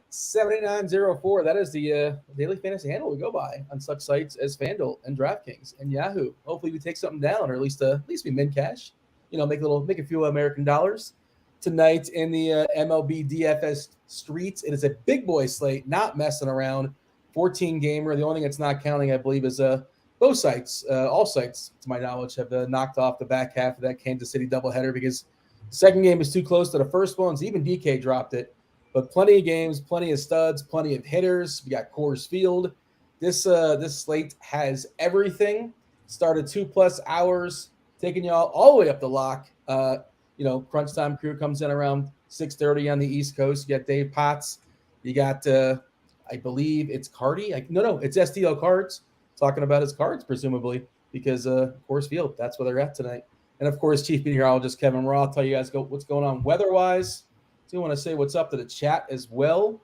7904. That is the daily fantasy handle we go by on such sites as Fanduel and Draftkings and Yahoo. Hopefully we take something down, or at least we min cash. Make a few American dollars tonight in the MLB DFS streets. It is a big boy slate, not messing around. 14 gamer. The only thing that's not counting, I believe, is both sites, all sites, to my knowledge, have knocked off the back half of that Kansas City doubleheader because the second game is too close to the first one. So even DK dropped it. But plenty of games, plenty of studs, plenty of hitters. We got Coors Field. This slate has everything. Started 2+ hours, taking y'all all the way up the lock. Crunch time crew comes in around 6:30 on the East Coast. You got Dave Potts. You got, I believe it's Cardi. It's STL Cards talking about his cards, presumably, because Coors Field, that's where they're at tonight. And, of course, Chief Meteorologist Kevin Roth tell you guys what's going on weather-wise. Do want to say what's up to the chat as well.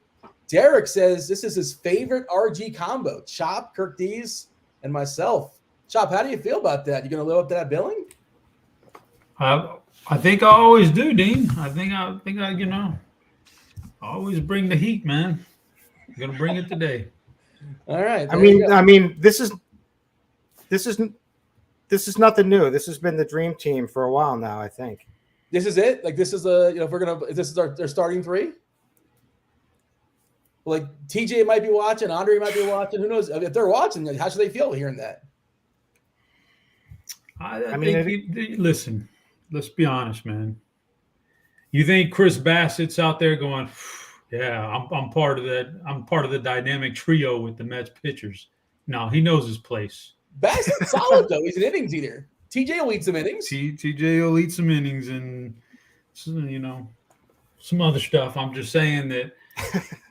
Derek says this is his favorite RG combo, Chop, Kirk D's, and myself. Chop, how do you feel about that? You going to live up to that billing? I think I always do, Dean. I think I always bring the heat, man. I'm going to bring it today. All right. I mean, this is nothing new. This has been the dream team for a while now, I think. This is it. Like this is if this is their starting three. Like TJ might be watching, Andre might be watching. Who knows if they're watching? How should they feel hearing that? I mean, listen. Let's be honest, man. You think Chris Bassett's out there going, yeah, I'm part of that. I'm part of the dynamic trio with the Mets pitchers. No, he knows his place. Bassett's solid though. He's an innings eater. TJ will eat some innings. TJ will eat some innings and some other stuff. I'm just saying that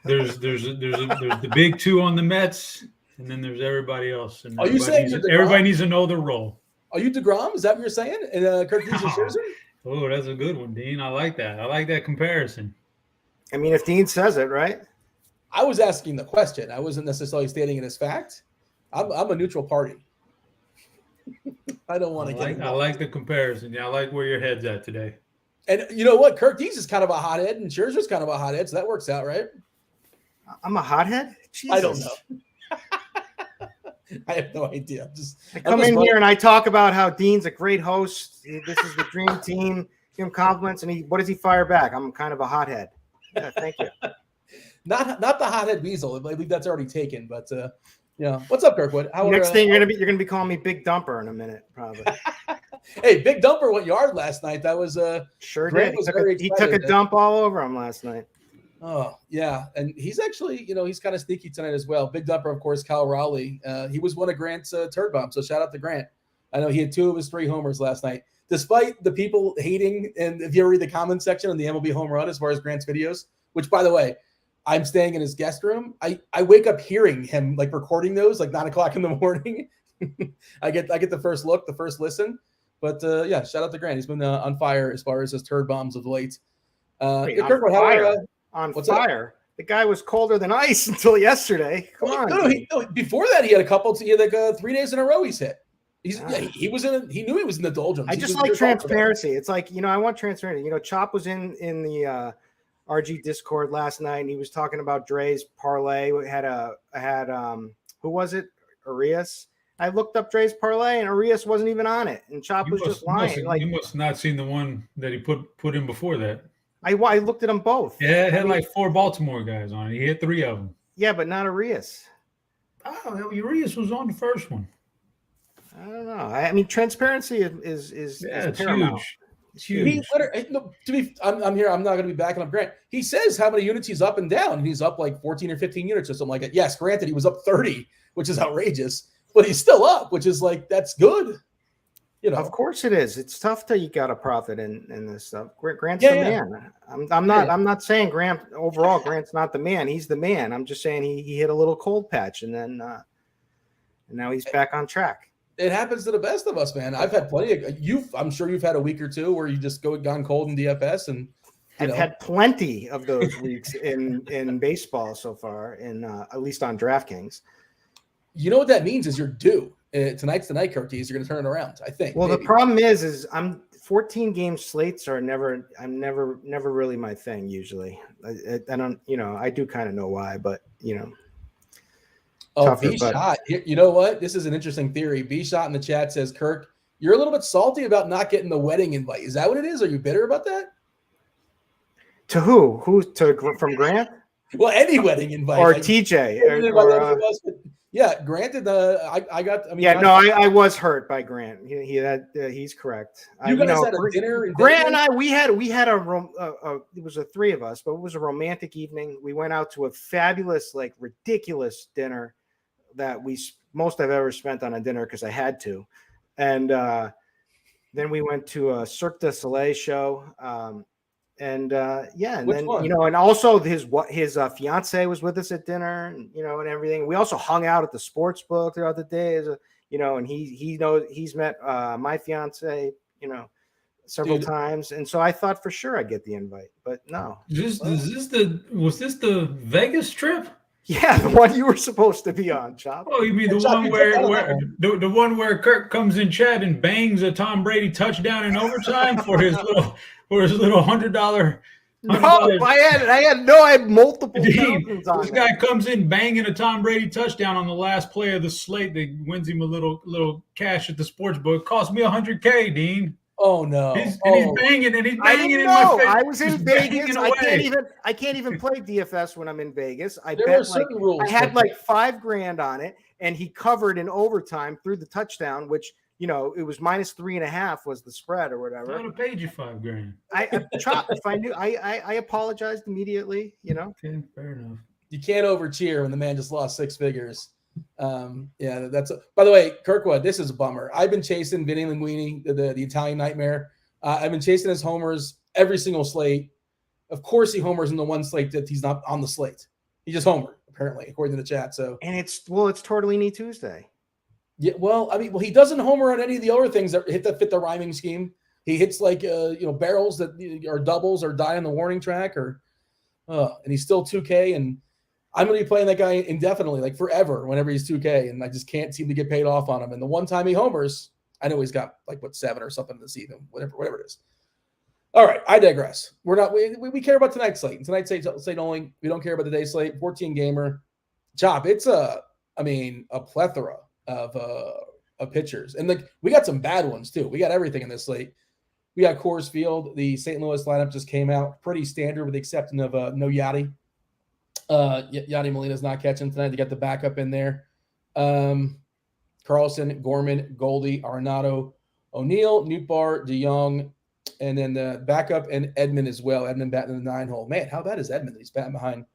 there's the big two on the Mets, and then there's everybody else. And everybody needs to know their role. Are you DeGrom? Is that what you're saying? And Kirk D's and Scherzer? Oh, that's a good one, Dean. I like that. I like that comparison. I mean, if Dean says it, right? I was asking the question. I wasn't necessarily stating it as fact. I'm a neutral party. I don't want to get involved. I like the comparison. Yeah, I like where your head's at today. And you know what? Kirk D's is kind of a hothead, and Scherzer's kind of a hothead, so that works out, right? I'm a hothead? Jesus. I don't know. I have no idea. I come in here and I talk about how Dean's a great host. This is the dream team. Give him compliments, and what does he fire back? I'm kind of a hothead. Yeah, thank you. Not the hothead weasel. I believe that's already taken, but what's up, Kirkwood? Next thing you're gonna be calling me Big Dumper in a minute, probably. Hey, Big Dumper went yard last night. That was sure did. He took a dump all over him last night. Oh yeah, and he's actually he's kind of sneaky tonight as well. Big Dumper, of course, Kyle Raleigh. He was one of Grant's turd bombs, so shout out to Grant. I know he had 2 of his 3 homers last night. Despite the people hating, and if you ever read the comment section on the MLB home run as far as Grant's videos, which by the way, I'm staying in his guest room. I wake up hearing him like recording those like 9 o'clock in the morning. I get the first look, the first listen. But shout out to Grant. He's been on fire as far as his turd bombs of late. On fire. The guy was colder than ice until yesterday. Come on. No, before that, he had a couple. He had 3 days in a row. He's hit. He knew he was in the doldrums. I just like transparency. It's like I want transparency. Chop was in the RG Discord last night, and he was talking about Dre's parlay. We had who was it? Arias. I looked up Dre's parlay, and Arias wasn't even on it, and Chop was just lying. You must not seen the one that he put in before that. I looked at them both. Yeah, it had like 4 Baltimore guys on it. He hit 3 of them. Yeah, but not Arias. Oh, Arias was on the first one. I don't know. I mean, transparency is paramount. Huge. It's huge. I'm here. I'm not going to be backing up Grant. He says how many units he's up and down, and he's up like 14 or 15 units or something like that. Yes, granted, he was up 30, which is outrageous, but he's still up, which is like that's good. Of course it is. It's tough to eke out a profit in this stuff. Grant's the man. I'm not saying Grant's not the man. He's the man. I'm just saying he hit a little cold patch and then and now he's back on track. It happens to the best of us, man. I've had plenty of I'm sure you've had a week or two where you just gone cold in DFS and I've had plenty of those weeks in baseball so far, at least on DraftKings. You know what that means is you're due. Tonight's the night, Kirk D's. You're going to turn it around, I think. Well, maybe. The problem is 14 game slates are never really my thing usually. I don't, I do kind of know why, but Oh, B-Shot. You know what? This is an interesting theory. B-Shot in the chat says, Kirk, you're a little bit salty about not getting the wedding invite. Is that what it is? Are you bitter about that? To who? From Grant? Well, any wedding invite. Or TJ. Yeah, granted, I got. I mean, I was hurt by Grant. He's correct. You guys had a dinner. Grant and I, we had it was the three of us, but it was a romantic evening. We went out to a fabulous, like ridiculous dinner that most I've ever spent on a dinner because I had to, and then we went to a Cirque du Soleil show. And then one? And also his fiance was with us at dinner, and and everything. We also hung out at the sports book throughout the day, and he knows he's met my fiance, several times, and so I thought for sure I'd get the invite, but no. Was this the Vegas trip? Yeah, the one you were supposed to be on, Chop. Oh, you mean the one where Kirk comes in chat and bangs a Tom Brady touchdown in overtime for his little $100. No, I had multiple thousands on this guy comes in banging a Tom Brady touchdown on the last play of the slate that wins him a little cash at the sports book. It cost me $100K, Dean. Oh no! He's banging in my face. I was in Vegas. I can't even play DFS when I'm in Vegas. I had like $5,000 on it, and he covered in overtime through the touchdown, which it was -3.5 was the spread or whatever. I would have paid you $5,000. If I knew, I apologized immediately. Okay, fair enough. You can't over cheer when the man just lost 6 figures. By the way, Kirkwood, this is a bummer. I've been chasing Vinny Linguini, the Italian nightmare. I've been chasing his homers every single slate. Of course, he homers in the one slate that he's not on the slate. He just homered, apparently, according to the chat. So, and it's Tortellini Tuesday. Yeah, he doesn't homer on any of the other things that fit the rhyming scheme. He hits like barrels that are doubles or die on the warning track, and he's still 2K, and I'm going to be playing that guy indefinitely, like forever, whenever he's 2K, and I just can't seem to get paid off on him. And the one time he homers, I know he's got 7 or something this season, whatever it is. All right, I digress. We care about tonight's slate. Tonight's slate only. We don't care about the day slate. 14 gamer. Chop. It's a plethora of pitchers, and we got some bad ones too. We got everything in this slate. We got Coors Field. The St. Louis lineup just came out, pretty standard with the exception of no Yachty. Yachty Molina's not catching tonight. They got the backup in there. Carlson, Gorman, Goldie, Arenado, O'Neill, Nootbaar, DeYoung, and then the backup and Edmund as well. Edmund batting in the 9-hole. Man, how bad is Edmund? He's batting behind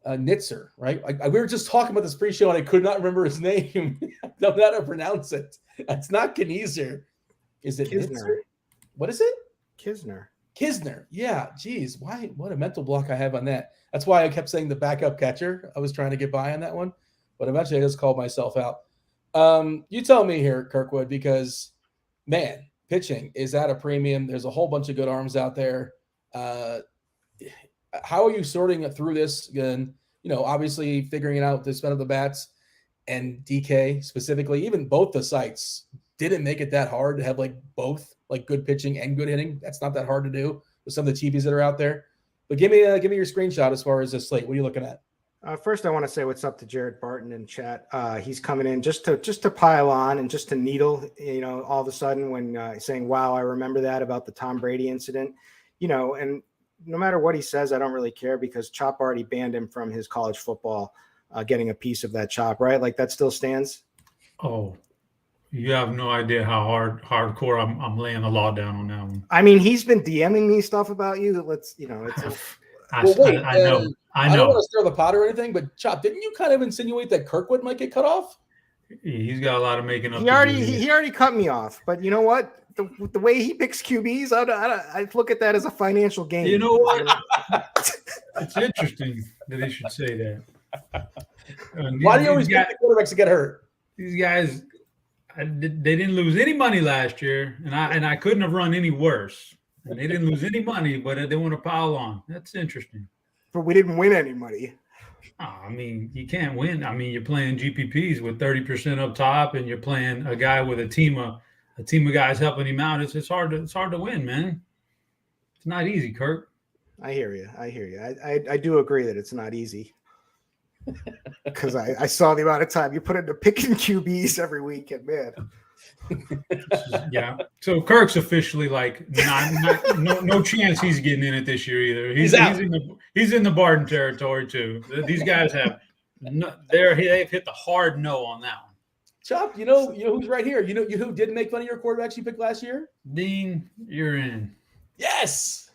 Nitzer, right? We were just talking about this pre-show, and I could not remember his name. I don't know how to pronounce it. It's not Kniezer. Is it Kisner? Nitzer? What is it? Kisner. Yeah. Geez. Why? What a mental block I have on that. That's why I kept saying the backup catcher. I was trying to get by on that one, but eventually I just called myself out. You tell me here, Kirkwood, because man, pitching is at a premium. There's a whole bunch of good arms out there. How are you sorting through this? And, obviously figuring it out, the spin of the bats and DK specifically, even both the sites didn't make it that hard to have both good pitching and good hitting. That's not that hard to do with some of the cheapies that are out there. But give me your screenshot as far as this slate. What are you looking at? First, I want to say what's up to Jared Barton in chat. He's coming in just to pile on and just to needle, all of a sudden when saying, wow, I remember that about the Tom Brady incident, and no matter what he says, I don't really care because Chop already banned him from his college football getting a piece of that chop, right? Like that still stands. Oh, you have no idea how hardcore I'm laying the law down on that one. I mean, he's been DMing me stuff about you. I know. I don't want to stir the pot or anything, but Chop, didn't you kind of insinuate that Kirkwood might get cut off? He's got a lot of making up. He already cut me off, but you know what? The way he picks QBs, I look at that as a financial gain. You know what? It's interesting that he should say that. Why do you always get the quarterbacks to get hurt? These guys, they didn't lose any money last year, and I couldn't have run any worse. And they didn't lose any money, but they want to pile on. That's interesting. But we didn't win any money. I mean, you can't win. I mean, you're playing GPPs with 30% up top, and you're playing a guy with a team of a team of guys helping him out, it's hard to win, man. It's not easy, Kirk. I hear you. I do agree that it's not easy. Because I saw the amount of time you put into picking QBs every week, and man. Yeah. So Kirk's officially like no chance he's getting in it this year either. He's in the Barton territory too. These guys they've hit the hard no on that one. Chop, you know who's right here. You know who didn't make fun of your quarterbacks you picked last year? Dean, you're in. Yes.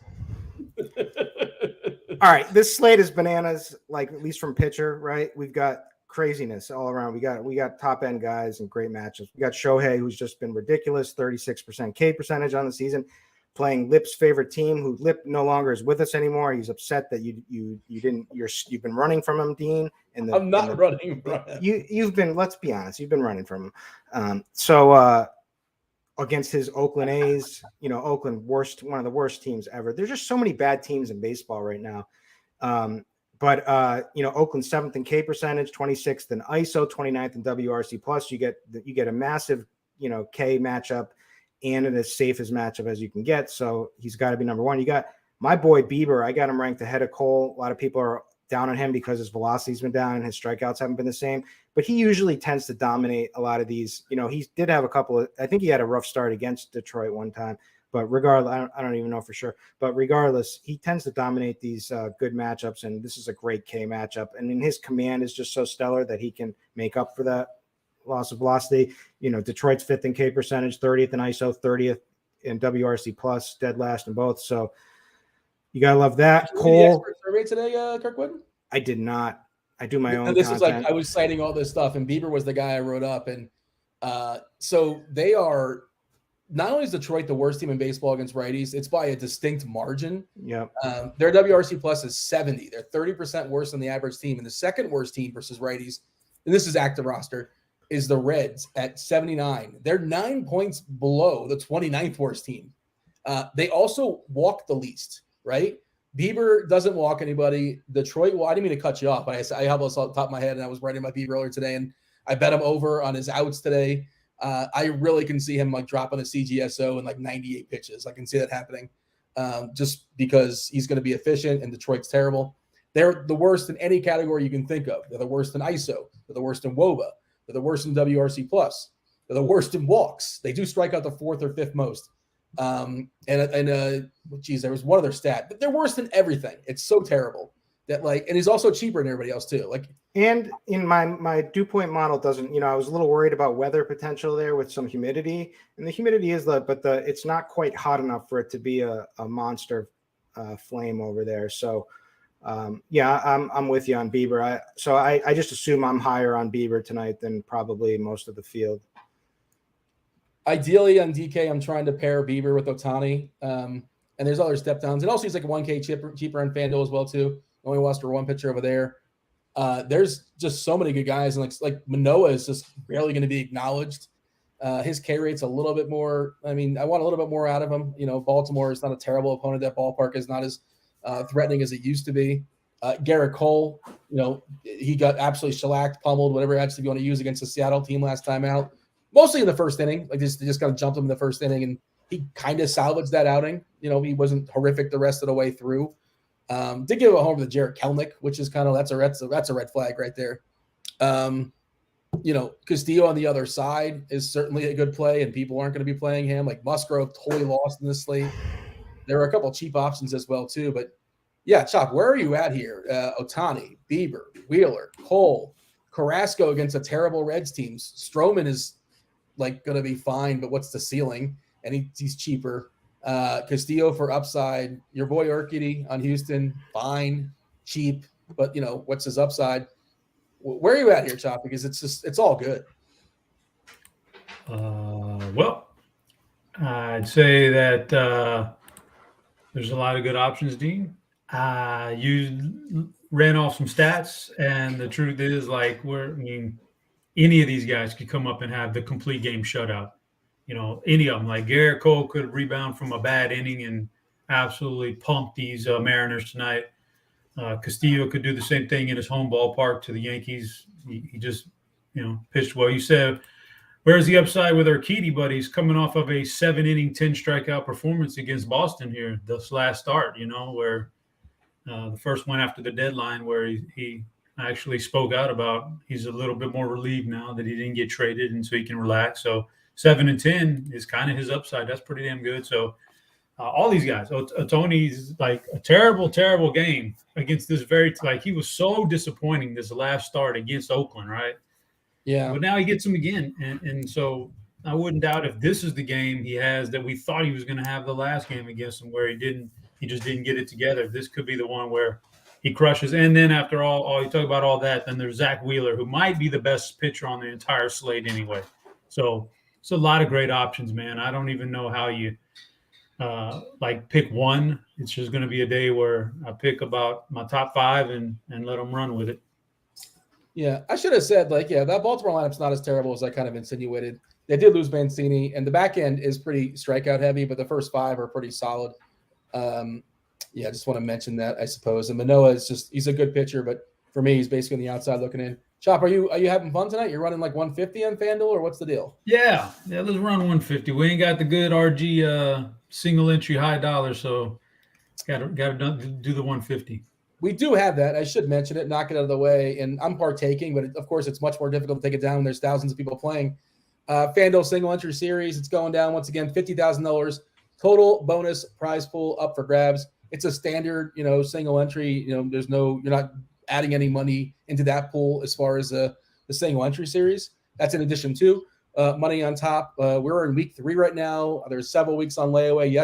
All right, this slate is bananas, like at least from pitcher, right? We've got craziness all around. We got top end guys and great matchups. We got Shohei, who's just been ridiculous, 36% K percentage on the season, playing Lip's favorite team, who Lip no longer is with us anymore. He's upset that you've been running from him, Dean. I'm not running. You've been, let's be honest, you've been running from him. Against his Oakland A's, Oakland one of the worst teams ever. There's just so many bad teams in baseball right now. But Oakland 7th in K percentage, 26th in ISO, 29th in WRC plus. You get a massive, K matchup and as safe as matchup as you can get. So he's got to be number one. You got my boy Bieber. I got him ranked ahead of Cole. A lot of people are down on him because his velocity's been down and his strikeouts haven't been the same. But he usually tends to dominate a lot of these. He did have I think he had a rough start against Detroit one time. But regardless, I don't even know for sure. But regardless, he tends to dominate these good matchups, and this is a great K matchup. And then his command is just so stellar that he can make up for that loss of velocity. Detroit's 5th in K percentage, 30th in ISO, 30th in WRC plus, dead last in both. So you gotta love that. Cole, survey today, Kirkwood? I did not. I do my own. This content. is like I was citing all this stuff, and Bieber was the guy I wrote up, and so they are. Not only is Detroit the worst team in baseball against righties, it's by a distinct margin. Yep. Their WRC plus is 70. They're 30% worse than the average team. And the second worst team versus righties, and this is active roster, is the Reds at 79. They're 9 points below the 29th worst team. They also walk the least, right? Bieber doesn't walk anybody. Detroit, well, I didn't mean to cut you off, but I have this off the top of my head, and I was writing my Bieber earlier today, and I bet him over on his outs today. I really can see him like dropping a CGSO in like 98 pitches. I can see that happening just because he's going to be efficient and Detroit's terrible. They're the worst in any category you can think of. They're the worst in ISO. They're the worst in WOBA. They're the worst in WRC plus. They're the worst in walks. They do strike out the 4th or 5th most. Geez, there was one other stat, but they're worse than everything. It's so terrible that and he's also cheaper than everybody else too. And in my dew point model doesn't, I was a little worried about weather potential there with some humidity, and the humidity is it's not quite hot enough for it to be a monster flame over there. So I'm with you on Bieber. I just assume I'm higher on Bieber tonight than probably most of the field. Ideally on DK, I'm trying to pair Bieber with Ohtani. And there's other step downs. And also he's like a 1K cheaper on FanDuel as well too. Only lost for one pitcher over there. There's just so many good guys, and like Manoah is just barely going to be acknowledged. His K rate's a little bit more. I mean, I want a little bit more out of him. Baltimore is not a terrible opponent. That ballpark is not as threatening as it used to be. Garrett Cole, he got absolutely shellacked, pummeled, whatever adjective you want to use against the Seattle team last time out. Mostly in the first inning, they just kind of jumped him in the first inning, and he kind of salvaged that outing. He wasn't horrific the rest of the way through. Did give a home to Jarrett Kelenic, which is kind of that's a red flag right there. Castillo on the other side is certainly a good play, and people aren't going to be playing him. Like Musgrove, totally lost in this slate. There were a couple of cheap options as well too, but yeah, Chop, where are you at here? Ohtani, Bieber, Wheeler, Cole, Carrasco against a terrible Reds team. Stroman is going to be fine, but what's the ceiling? And he's cheaper. Castillo for upside. Your boy Urquidy on Houston, fine, cheap, but what's his upside? Where are you at here, Chop? Because it's all good. Well, I'd say that there's a lot of good options, Dean. You ran off some stats, and the truth is, any of these guys could come up and have the complete game shutout. Any of them, like Garrett Cole could rebound from a bad inning and absolutely pump these Mariners tonight. Castillo could do the same thing in his home ballpark to the Yankees. He just, pitched well. You said Where's the upside with Urquidy, but he's coming off of a 7-inning, 10-strikeout performance against Boston here this last start, where the first one after the deadline, where he actually spoke out about he's a little bit more relieved now that he didn't get traded, and so he can relax. So 7 and 10 is kind of his upside. That's pretty damn good. So all these guys, Tony's like a terrible, terrible game against this he was so disappointing this last start against Oakland, right? Yeah. But now he gets him again. And so I wouldn't doubt if this is the game he has that we thought he was going to have the last game against him, where he just didn't get it together. This could be the one where he crushes. And then after all you talk about all that, then there's Zach Wheeler, who might be the best pitcher on the entire slate anyway. So it's a lot of great options, man. I don't even know how you pick one. It's just going to be a day where I pick about my top 5 and let them run with it. Yeah, I should have said, that Baltimore lineup's not as terrible as I kind of insinuated. They did lose Mancini, and the back end is pretty strikeout heavy, but the first 5 are pretty solid. I just want to mention that, I suppose. And Manoah he's a good pitcher, but for me, he's basically on the outside looking in. Chop, are you having fun tonight? You're running 150 on FanDuel, or what's the deal? Yeah, let's run 150. We ain't got the good RG single entry high dollar, so got to do the 150. We do have that. I should mention it, knock it out of the way, and I'm partaking, but of course it's much more difficult to take it down when there's thousands of people playing. FanDuel single entry series, it's going down once again, $50,000 total bonus prize pool up for grabs. It's a standard, single entry. You're not adding any money into that pool as far as the single entry series. That's in addition to money on top. We're in week 3 right now. There's several weeks on layaway.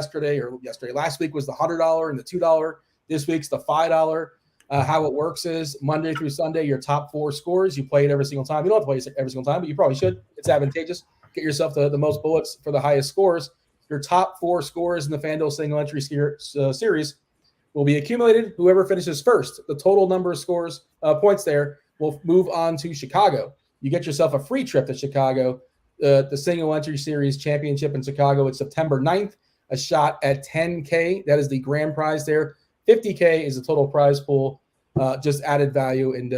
Last week was the $100 and the $2. This week's the $5. How it works is Monday through Sunday, your top 4 scores, you play it every single time. You don't have to play it every single time, but you probably should. It's advantageous. Get yourself the most bullets for the highest scores. Your top 4 scores in the FanDuel single entry series will be accumulated. Whoever finishes first, the total number of scores, points there, will move on to Chicago. You get yourself a free trip to Chicago. The single entry series championship in Chicago. It's September 9th, a shot at $10K. That is the grand prize there. $50K is the total prize pool, just added value. And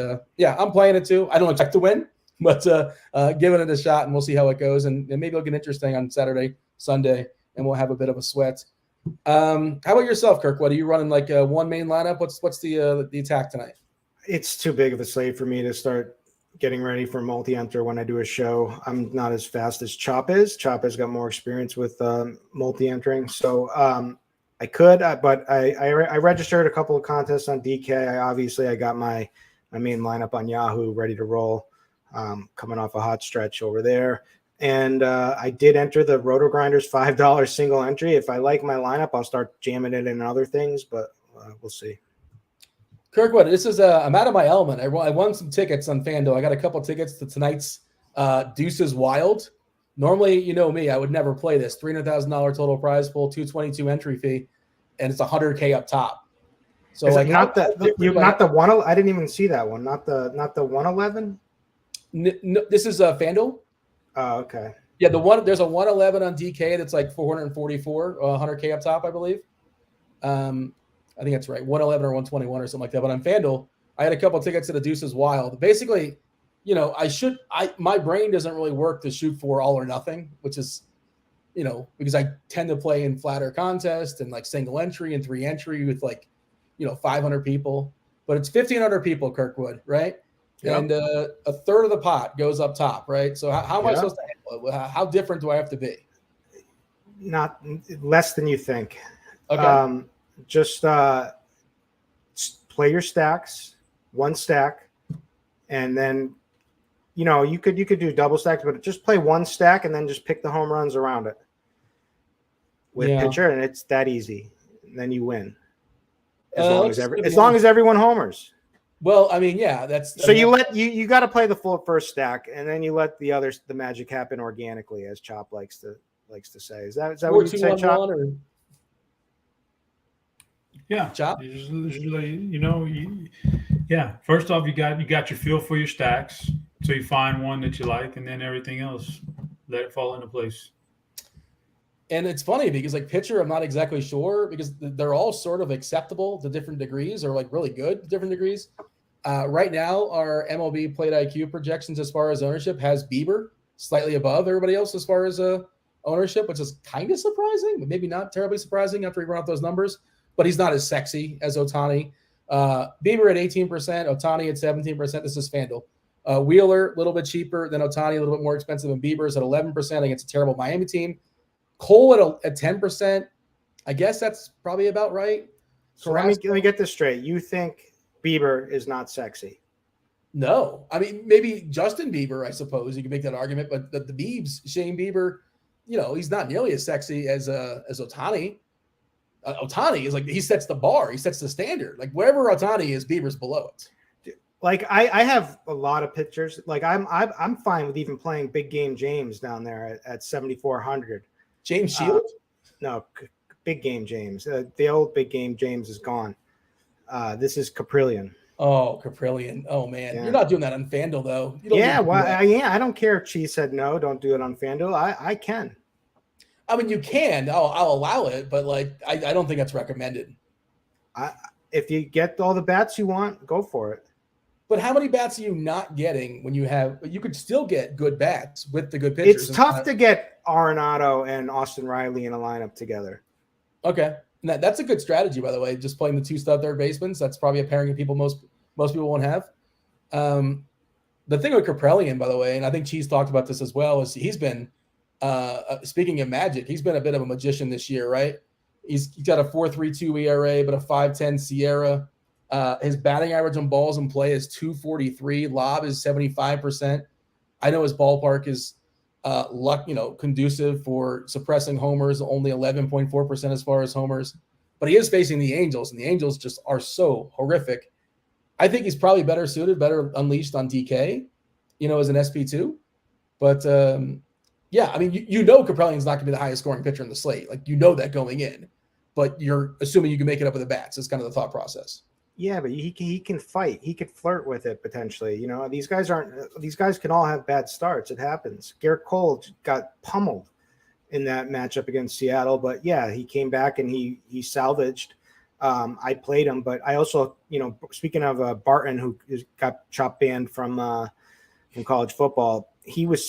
I'm playing it too. I don't expect to win, but giving it a shot, and we'll see how it goes. And maybe it'll get interesting on Saturday, Sunday, and we'll have a bit of a sweat. How about yourself, Kirk? What are you running, one main lineup? What's the attack tonight? It's too big of a slate for me to start getting ready for multi-enter when I do a show. I'm not as fast as Chop is. Chop has got more experience with multi-entering. So I could, but I registered a couple of contests on DK. I got my main lineup on Yahoo ready to roll, coming off a hot stretch over there. And I did enter the RotoGrinders $5 single entry. If I like my lineup, I'll start jamming it in other things, but we'll see. Kirkwood, this is I'm out of my element. I won some tickets on FanDuel. I got a couple tickets to tonight's Deuces Wild. Normally, you know me, I would never play this. $300,000 total prize pool, $222 entry fee, and it's $100K up top. So not the one. I didn't even see that one. Not the 111. No, this is FanDuel. Oh, okay. Yeah, there's a 111 on DK that's like 444, 100K up top, I believe. I think that's right, 111 or 121 or something like that. But on FanDuel, I had a couple of tickets to the Deuces Wild. Basically, my brain doesn't really work to shoot for all or nothing, which is, because I tend to play in flatter contests and single entry and 3 entry with 500 people. But it's 1,500 people, Kirkwood, right? Yep. And a third of the pot goes up top, right? So how am I supposed to handle it? How different do I have to be? Not less than you think. Okay. Just play your stacks, one stack, and then you could do double stacks, but just play one stack and then just pick the home runs around it with pitcher, and it's that easy. And then you win as long as everyone homers. Well, I mean, yeah, that's so you got to play the full first stack, and then you let the magic happen organically, as Chop likes to say. Is that what you say, Chop? Yeah, Chop. First off, you got your feel for your stacks, so you find one that you like, and then everything else, let it fall into place. And it's funny because pitcher, I'm not exactly sure because they're all sort of acceptable to different degrees, or really good to different degrees. Right now, our MLB Plate IQ projections as far as ownership has Bieber slightly above everybody else as far as ownership, which is kind of surprising, but maybe not terribly surprising after he run out those numbers. But he's not as sexy as Ohtani. Bieber at 18%, Ohtani at 17%. This is FanDuel. Wheeler, a little bit cheaper than Ohtani, a little bit more expensive than Bieber's at 11% against a terrible Miami team. Cole at 10%. I guess that's probably about right. So let me get this straight. You think Bieber is not sexy? No. I mean, maybe Justin Bieber, I suppose. You can make that argument. But the Biebs, Shane Bieber, he's not nearly as sexy as Ohtani. Ohtani is like, he sets the bar. He sets the standard. Like, wherever Ohtani is, Bieber's below it. Like, I have a lot of pitchers. Like, I'm fine with even playing Big Game James down there at 7,400. James Shield? No, Big Game James. The old Big Game James is gone. This is Caprillion. Oh, Caprillion. Oh, man. Yeah. You're not doing that on FanDuel, though. I don't care if Cheese said no, don't do it on FanDuel. I can. I mean, you can. I'll allow it, but like, I don't think that's recommended. If you get all the bats you want, go for it. But how many bats are you not getting when you could still get good bats with the good pitchers? It's tough to get Arenado and Austin Riley in a lineup together. Okay. That's a good strategy, by the way. Just playing the two stud third basemen. That's probably a pairing of people most people won't have. The thing with Caprillion, by the way, and I think Cheese talked about this as well, is he's been speaking of magic, he's been a bit of a magician this year, right? He's got a 4.32 ERA, but a 5.10 Sierra. His batting average on balls in play is 243. Lob is 75%. I know his ballpark is conducive for suppressing homers, only 11.4% as far as homers. But he is facing the Angels, and the Angels just are so horrific. I think he's probably better unleashed on DK, as an SP2. But yeah, I mean, Caprilion's not going to be the highest scoring pitcher in the slate. Like, that going in. But you're assuming you can make it up with the bats. It's kind of the thought process. Yeah, but he can fight. He could flirt with it potentially. These guys can all have bad starts. It happens. Garrett Cole got pummeled in that matchup against Seattle, but yeah, he came back and he salvaged. I played him, but I also, speaking of Barton, who got chop banned from college football, he was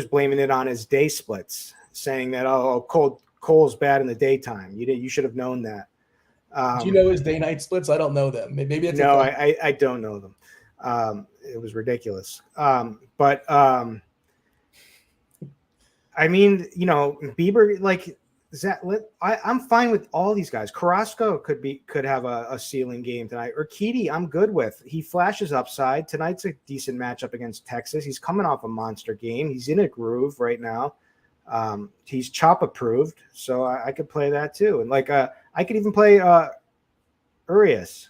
blaming it on his day splits, saying that Cole's bad in the daytime. You should have known that. Do you know his day-night splits? I don't know them. Maybe it's I don't know them. It was ridiculous. But I mean, Bieber, like Zach, I'm fine with all these guys. Carrasco could have a ceiling game tonight. Urquidy, I'm good with. He flashes upside. Tonight's a decent matchup against Texas. He's coming off a monster game. He's in a groove right now. He's chop approved, so I could play that too. And like I could even play Urias.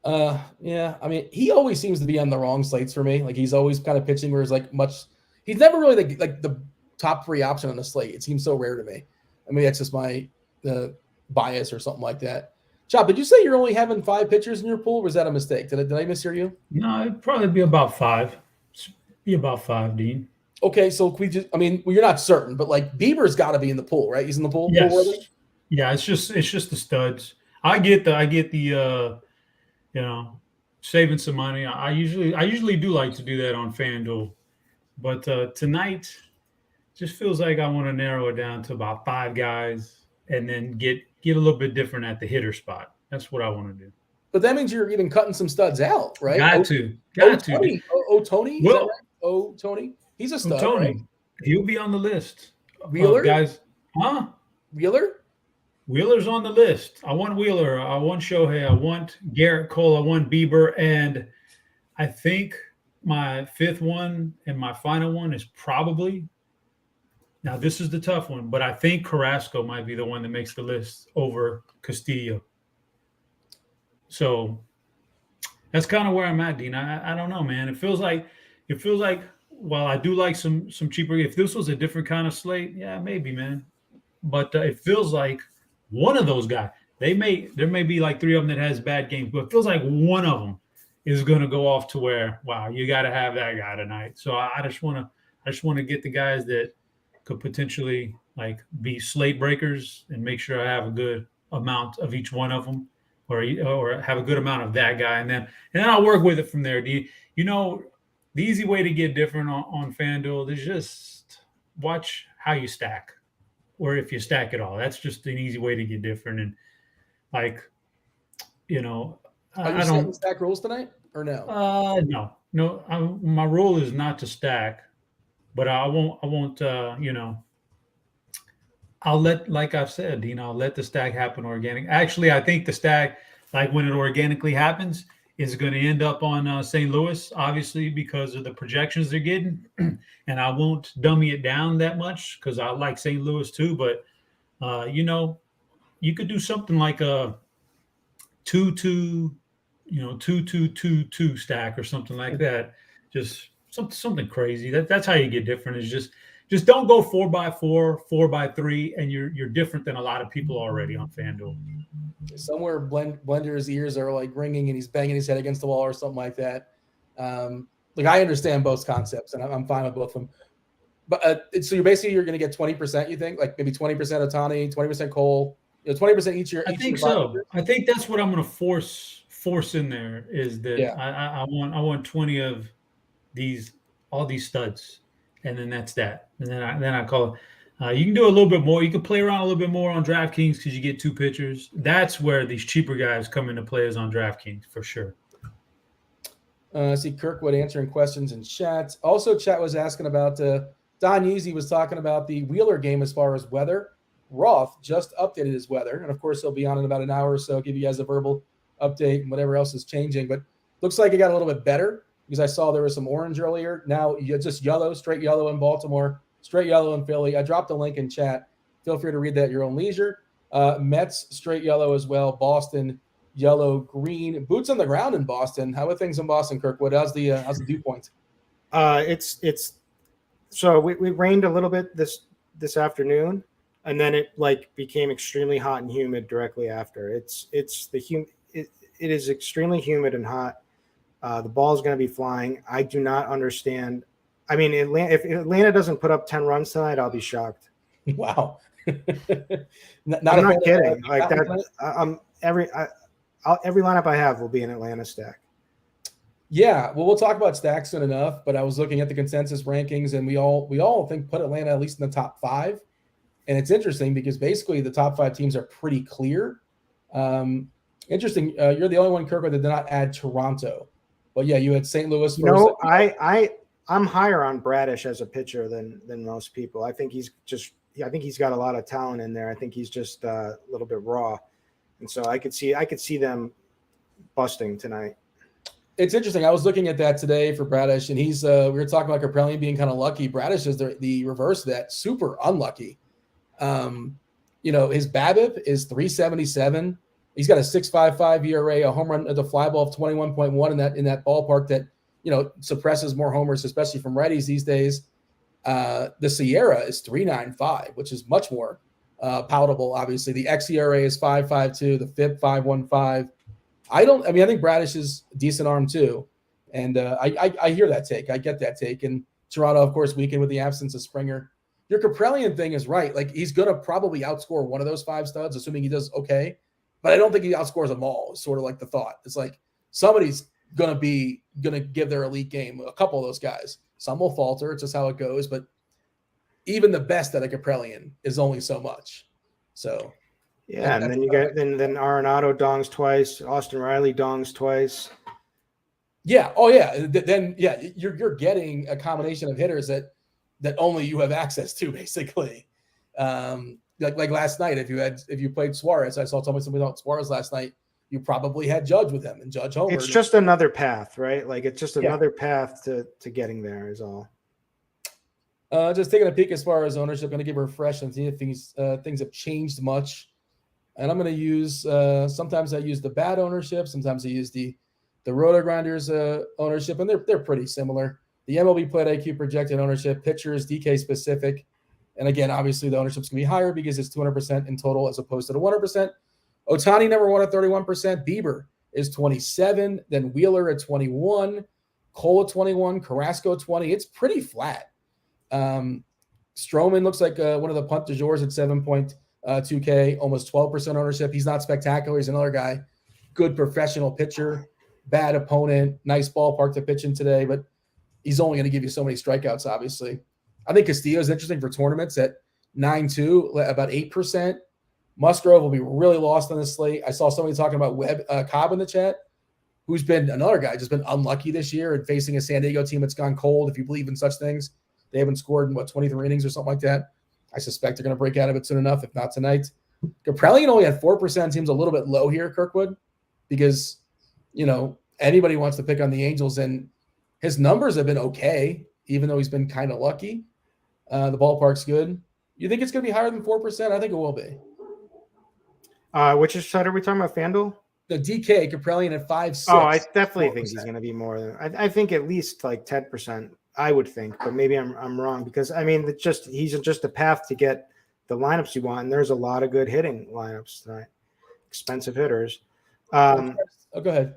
Yeah, I mean, he always seems to be on the wrong slates for me. Like, he's always kind of pitching where he's never really the top 3 option on the slate. It seems so rare to me. I mean, that's just my bias or something like that. Chop, did you say you're only having 5 pitchers in your pool, or was that a mistake? Did I mishear you? No, it'd probably be about 5. Be about 5, Dean. Okay, so you're not certain, but like Bieber's got to be in the pool, right? He's in the pool. Yes. Pool yeah, it's just the studs. I get the saving some money. I usually do like to do that on FanDuel, but tonight just feels like I want to narrow it down to about 5 guys and then get a little bit different at the hitter spot. That's what I want to do. But that means you're even cutting some studs out, right? Got to. Tony. Tony. Well, right? Tony. He's a stud. Tony. Right? He'll be on the list. Wheeler, guys. Huh? Wheeler's on the list. I want Wheeler. I want Shohei. I want Garrett Cole. I want Bieber. And I think my 5th one and my final one is probably, now this is the tough one, but I think Carrasco might be the one that makes the list over Castillo. So that's kind of where I'm at, Dean. I don't know, man. It feels like while I do like some cheaper, if this was a different kind of slate, yeah, maybe, man. But it feels like one of those guys, there may be like 3 of them that has bad games, but it feels like one of them is going to go off to where, wow, you got to have that guy tonight. So I just want to get the guys that could potentially like be slate breakers and make sure I have a good amount of each one of them, or have a good amount of that guy, and then I'll work with it from there. the easy way to get different on FanDuel is just watch how you stack, or if you stack at all. That's just an easy way to get different. And like, you know, Are you I setting don't stack rules tonight or no? no. My rule is not to stack, but I won't. I'll let, like I've said, I'll let the stack happen organic. Actually, I think the stack, like when it organically happens, is going to end up on St. Louis, obviously, because of the projections they're getting. And I won't dummy it down that much because I like St. Louis too. But, you could do something like a 2-2, 2-2-2-2 stack or something like that. Just something crazy. That's how you get different, is just don't go 4x4, 4x3, and you're different than a lot of people already on FanDuel. Somewhere Blender's ears are like ringing and he's banging his head against the wall or something like that. Like I understand both concepts and I'm fine with both of them. But so you're going to get 20%, you think? Like maybe 20% Ohtani, 20% Cole, 20% each year. I think so. I think that's what I'm going to force in there, is that I want 20 of all these studs. And then that's that. And then I call it. You can do a little bit more. You can play around a little bit more on DraftKings because you get 2 pitchers. That's where these cheaper guys come into play, is on DraftKings for sure. I see Kirkwood answering questions in chat. Also, chat was asking about Don Yeezy was talking about the Wheeler game as far as weather. Roth just updated his weather, and of course he'll be on in about an hour or so. Give you guys a verbal update and whatever else is changing. But looks like it got a little bit better, because I saw there was some orange earlier. Now just yellow, straight yellow in Baltimore, straight yellow in Philly. I dropped a link in chat. Feel free to read that at your own leisure. Mets, straight yellow as well. Boston, yellow, green. Boots on the ground in Boston. How are things in Boston, Kirkwood? How's the dew point? So we rained a little bit this afternoon, and then it became extremely hot and humid directly after. It is extremely humid and hot. The ball is going to be flying. I do not understand. I mean, if Atlanta doesn't put up 10 runs tonight, I'll be shocked. Wow. I'm not kidding. Like that. Every lineup I have will be an Atlanta stack. Yeah, well, we'll talk about stacks soon enough. But I was looking at the consensus rankings, and we all think put Atlanta at least in the top 5. And it's interesting because basically the top 5 teams are pretty clear. Interesting. You're the only one, Kirkwood, that did not add Toronto. But yeah, you had St. Louis first. No, I'm higher on Bradish as a pitcher than most people. I think he's got a lot of talent in there. I think he's just a little bit raw, and so I could see them busting tonight. It's interesting. I was looking at that today for Bradish, and he's we were talking about Kaprelian being kind of lucky. Bradish is the reverse of that, super unlucky. His BABIP is 377. He's got a 6.55 ERA, a home run, the fly ball of 21.1 in that ballpark that suppresses more homers, especially from righties these days. The Sierra is 3.95, which is much more palatable. Obviously, the xERA is 5.52, the FIP 5.15. I think Bradish is a decent arm too, and I hear that take. I get that take. And Toronto, of course, weakened with the absence of Springer. Your Kaprelian thing is right. Like, he's gonna probably outscore one of those 5 studs, assuming he does okay. But I don't think he outscores them all. It's sort of like the thought. It's like somebody's gonna give their elite game. A couple of those guys. Some will falter. It's just how it goes. But even the best at a Kaprelian is only so much. So yeah, and then you get then Arenado dongs twice, Austin Riley dongs twice. Yeah. Oh yeah. Then yeah, you're getting a combination of hitters that only you have access to, basically. Like last night, if you played Suarez, I saw somebody about Suarez last night. You probably had Judge with him, and Judge homered. It's just another path, right? Like, it's just another path to getting there is all. Just taking a peek as far as ownership. Going to give a refresh and see if things have changed much. And I'm going to use sometimes I use the bad ownership, sometimes I use the RotoGrinders ownership, and they're pretty similar. The MLB Plate IQ projected ownership, pitchers, DK specific. And again, obviously the ownership's going to be higher because it's 200% in total as opposed to the 100%. Ohtani number 1 at 31%. Bieber is 27. Then Wheeler at 21. Cole at 21. Carrasco at 20. It's pretty flat. Stroman looks like one of the punt du jours at 7.2K, almost 12% ownership. He's not spectacular. He's another guy. Good professional pitcher. Bad opponent. Nice ballpark to pitch in today. But he's only going to give you so many strikeouts, obviously. I think Castillo is interesting for tournaments at 9.2, about 8%. Musgrove will be really lost on this slate. I saw somebody talking about Cobb in the chat, who's been another guy, just been unlucky this year and facing a San Diego team that's gone cold, if you believe in such things. They haven't scored in, 23 innings or something like that. I suspect they're going to break out of it soon enough, if not tonight. Kaprelian only had 4%, seems a little bit low here, Kirkwood, because, anybody wants to pick on the Angels, and his numbers have been okay, even though he's been kind of lucky. The ballpark's good. You think it's going to be higher than 4%? I think it will be. Which side are we talking about, FanDuel? The DK, Kaprelian at 5.6. Oh, I definitely think he's going to be more than I think at least like 10%. I would think, but maybe I'm wrong because he's just a path to get the lineups you want, and there's a lot of good hitting lineups tonight, expensive hitters. Go ahead.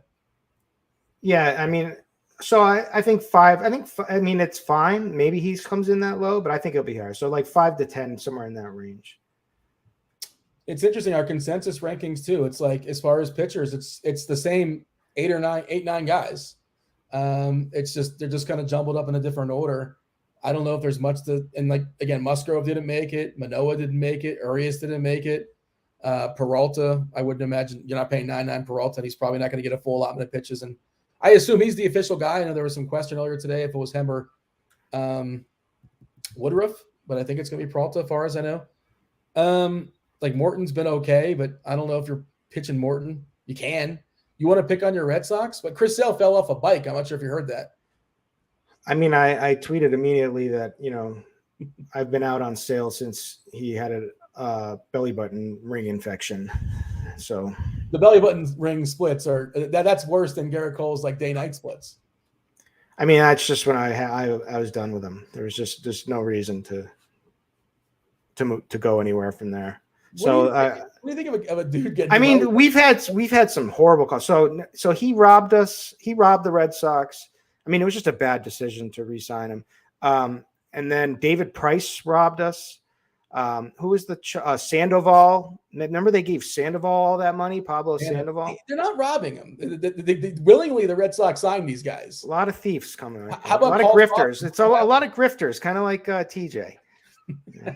Yeah, so I think 5. It's fine. Maybe he comes in that low, but I think he'll be higher. So like 5 to 10, somewhere in that range. It's interesting. Our consensus rankings too. It's like, as far as pitchers, it's the same 8 or 9 guys. It's just, they're just kind of jumbled up in a different order. I don't know if there's much and like, again, Musgrove didn't make it. Manoah didn't make it. Urias didn't make it. Peralta, I wouldn't imagine you're not paying 9.9 Peralta, and he's probably not going to get a full allotment of pitches. And I assume he's the official guy. I know there was some question earlier today if it was him or Woodruff, but I think it's going to be Peralta as far as I know. Like Morton's been okay, but I don't know if you're pitching Morton. You can. You want to pick on your Red Sox? But Chris Sale fell off a bike. I'm not sure if you heard that. I tweeted immediately that, I've been out on Sale since he had a belly button ring infection. So the belly button ring splits that's worse than Garrett Cole's like day-night splits. That's just when I was done with him. There was just no reason to go anywhere from there. What do you think of a dude getting? We've had some horrible calls. So he robbed us. He robbed the Red Sox. It was just a bad decision to re-sign him. And then David Price robbed us. Who was the Sandoval? Remember they gave Sandoval all that money, Pablo Sandoval? They're not robbing him. They willingly, the Red Sox signed these guys. A lot of thieves coming. How about a lot of grifters? It's a lot of grifters, kind of like TJ. Yeah.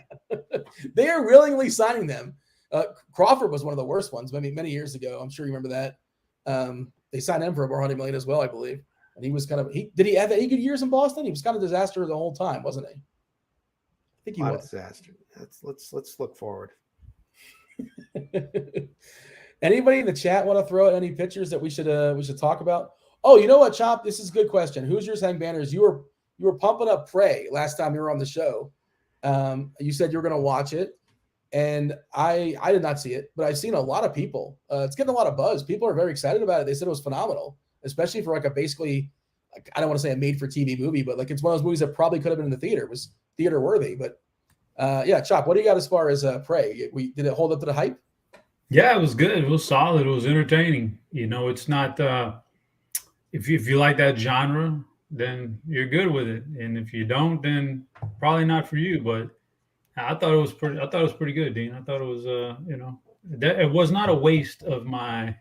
They are willingly signing them. Crawford was one of the worst ones. Many years ago. I'm sure you remember that. They signed him for over $100 million as well, I believe. And he was did he have any good years in Boston? He was kind of a disaster the whole time, wasn't he? I think he was. Disaster. Let's look forward. Anybody in the chat want to throw out any pictures that we should talk about? Oh, you know what, Chop? This is a good question. Hoosiers hang banners. You were pumping up Prey last time you were on the show. You said you were going to watch it, and I did not see it, but I've seen a lot of people. It's getting a lot of buzz. People are very excited about it. They said it was phenomenal, especially for like I don't want to say a made-for-TV movie, but like it's one of those movies that probably could have been in the theater. It was theater worthy, but yeah, Chop, what do you got as far as Prey? Did it hold up to the hype? Yeah, it was good. It was solid. It was entertaining. It's not if you like that genre, then you're good with it, and if you don't, then probably not for you. But I thought it was pretty good, Dean. I thought it was it was not a waste of my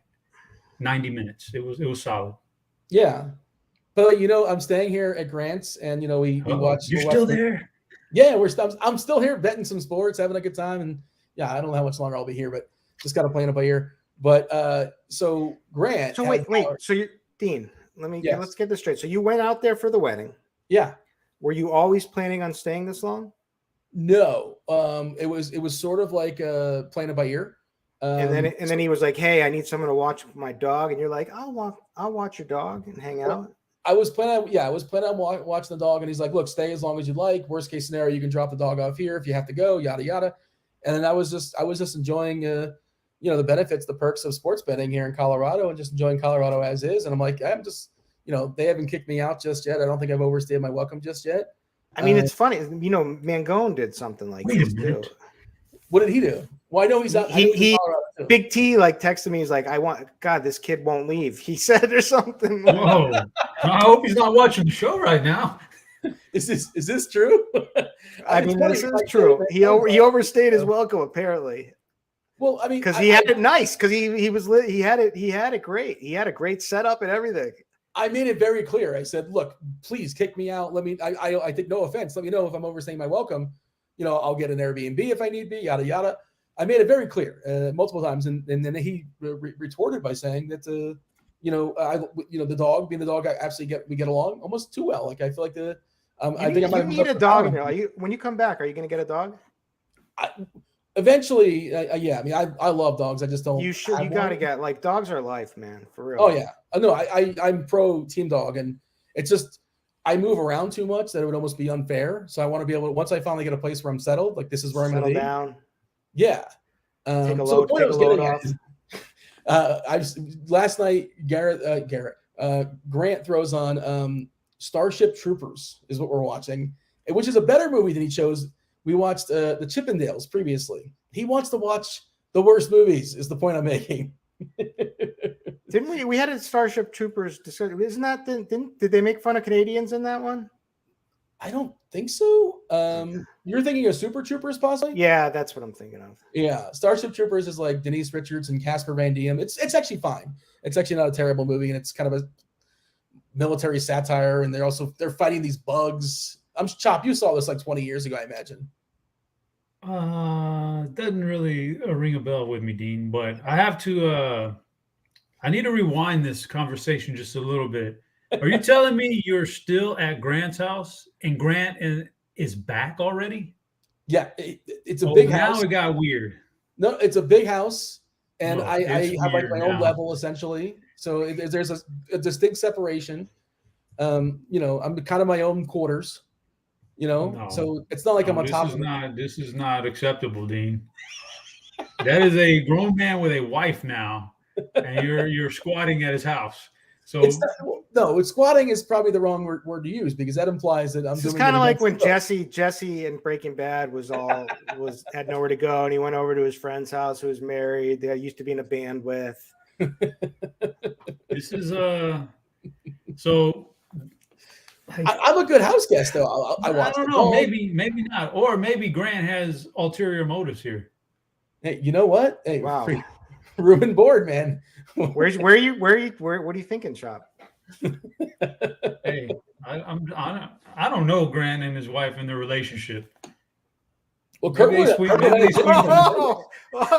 90 minutes. It was solid. Yeah, but I'm staying here at Grant's, and we watch. You're still there? Yeah, I'm still here betting some sports, having a good time, and yeah, I don't know how much longer I'll be here, but just got to play it by ear. But so Grant. So wait. So you, Dean, let's get this straight. So you went out there for the wedding. Yeah. Were you always planning on staying this long? No. It was sort of like playing it by ear. And then he was like, "Hey, I need someone to watch my dog," and you're like, "I'll watch your dog and hang out." I was planning on watching the dog, and he's like, "Look, stay as long as you like. Worst case scenario, you can drop the dog off here if you have to go, yada yada." And then I was just enjoying, the benefits, the perks of sports betting here in Colorado, and just enjoying Colorado as is. And I'm like, I'm just, they haven't kicked me out just yet. I don't think I've overstayed my welcome just yet. It's funny, Mangone did something like this too. What did he do? Well, I know he's out. He Big T texted me. He's like, this kid won't leave. He said or something. Whoa. I hope he's not watching the show right now. Is this true? This is true. He overstayed his welcome apparently. Well, because he had it nice. Because he had it great. He had a great setup and everything. I made it very clear. I said, look, please kick me out. Let me, I take no offense. Let me know if I'm overstaying my welcome. I'll get an Airbnb if I need be, yada, yada. I made it very clear multiple times. And then he retorted by saying that, the dog, being the dog, we get along almost too well. Like, I feel like I think I might need a dog. When you come back, are you going to get a dog? Eventually, yeah. I mean, I love dogs. I just don't. You should. You got to get, like, dogs are life, man, for real. Oh yeah. No, I'm pro team dog, and it's just I move around too much that it would almost be unfair. So I want to be able to, once I finally get a place where I'm settled, like this is where I'm going to be. Down. Yeah. Take a load off. Last night, Grant throws on Starship Troopers is what we're watching, which is a better movie than he chose. We watched the Chippendales previously. He wants to watch the worst movies, is the point I'm making. Didn't we? We had a Starship Troopers discussion. Isn't that did they make fun of Canadians in that one? I don't think so. You're thinking of Super Troopers, possibly? Yeah, that's what I'm thinking of. Yeah, Starship Troopers is like Denise Richards and Casper Van Diem. It's actually fine. It's actually not a terrible movie, and it's kind of a military satire. And they're fighting these bugs. Chop, you saw this like 20 years ago, I imagine. Doesn't really ring a bell with me, Dean. But I have to. I need to rewind this conversation just a little bit. Are you telling me you're still at Grant's house and Grant is back already? Yeah, it's a big house. Now it got weird. No, it's a big house, and I have like my own level essentially. So there's a distinct separation. I'm kind of my own quarters. So it's not like I'm on top of it. This is not acceptable, Dean. That is a grown man with a wife now, and you're squatting at his house. So squatting is probably the wrong word to use, because that implies that I'm doing. It's kind of like when Jesse in Breaking Bad had nowhere to go, and he went over to his friend's house who was married. They used to be in a band with. This is so. I'm a good house guest, though. I don't know. Maybe not, or maybe Grant has ulterior motives here. Hey, you know what? Hey, wow, room and board, man. Where are you? What are you thinking, Chop? Hey, I don't know Grant and his wife in their relationship. Well,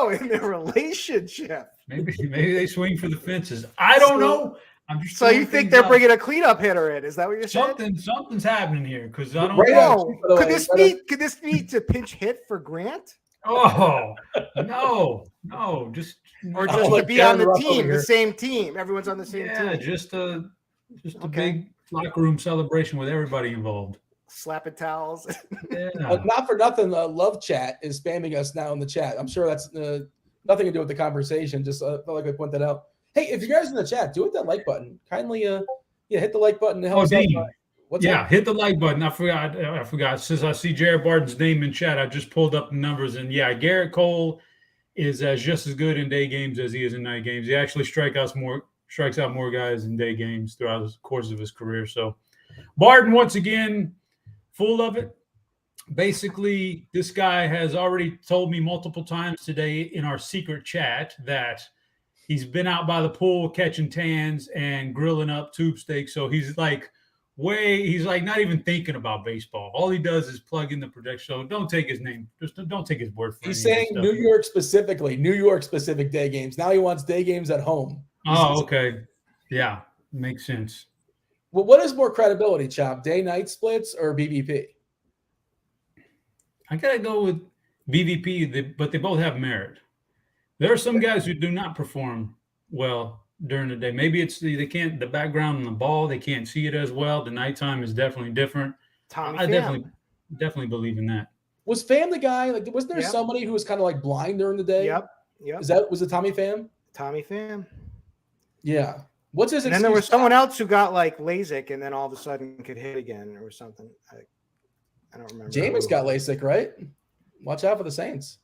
in their relationship. Maybe they swing for the fences. I don't know. So you think they're bringing a cleanup hitter in? Is that what you're saying? Something's happening here, because I don't know. Could this be to pinch hit for Grant? Oh no, just to be on the team, the same team. Everyone's on the same team. Yeah, just a big locker room celebration with everybody involved. Slapping towels. Yeah. Not for nothing, Love Chat is spamming us now in the chat. I'm sure that's nothing to do with the conversation. Just felt like I point that out. Hey, if you guys in the chat, do hit that like button. Kindly, hit the like button to help us out. Hit the like button. I forgot. Since I see Jared Barton's name in chat, I just pulled up the numbers, and Garrett Cole is just as good in day games as he is in night games. He actually strikes out more guys in day games throughout the course of his career. So, Barton, once again, full of it. Basically, this guy has already told me multiple times today in our secret chat that he's been out by the pool catching tans and grilling up tube steaks. So he's like not even thinking about baseball. All he does is plug in the projection. So don't take his name. Just don't take his word for it. He's saying New York specific day games. Now he wants day games at home. Oh, okay. Yeah, makes sense. Well, what is more credibility, Chop? Day-night splits or BVP? I got to go with BVP, but they both have merit. There are some guys who do not perform well during the day. Maybe it's the background on the ball, they can't see it as well. The nighttime is definitely different. I definitely believe in that. Was Pham the guy? Like, wasn't there somebody who was kind of like blind during the day? Yep. Was it Tommy Pham? Tommy Pham. Yeah. What's his excuse? And then there was someone else who got like LASIK and then all of a sudden could hit again or something. I don't remember. Jameis got LASIK, right? Watch out for the Saints.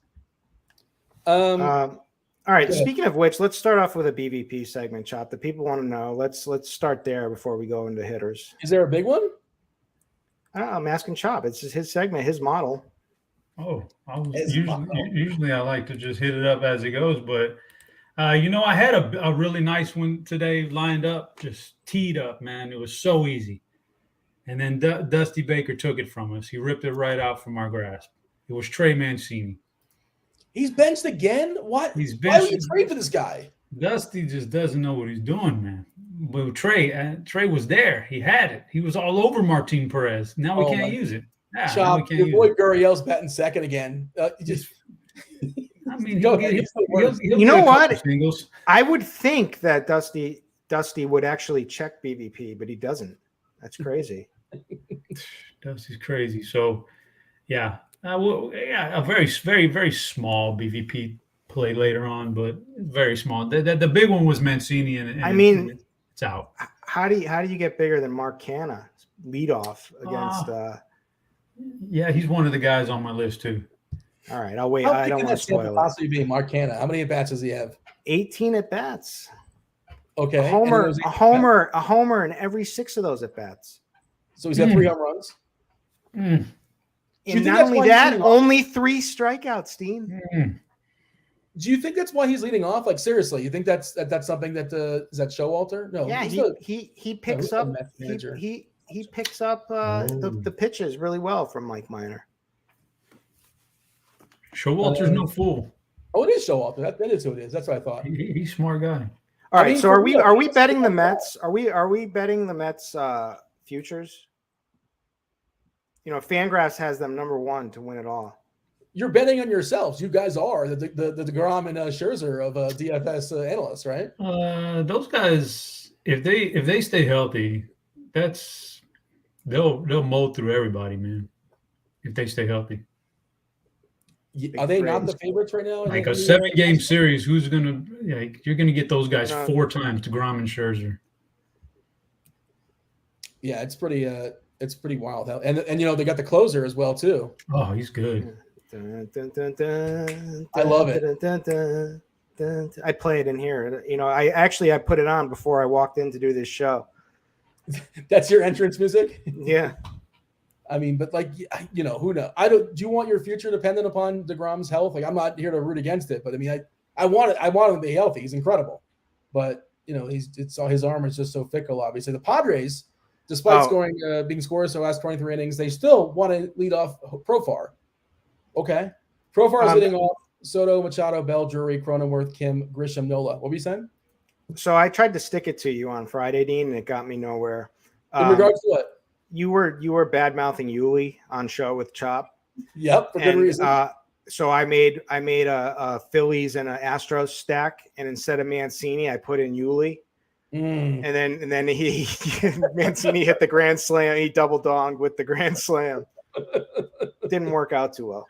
All right. Speaking of which, let's start off with a BVP segment, Chop. The people want to know. Let's start there before we go into hitters. Is there a big one? I'm asking Chop. It's just his segment, his model. Oh, usually I like to just hit it up as it goes, but I had a really nice one today lined up, just teed up, man. It was so easy. And then Dusty Baker took it from us. He ripped it right out from our grasp. It was Trey Mancini. He's benched again? What? He's Why benched. would you trade for this guy? Dusty just doesn't know what he's doing, man. But Trey was there. He had it. He was all over Martin Perez. Now we can't use it. Yeah, Chop, your boy Gurriel's batting second again. I mean, you know what? I would think that Dusty would actually check BVP, but he doesn't. That's crazy. Dusty's crazy. So, yeah. A very, very, very small BVP play later on, but very small. The big one was Mancini, and I mean, it's out. How do you get bigger than Mark Canha leadoff against? Yeah, he's one of the guys on my list too. All right, I'll wait. I don't want to spoil it. Possibly being Mark Canha. How many at bats does he have? 18 at bats. Okay, a homer in every 6 of those at bats. So he's got 3 home runs. And not only that, only 3 strikeouts, Dean. Do you think that's why he's leading off? Like seriously, you think that's something that is that Showalter? No. Yeah, he picks up he picks up the pitches really well from Mike Minor. Showalter's no fool. Oh, it is Showalter. That is who it is. That's what I thought. He's a smart guy. All right, so are we betting the Mets? Are we betting the Mets futures? You know, Fangraphs has them number 1 to win it all. You're betting on yourselves. You guys are the DeGrom and Scherzer of DFS analysts, right? Those guys, if they stay healthy, they'll mold through everybody, man. If they stay healthy. Are they not the favorites right now? Like a 7-game series, who's gonna? You're gonna get those guys 4 times, DeGrom and Scherzer. Yeah, it's pretty wild. And they got the closer as well too. Oh, he's good. Dun, dun, dun, dun, I love it. Dun, dun, dun, dun. I play it in here. I put it on before I walked in to do this show. That's your entrance music? Yeah. I mean, but who knows? Do you want your future dependent upon DeGrom's health? Like, I'm not here to root against it, but I mean, I want him to be healthy. He's incredible, but his arm is just so fickle. Obviously, the Padres, despite being scorers the last 23 innings, they still want to lead off Profar. Okay, Profar is leading off Soto, Machado, Bell, Drury, Cronenworth, Kim, Grisham, Nola. What were you saying? So I tried to stick it to you on Friday, Dean, and it got me nowhere. In regards to what? You were bad mouthing Yuli on show with Chop. Yep, for good reason. So I made a Phillies and an Astros stack, and instead of Mancini, I put in Yuli. And then he Mancini hit the grand slam. He double donged with the grand slam. Didn't work out too well.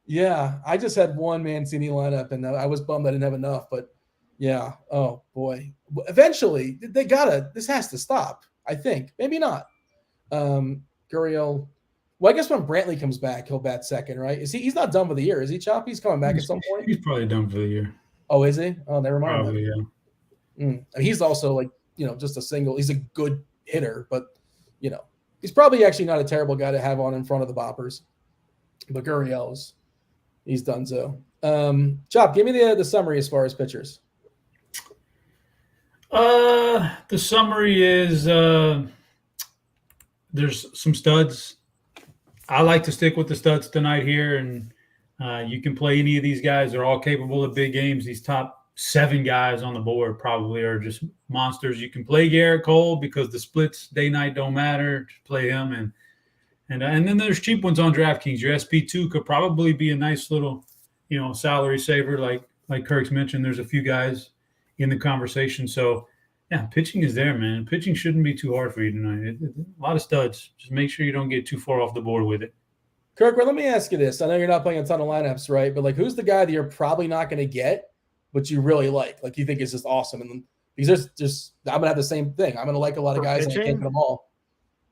Yeah, I just had one Mancini lineup, and I was bummed I didn't have enough. But yeah, oh boy, eventually this has to stop. I think maybe not. Gurriel. Well, I guess when Brantley comes back, he'll bat second, right? He's not done for the year, is he, Chop? He's coming back at some point. He's probably done for the year. Oh, is he? Oh, never mind. Probably, yeah. I mean, he's also just a single. He's a good hitter, but he's probably actually not a terrible guy to have on in front of the boppers. But Gurriel's, he's done so. Chop, give me the summary as far as pitchers. The summary is there's some studs. I like to stick with the studs tonight here, and you can play any of these guys. They're all capable of big games. These top 7 guys on the board probably are just monsters. You can play Garrett Cole because the splits day-night don't matter. Just play him, and then there's cheap ones on DraftKings. Your SP2 could probably be a nice little, salary saver. Like Kirk's mentioned, there's a few guys in the conversation. So, yeah, pitching is there, man. Pitching shouldn't be too hard for you tonight. A lot of studs. Just make sure you don't get too far off the board with it. Kirk, well, let me ask you this. I know you're not playing a ton of lineups, right? But who's the guy that you're probably not going to get, but you really like you think is just awesome? And because there's just I'm going to have the same thing. I'm going to like a lot of guys, and I can't get them all.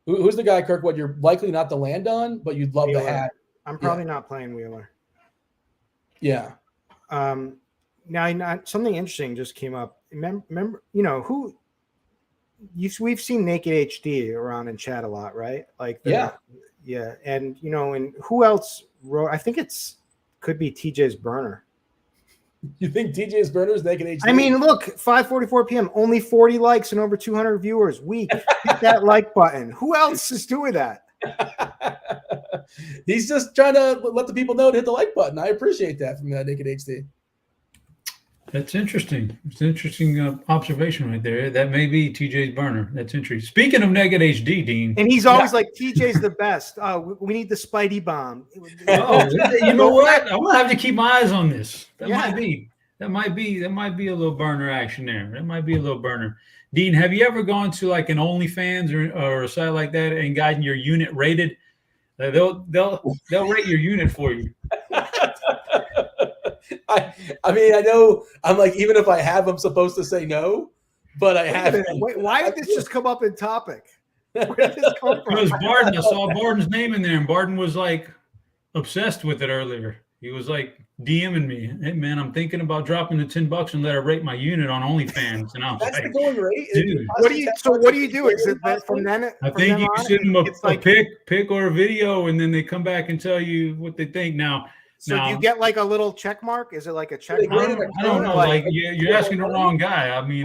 Who's the guy, Kirk, what you're likely not to land on, but you'd love Wheeler. to have? I'm probably not playing Wheeler. Yeah. Now, something interesting just came up. Remember, we've seen Naked HD around in chat a lot, right? Yeah. And and who else wrote? I think could be TJ's burner. You think TJ's burners naked HD? I mean, look, 5:44 p.m. Only 40 likes and over 200 viewers. Weak. Hit that like button. Who else is doing that? He's just trying to let the people know to hit the like button. I appreciate that from Naked HD. That's interesting. It's an interesting observation right there. That may be TJ's burner. That's interesting. Speaking of Naked HD, Dean. And he's always like, TJ's the best. We need the Spidey bomb. Oh, you know what? I'm gonna have to keep my eyes on this. That might be a little burner action there. That might be a little burner. Dean, have you ever gone to like an OnlyFans or a site like that and gotten your unit rated? They'll rate your unit for you. I mean, I know I'm like, even if I have, I'm supposed to say no, but I haven't. Wait, why did this just come up in topic? Where did this come from? Because Barden, I saw Barden's name in there, and Barden was like obsessed with it earlier. He was like DMing me, "Hey man, I'm thinking about dropping the $10 and let her rate my unit on OnlyFans." And I was That's like, the going rate. dude, What do you do? Is it that from then? I think you send them a pic or a video, and then they come back and tell you what they think. Now, do you get like a little check mark? Is it like a check mark? I don't know. Like you're asking the wrong guy. I mean,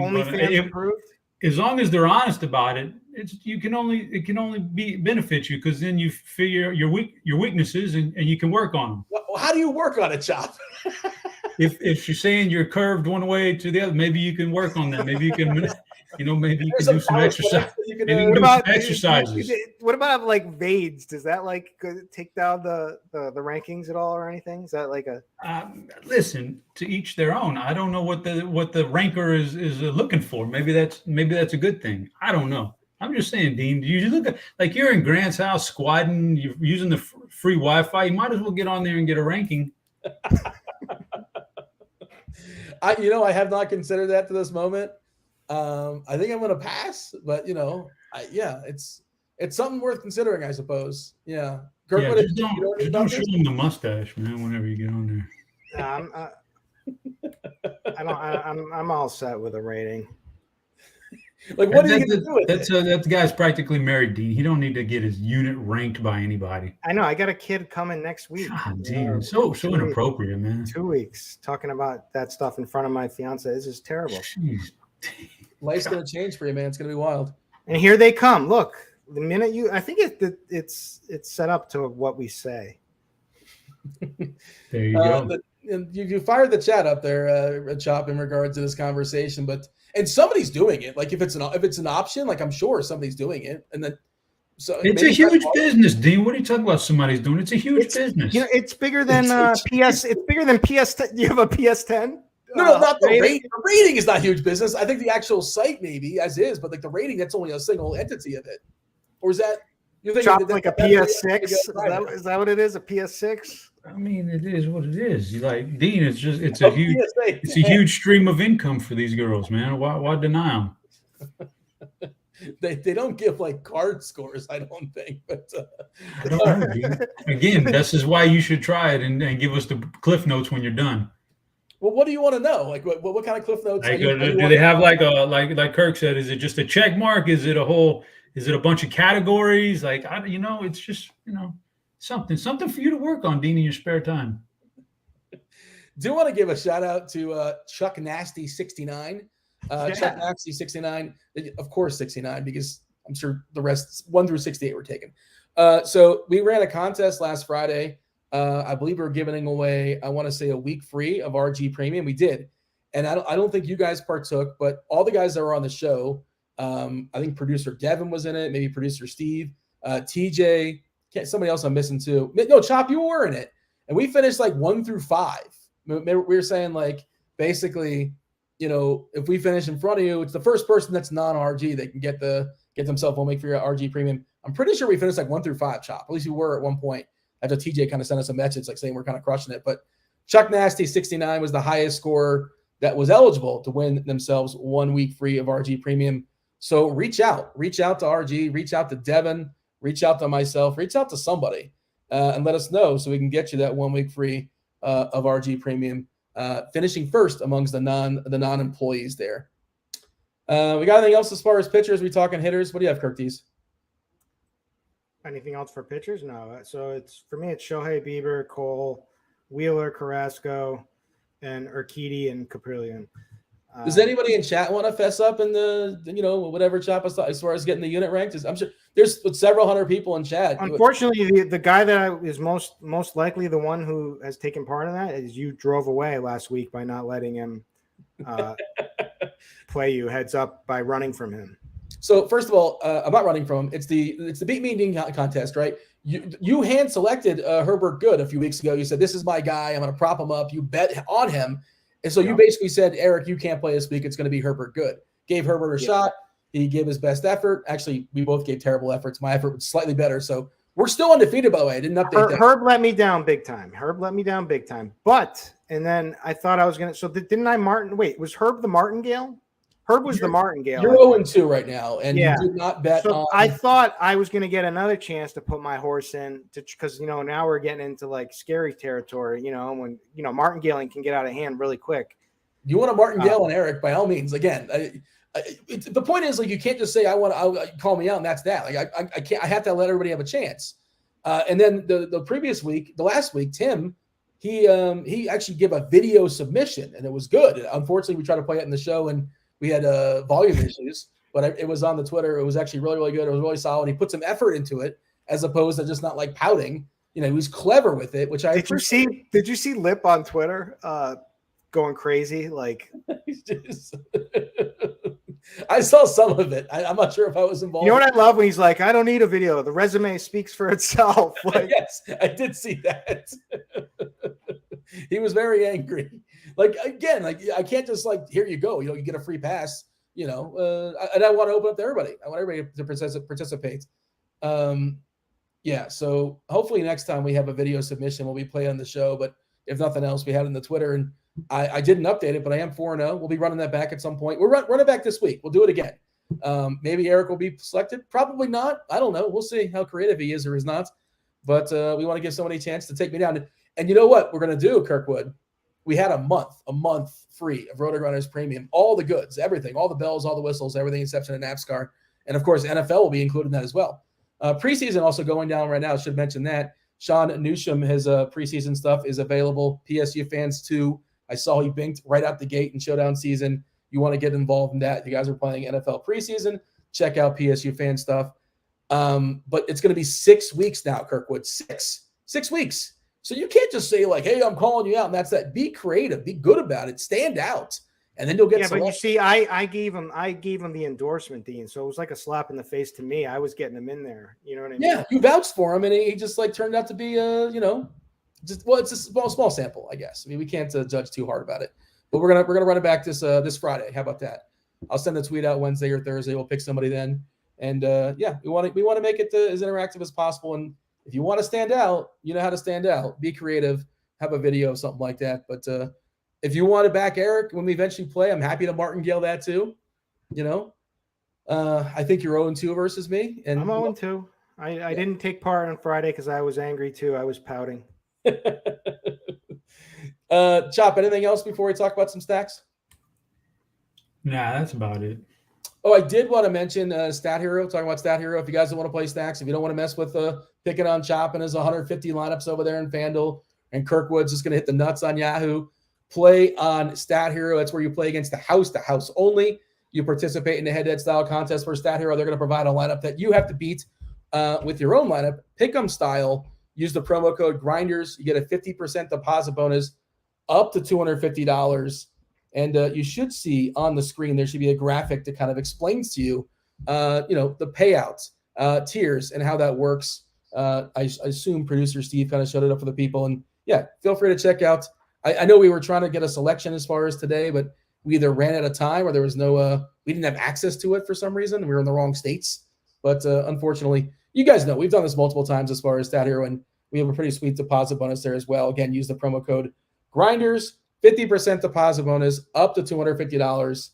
as long as they're honest about it, it can only benefit you, because then you figure your weaknesses and you can work on them. Well, how do you work on it, Chop? If you're saying you're curved one way to the other, maybe you can work on that. Maybe you can, maybe you can do some exercise. Exercises. What about like Vades? Does that like take down the rankings at all or anything? Is that like a? Listen, to each their own. I don't know what the ranker is looking for. Maybe that's a good thing. I don't know. I'm just saying, Dean. You look at like you're in Grant's house squatting. You're using the free Wi-Fi. You might as well get on there and get a ranking. I have not considered that to this moment. I think I'm going to pass, but it's something worth considering, I suppose. Yeah. Kirkwood, don't show him the mustache, man. Whenever you get on there. I'm all set with a rating. Like, what are you going to do with that guy's practically married, Dean. He don't need to get his unit ranked by anybody. I know. I got a kid coming next week. God, Dean, so inappropriate, man. 2 weeks talking about that stuff in front of my fiance. This is terrible. Jeez. Life's going to change for you, man. It's going to be wild. And here they come. Look, the minute I think it's set up to what we say. There you go. You fired the chat up there, Chop, in regards to this conversation, and somebody's doing it. Like if it's an option, like I'm sure somebody's doing it, and then it's a huge business, Dean. What are you talking about? Somebody's doing it. It's a huge business. It's bigger than PS. It's bigger than PS10. You have a PS10? No, not the rating. The rating is not huge business. I think the actual site maybe as is, but like the rating, that's only a single entity of it. Or is that you think like a PS6? Is that what it is? A PS6? I mean, it is what it is. You like Dean? It's a huge stream of income for these girls, man. Why deny them? They don't give like card scores, I don't think. But I don't know, Dean. Again, this is why you should try it and give us the cliff notes when you're done. Well, what do you want to know? Like, what kind of cliff notes? Like, do they have like Kirk said? Is it just a check mark? Is it a whole? Is it a bunch of categories? Like, it's just something for you to work on, Dean, in your spare time. Do want to give a shout out to Chuck Nasty 69. Chuck Nasty 69, of course 69, because I'm sure the rest 1 through 68 were taken. So we ran a contest last Friday. I believe we were giving away, I want to say, a week free of RG Premium. We did, and I don't think you guys partook, but all the guys that were on the show. I think producer Devin was in it, maybe producer Steve, TJ. Somebody else I'm missing too. No, Chop, you were in it, and we finished like 1 through 5. We were saying like basically, if we finish in front of you, it's the first person that's non-RG they can get themselves one week for your RG Premium. I'm pretty sure we finished like 1 through 5, Chop. At least we were at one point. After TJ kind of sent us a message like saying we're kind of crushing it, but Chuck Nasty 69 was the highest scorer that was eligible to win themselves 1 week free of RG Premium. So reach out to RG, reach out to Devin, reach out to myself, reach out to somebody and let us know so we can get you that 1 week free of RG Premium, finishing first amongst the non-employees there. We got anything else as far as pitchers? We talking hitters? What do you have, Curtis? Anything else for pitchers? No. So for me, it's Shohei, Bieber, Cole, Wheeler, Carrasco, and Urquidy and Caprillion. Does anybody in chat want to fess up in the whatever Chop as far as getting the unit ranked? I'm sure there's several hundred people in chat. Unfortunately, the guy that is most likely the one who has taken part in that is you drove away last week by not letting him play you heads up by running from him. So first of all, I'm not running from him. It's the Beat Me Ding contest, right? You hand selected Herbert Good a few weeks ago. You said, this is my guy. I'm going to prop him up. You bet on him. And so you basically said, Eric, you can't play this week. It's going to be Herbert Good. Gave Herbert a shot. He gave his best effort. Actually, we both gave terrible efforts. My effort was slightly better. So we're still undefeated, by the way. I didn't update that. Herb let me down big time. But, and then I thought I was going to, so didn't I was Herb the Martingale? Herb was the Martingale. You're 0-2 right now, and you did not bet on. I thought I was going to get another chance to put my horse in, because now we're getting into like scary territory. When martingaling can get out of hand really quick. You want a martingale on Eric, by all means. Again, the point is, like, you can't just say I'll call me out and that's that. Like I can't. I have to let everybody have a chance. And then the previous week, the last week, Tim, he actually gave a video submission, and it was good. Unfortunately, we tried to play it in the show and we had volume issues, but it was on the Twitter. It was actually really, really good. It was really solid. He put some effort into it as opposed to just not like pouting. He was clever with it, which I appreciate. Did you see Lip on Twitter going crazy? Like, I saw some of it. I'm not sure if I was involved. You know what I love when he's like, I don't need a video. The resume speaks for itself. Like, yes, I did see that. He was very angry. Like, again, like, I can't just like, here you go. You get a free pass, and I want to open up to everybody. I want everybody to participate. So hopefully next time we have a video submission, we'll be playing on the show. But if nothing else, we had it in the Twitter, and I didn't update it, but I am 4-0. We'll be running that back at some point. We're running back this week. We'll do it again. Maybe Eric will be selected. Probably not. I don't know. We'll see how creative he is or is not. But we want to give somebody a chance to take me down. And you know what we're going to do, Kirkwood? We had a month free of RotoGrinders Premium, all the goods, everything, all the bells, all the whistles, everything exception of NASCAR. And, of course, NFL will be included in that as well. Preseason also going down right now. I should mention that. Sean Newsham, his preseason stuff is available. PSU fans, too. I saw he binked right out the gate in showdown season. You want to get involved in that. You guys are playing NFL preseason. Check out PSU fan stuff. But it's going to be 6 weeks now, Kirkwood. 6 weeks. So you can't just say like, hey, I'm calling you out, and that's that. Be creative. Be good about it. Stand out. And then you'll get but you see, I gave him the endorsement, Dean. So it was like a slap in the face to me. I was getting him in there. You know what I mean? Yeah, you vouched for him, and he just like turned out to be it's a small sample, I guess. I mean, we can't judge too hard about it. But we're gonna run it back this Friday. How about that? I'll send the tweet out Wednesday or Thursday. We'll pick somebody then. And we want to make it as interactive as possible. And if you want to stand out, you know how to stand out. Be creative. Have a video of something like that. But if you want to back Eric when we eventually play, I'm happy to martingale that too. I think you're 0-2 versus me. And I'm 0-2. I didn't take part on Friday because I was angry too. I was pouting. Chop, anything else before we talk about some stacks? Nah, that's about it. Oh, I did want to mention Stat Hero. Talking about Stat Hero. If you guys don't want to play stacks, if you don't want to mess with picking on Chop and his 150 lineups over there in Fanduel, and Kirkwood's just going to hit the nuts on Yahoo, play on Stat Hero. That's where you play against the house only. You participate in the head-to-head style contest for Stat Hero. They're going to provide a lineup that you have to beat with your own lineup. Pick'em style. Use the promo code GRINDERS. You get a 50% deposit bonus up to $250. And you should see on the screen, there should be a graphic that kind of explains to you, the payouts, tiers, and how that works. I assume producer Steve kind of showed it up for the people. And yeah, feel free to check out. I know we were trying to get a selection as far as today, but we either ran out of time or there was no, we didn't have access to it for some reason. We were in the wrong states. But unfortunately, you guys know we've done this multiple times as far as Stat Hero, and we have a pretty sweet deposit bonus there as well. Again, use the promo code GRINDERS, 50% deposit bonus up to $250.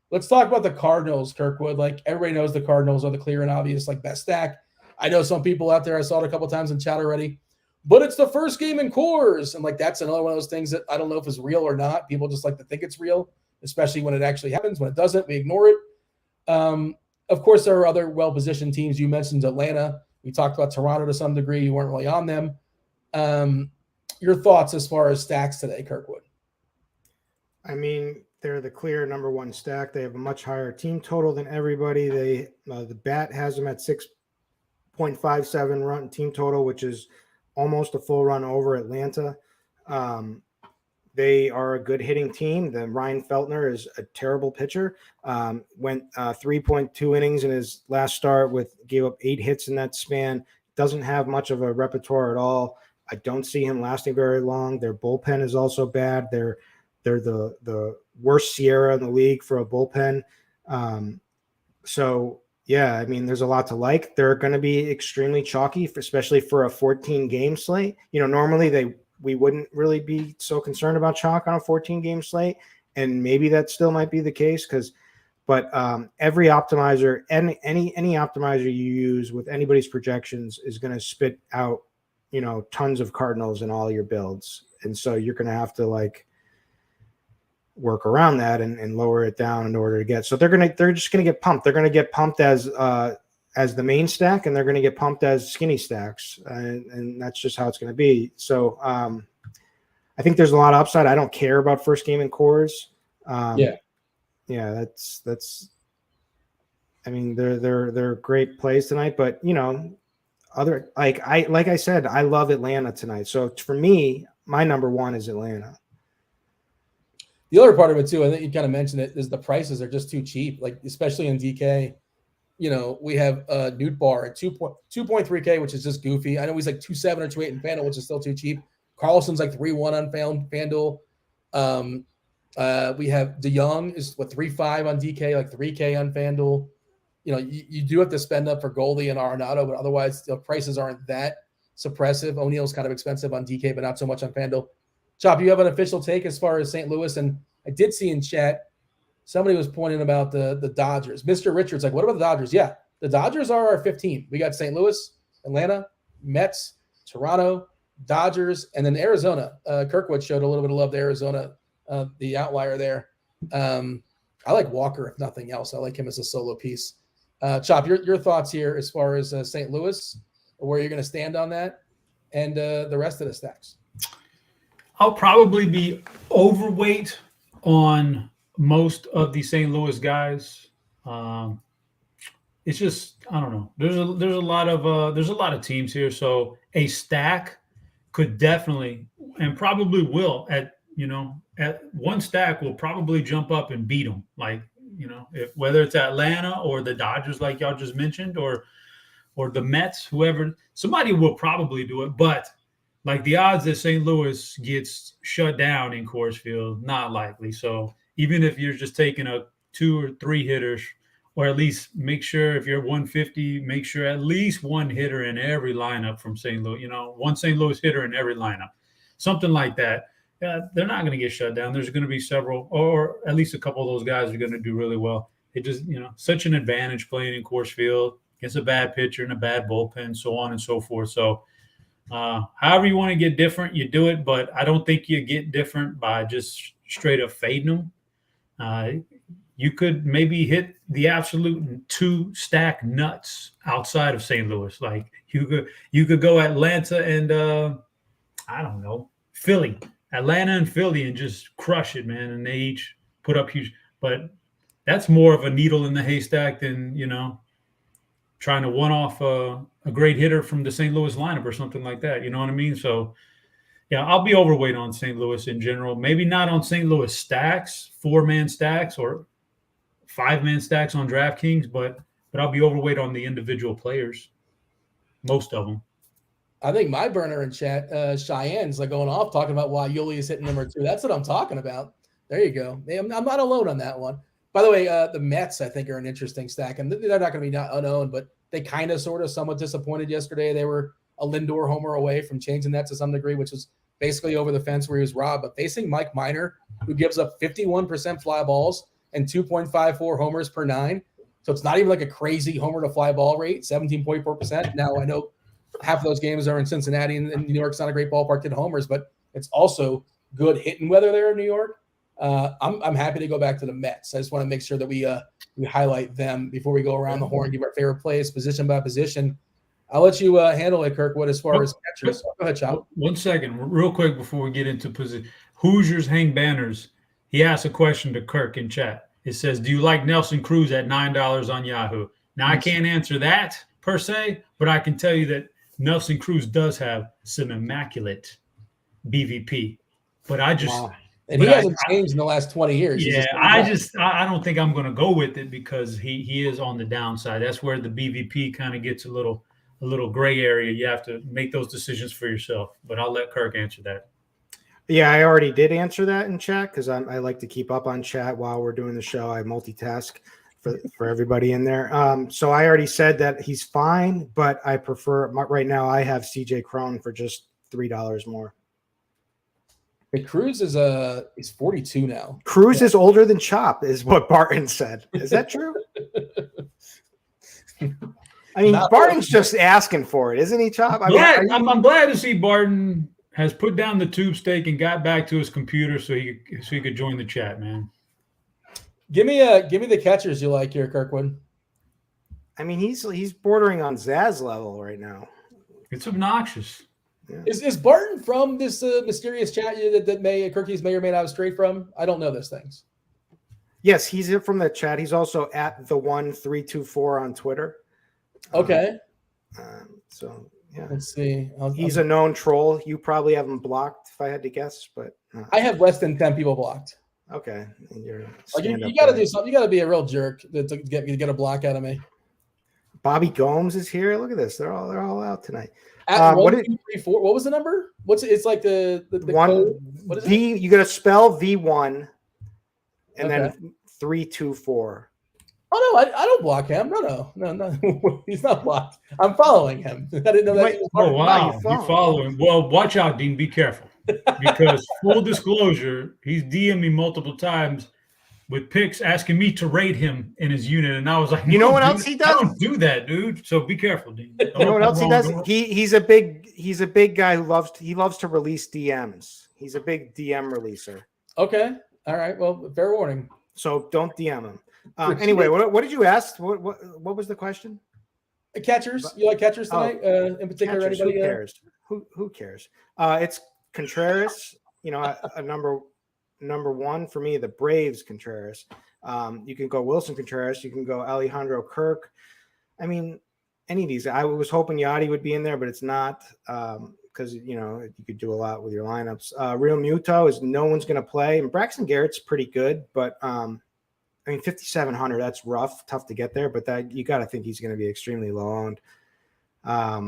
Let's talk about the Cardinals, Kirkwood. Like, everybody knows the Cardinals are the clear and obvious, like, best stack. I know some people out there, I saw it a couple times in chat already, but it's the first game in Coors. And like, that's another one of those things that I don't know if it's real or not. People just like to think it's real, especially when it actually happens. When it doesn't, we ignore it. Of course, there are other well-positioned teams. You mentioned Atlanta. We talked about Toronto to some degree. You weren't really on them. Your thoughts as far as stacks today, Kirkwood? I mean, they're the clear number one stack. They have a much higher team total than everybody. The bat has them at 6.57 run team total, which is almost a full run over Atlanta. They are a good hitting team. Then Ryan Feltner is a terrible pitcher. Went 3.2 innings in his last start gave up 8 hits in that span. Doesn't have much of a repertoire at all. I don't see him lasting very long. Their bullpen is also bad. They're the worst Sierra in the league for a bullpen. So yeah, I mean, there's a lot to like. They're going to be extremely chalky, especially for a 14-game slate. Normally we wouldn't really be so concerned about chalk on a 14-game slate, and maybe that still might be the case but every optimizer, any optimizer you use with anybody's projections is going to spit out, tons of Cardinals in all your builds, and so you're going to have to work around that and lower it down in order to get. So they're just going to get pumped. They're going to get pumped as the main stack, and they're going to get pumped as skinny stacks, and that's just how it's going to be. So I think there's a lot of upside. I don't care about first game in cores. That's. I mean, they're great plays tonight, but other like I said, I love Atlanta tonight. So for me, my number one is Atlanta. The other part of it too, I think you kind of mentioned it, is the prices are just too cheap. Especially in DK. We have Newt Bar at 2.3K, which is just goofy. I know he's like 2.7 or 2.8 in FanDuel, which is still too cheap. Carlson's like 3.1 on FanDuel. We have DeYoung is 3.5 on DK, like 3K on FanDuel. You do have to spend up for Goldie and Arenado, but otherwise the prices aren't that suppressive. O'Neill's kind of expensive on DK, but not so much on FanDuel. Chop, you have an official take as far as St. Louis, and I did see in chat somebody was pointing about the Dodgers. Mr. Richards, what about the Dodgers? Yeah, the Dodgers are our 15. We got St. Louis, Atlanta, Mets, Toronto, Dodgers, and then Arizona. Kirkwood showed a little bit of love to Arizona, the outlier there. I like Walker, if nothing else. I like him as a solo piece. Chop, your thoughts here as far as St. Louis, where you're going to stand on that, and the rest of the stacks. I'll probably be overweight on most of the St. Louis guys. It's just, I don't know. There's a lot of teams here, so a stack could definitely and probably will at one stack will probably jump up and beat them. Whether it's Atlanta or the Dodgers, like y'all just mentioned, or the Mets, whoever, somebody will probably do it, but the odds that St. Louis gets shut down in Coors Field, not likely. So even if you're just taking a 2 or 3 hitters, or at least make sure if you're 150, make sure at least one hitter in every lineup from St. Louis, one St. Louis hitter in every lineup, something like that. They're not going to get shut down. There's going to be several, or at least a couple of those guys are going to do really well. It just, such an advantage playing in Coors Field against a bad pitcher and a bad bullpen, so on and so forth. So, however you want to get different, you do it, but I don't think you get different by just straight up fading them. You could maybe hit the absolute 2 stack nuts outside of St. Louis. You could go Atlanta and I don't know, Philly, Atlanta and Philly, and just crush it, man. And they each put up huge, but that's more of a needle in the haystack than trying to one off a great hitter from the St. Louis lineup or something like that. You know what I mean? So, yeah, I'll be overweight on St. Louis in general. Maybe not on St. Louis stacks, 4-man stacks or 5-man stacks on DraftKings, but I'll be overweight on the individual players, most of them. I think my burner in chat, Cheyenne's going off talking about why Yuli is hitting number 2. That's what I'm talking about. There you go. I'm not alone on that one. By the way, the Mets, I think, are an interesting stack, and they're not going to be not unowned, but they kind of sort of somewhat disappointed yesterday. They were a Lindor homer away from changing that to some degree, which was basically over the fence where he was robbed. But facing Mike Minor, who gives up 51% fly balls and 2.54 homers per 9, so it's not even like a crazy homer to fly ball rate, 17.4%. Now, I know half of those games are in Cincinnati, and New York's not a great ballpark to hit homers, but it's also good hitting weather there in New York. I'm happy to go back to the Mets. I just want to make sure that we highlight them before we go around the horn, give our favorite plays position by position. I'll let you handle it, Kirkwood, as far as catchers. Go ahead, Chop. 1 second, real quick before we get into position. Hoosiers hang banners. He asked a question to Kirk in chat. It says, do you like Nelson Cruz at $9 on Yahoo? Now, I can't answer that per se, but I can tell you that Nelson Cruz does have some immaculate BVP. But I just and he hasn't changed in the last 20 years. Yeah, I don't think I'm going to go with it because he is on the downside. That's where the BVP kind of gets a little gray area. You have to make those decisions for yourself. But I'll let Kirk answer that. Yeah, I already did answer that in chat because I like to keep up on chat while we're doing the show. I multitask for everybody in there. So I already said that he's fine, but I prefer right now. I have CJ Cron for just $3 more. The Cruz is 42 now. Cruz is older than Chop, is what Barton said. Is that true? I mean, Barton's just asking for it, isn't he, Chop? I'm glad to see Barton has put down the tube steak and got back to his computer so he could join the chat, man. Give me the catchers you like here, Kirkwood. I mean, he's bordering on Zaz level right now. It's obnoxious. Yeah. Is Barton from this mysterious chat that Kirkies may or may not have strayed from? I don't know those things. Yes, he's in from the chat. He's also at the1324 on Twitter. Okay. So yeah, let's see. He's a known troll. You probably have him blocked, if I had to guess, but I have less than 10 people blocked. Okay, you got to do something. You got to be a real jerk to get a block out of me. Bobby Gomes is here. Look at this. They're all out tonight. At 1, 2, 3, 4. What was the number? It's like the one. Code? What is V? You got to spell V1, and then 3, 2, 4. Oh no, I don't block him. No. He's not blocked. I'm following him. I didn't know that. Oh wow, you follow him. Well, watch out, Dean. Be careful, because full disclosure, he's DM'd me multiple times with pics asking me to rate him in his unit, and I was like, you know what else he does? I don't do that, dude. So be careful, Dean. You know what else he does? He's a big guy who loves to release DMs. He's a big DM releaser. Okay, all right. Well, fair warning. So don't DM him. Anyway, what did you ask? What was the question? Catchers. You like catchers tonight? In particular, catchers, anybody? Who cares? Who cares? It's Contreras. You know, a number one for me. The Braves Contreras. You can go Wilson Contreras. You can go Alejandro Kirk. I mean, any of these. I was hoping Yachty would be in there, but it's not because you could do a lot with your lineups. Real Muto is no one's going to play, and Braxton Garrett's pretty good, but I mean, 5,700, that's rough, tough to get there, but that you got to think he's going to be extremely low owned. I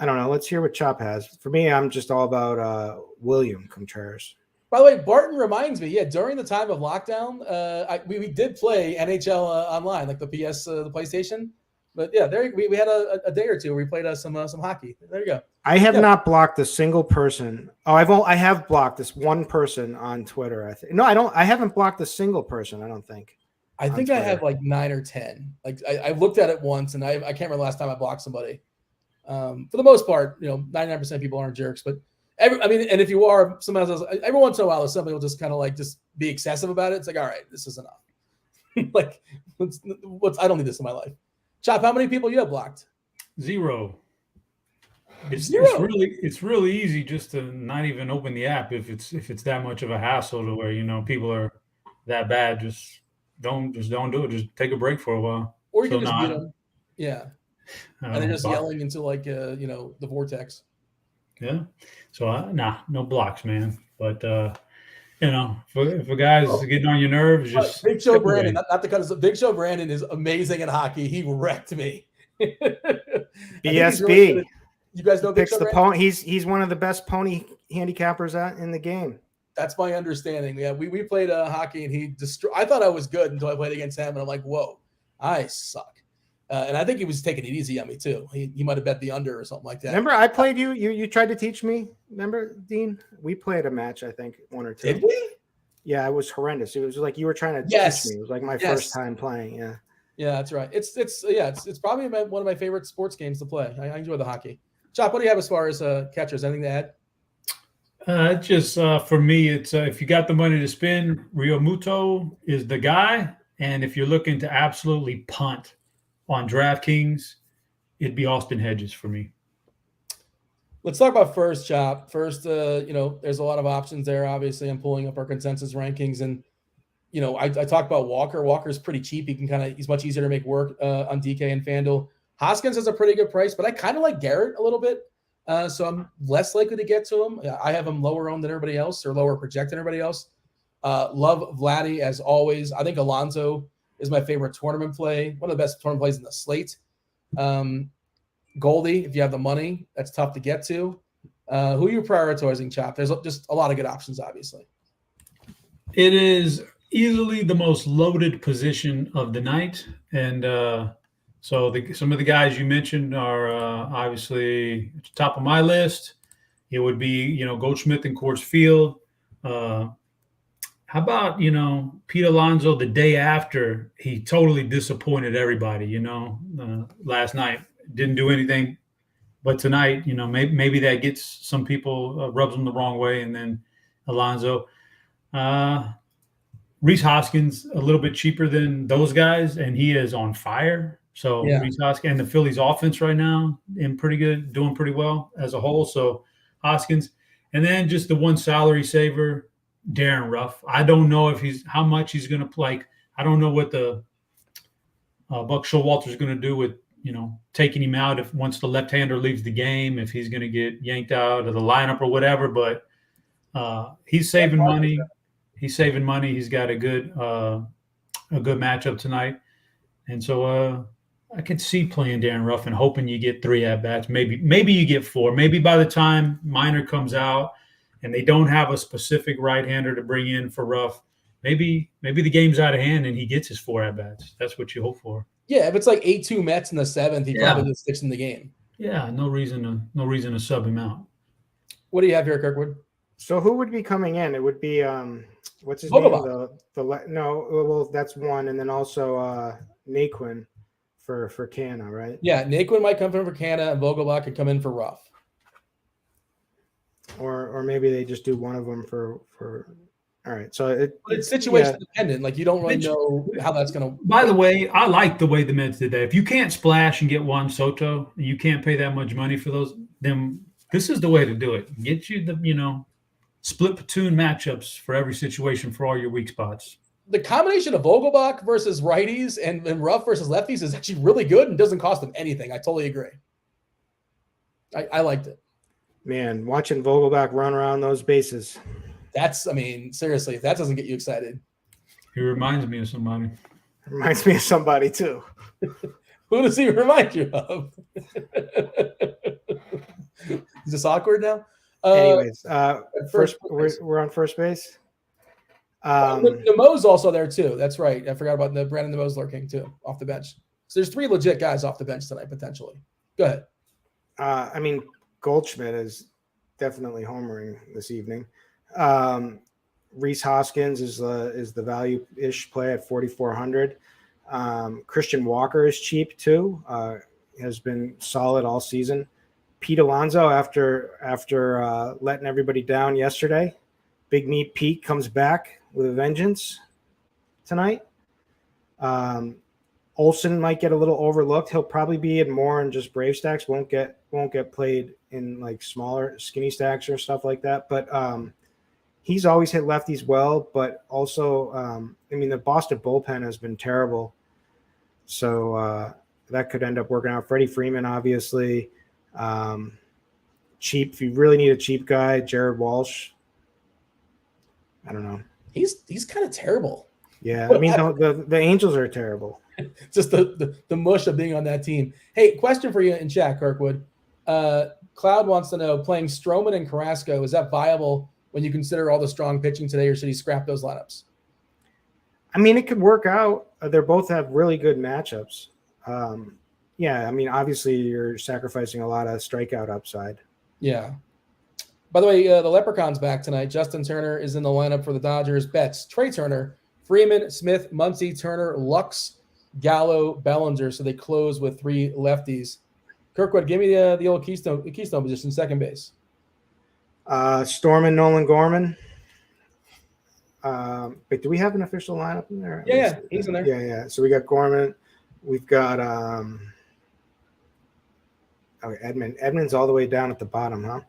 don't know. Let's hear what Chop has. For me, I'm just all about William Contreras. By the way, Barton reminds me, during the time of lockdown, we did play NHL online, like the PS, the PlayStation. But we had a day or two where we played some hockey. There you go. I have not blocked a single person. Oh, I have blocked this one person on Twitter. I think I don't. I haven't blocked a single person. I don't think. I think I have like 9 or 10. Like I looked at it once, and I can't remember the last time I blocked somebody. For the most part, 99% of people aren't jerks, but and if you are, somebody else, every once in a while, somebody will just kind of like just be excessive about it. It's like, all right, this is enough. Like, I don't need this in my life. Chop, how many people you have blocked? 0. It's really easy just to not even open the app if it's that much of a hassle to where people are that bad. Just don't do it. Just take a break for a while. Or you can just mute them. Yeah. And they're just yelling into like the vortex. Yeah. So no blocks, man. But if a guy's getting on your nerves, just Big Show Brandon. Not to cut us. Big Show Brandon is amazing at hockey. He wrecked me. BSB. Really, you guys know picks the pony. He's one of the best pony handicappers in the game. That's my understanding. Yeah, we played hockey and he destroyed. I thought I was good until I played against him, and I'm like, whoa, I suck. And I think he was taking it easy on me too. He might have bet the under or something like that. Remember, I played you. You tried to teach me. Remember, Dean? We played a match. I think 1 or 2. Did we? Yeah, it was horrendous. It was like you were trying to teach me. It was like my first time playing. Yeah. Yeah, that's right. It's probably one of my favorite sports games to play. I enjoy the hockey. Chop, what do you have as far as catchers? Anything to add? Just for me, it's if you got the money to spend, Rio Muto is the guy. And if you're looking to absolutely punt on DraftKings, it'd be Austin Hedges for me. Let's talk about first, Chop. First, there's a lot of options there. Obviously, I'm pulling up our consensus rankings, and I talked about Walker. Walker's pretty cheap. He's much easier to make work on DK and FanDuel. Hoskins has a pretty good price, but I kind of like Garrett a little bit, so I'm less likely to get to him. I have him lower owned than everybody else, or lower projected than everybody else. Love Vladdy as always. I think Alonso is my favorite tournament play. One of the best tournament plays in the slate. Goldie, if you have the money, that's tough to get to. Who are you prioritizing, Chop? There's just a lot of good options, obviously. It is easily the most loaded position of the night. And so some of the guys you mentioned are obviously at the top of my list. It would be, Goldschmidt and Coors Field. How about, Pete Alonso the day after he totally disappointed everybody, last night. Didn't do anything. But tonight, maybe that gets some people, rubs them the wrong way. And then Alonso. Rhys Hoskins, a little bit cheaper than those guys, and he is on fire. So yeah. Rhys Hoskins and the Phillies offense right now, doing pretty well as a whole. So Hoskins. And then just the one salary saver, Darren Ruff. I don't know how much he's going to play. I don't know what the Buck Showalter's going to do with, taking him out once the left-hander leaves the game, if he's going to get yanked out of the lineup or whatever. But he's saving money. He's saving money. He's got a good matchup tonight. And so I could see playing Darren Ruff and hoping you get 3 at-bats. Maybe you get 4. Maybe by the time Minor comes out and they don't have a specific right-hander to bring in for Ruff, maybe the game's out of hand and he gets his 4 at-bats. That's what you hope for. Yeah, if it's like 8-2 Mets in the 7th, he probably just sticks in the game. Yeah, no reason to sub him out. What do you have here, Kirkwood? So who would be coming in? It would be what's his Vogelbach. Well, that's one, and then also Naquin for Canna, right? Yeah, Naquin might come in for Canna, and Vogelbach could come in for Ruff. Or maybe they just do one of them for. All right, so it's situation dependent. Like you don't really know how that's going to. By the way, I like the way the Mets did that. If you can't splash and get Juan Soto, you can't pay that much money for those. Then this is the way to do it. Get you the split platoon matchups for every situation for all your weak spots. The combination of Vogelbach versus righties and Ruff versus lefties is actually really good and doesn't cost them anything. I totally agree. I liked it. Man, watching Vogelbach run around those bases. Seriously, if that doesn't get you excited. He reminds me of somebody. Reminds me of somebody, too. Who does he remind you of? Is this awkward now? Anyways, we're on first base. Nemo's also there, too. That's right. I forgot about Brandon Nemo's lurking, too, off the bench. So there's 3 legit guys off the bench tonight, potentially. Go ahead. Goldschmidt is definitely homering this evening. Rhys Hoskins is the value-ish play at 4,400. Christian Walker is cheap too. Has been solid all season. Pete Alonso after letting everybody down yesterday. Big Meat Pete comes back with a vengeance tonight. Olsen might get a little overlooked. He'll probably be in more in just Brave stacks. Won't get played in like smaller skinny stacks or stuff like that. But he's always hit lefties well, but also, the Boston bullpen has been terrible. So that could end up working out. Freddie Freeman, obviously. Cheap. If you really need a cheap guy, Jared Walsh. I don't know. He's kind of terrible. Yeah, the Angels are terrible. Just the mush of being on that team. Hey, question for you in chat, Kirkwood. Cloud wants to know, playing Stroman and Carrasco, is that viable when you consider all the strong pitching today, or should he scrap those lineups? It could work out. They both have really good matchups. Obviously you're sacrificing a lot of strikeout upside. Yeah. By the way, the Leprechaun's back tonight. Justin Turner is in the lineup for the Dodgers. Betts, Trey Turner, Freeman, Smith, Muncy, Turner, Lux, Gallo, Bellinger. So they close with 3 lefties. Kirkwood, give me the old Keystone position, second base. Storman, Nolan Gorman. Wait, do we have an official lineup in there? Yeah, he's in there. Yeah. So we got Gorman. We've got Okay, Edman's all the way down at the bottom, huh?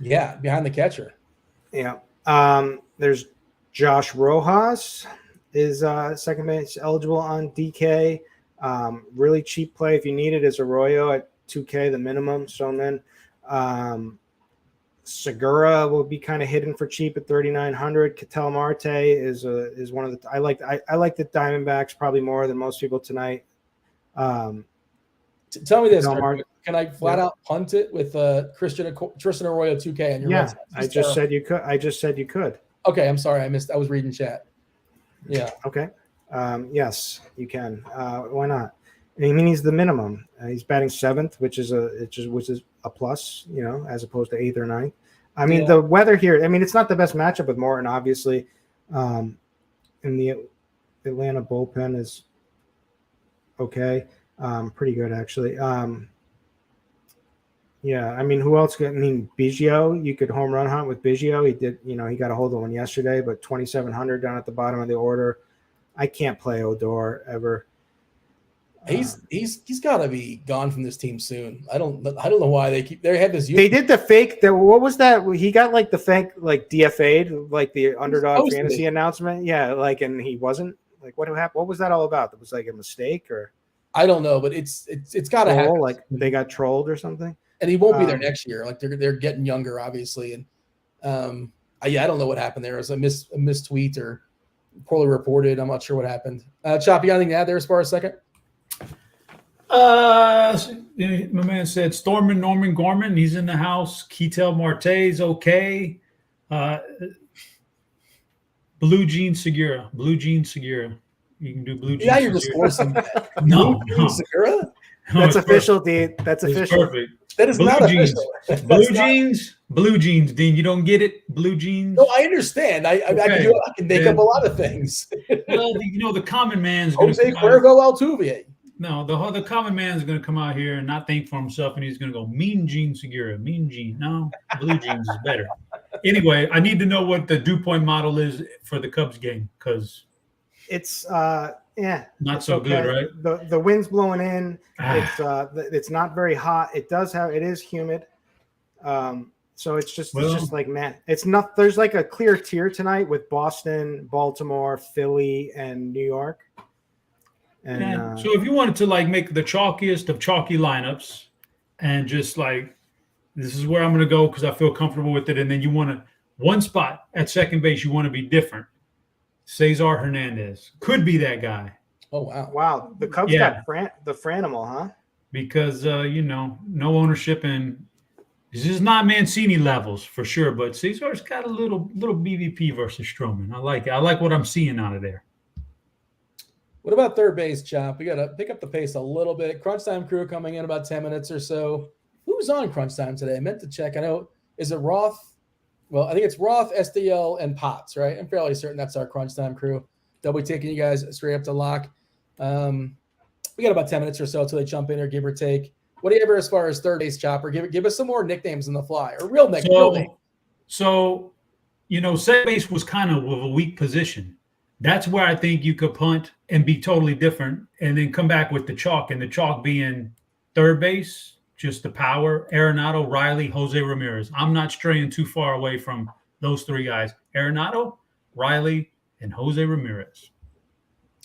Yeah, behind the catcher. Yeah. There's Josh Rojas is second base eligible on DK. Really cheap play if you need it is Arroyo at 2K, the minimum. So then Segura will be kind of hidden for cheap at 3,900. Ketel Marte is one of the I like the Diamondbacks probably more than most people tonight. Tell me this, can I flat out punt it with Tristan Arroyo 2K on your website? I just said you could. Okay, I'm sorry, I was reading chat. Yeah. Okay. Yes, you can. Why not? I mean, he's the minimum. He's batting 7th, which is a plus, as opposed to 8th or 9th. I mean, the weather here. I mean, it's not the best matchup with Morton, obviously. And the Atlanta bullpen is okay, pretty good actually. Yeah, I mean, who else? Biggio. You could home run hunt with Biggio. He did. He got a hold of one yesterday, but 2,700 down at the bottom of the order. I can't play Odor ever. He's got to be gone from this team soon. I don't know why they had this. They did the fake. What was that? He got like the fake DFA'd, like the underdog fantasy announcement. Yeah, and he wasn't. What happened? What was that all about? That was like a mistake, or I don't know, but it's got to happen. Like they got trolled or something. And he won't be there next year. They're getting younger, obviously, and I don't know what happened there. It was a mistweet or poorly reported. I'm not sure what happened. Chop, you got anything to add there as far as second? My man said Norman Gorman. He's in the house. Ketel Marte's okay. Blue Jean Segura. You can do Blue Jean. Yeah, you're just forcing that. No. Segura? That's official, Dean. That's official. Perfect. That is Blue not jeans. official. Blue jeans, Dean. You don't get it? Blue jeans. No, I understand. I can make up a lot of things. Well, the common man's Jose Cuervo Altuve. No, the common man's going to come out here and not think for himself, and he's going to go Mean Gene Segura. Mean Gene. No, Blue Jeans is better. Anyway, I need to know what the dew point model is for the Cubs game because it's not so okay. Good, right? The wind's blowing in. It's not very hot. It is humid. So it's just like, man, it's not. There's like a clear tier tonight with Boston, Baltimore, Philly, and New York. And so if you wanted to make the chalkiest of chalky lineups and just this is where I'm going to go because I feel comfortable with it, and then you want one spot at second base you want to be different. Cesar Hernandez could be that guy. Oh wow! Wow, the Cubs got the Franimal, huh? Because no ownership, and this is not Mancini levels for sure, but Cesar's got a little BVP versus Stroman. I like it. I like what I'm seeing out of there. What about third base, Chop? We got to pick up the pace a little bit. Crunch Time crew coming in about 10 minutes or so. Who's on Crunch Time today? I meant to check. I know, is it Roth? Well, I think it's Roth, SDL, and Potts, right? I'm fairly certain that's our Crunch Time crew. They'll be taking you guys straight up to lock. We got about 10 minutes or so until they jump in there, give or take. What do you ever as far as third base, Chopper? Give us some more nicknames on the fly, or real nicknames. So, second base was kind of a weak position. That's where I think you could punt and be totally different and then come back with the chalk, and the chalk being third base, just the power, Arenado, Riley, Jose Ramirez. I'm not straying too far away from those three guys. Arenado, Riley, and Jose Ramirez.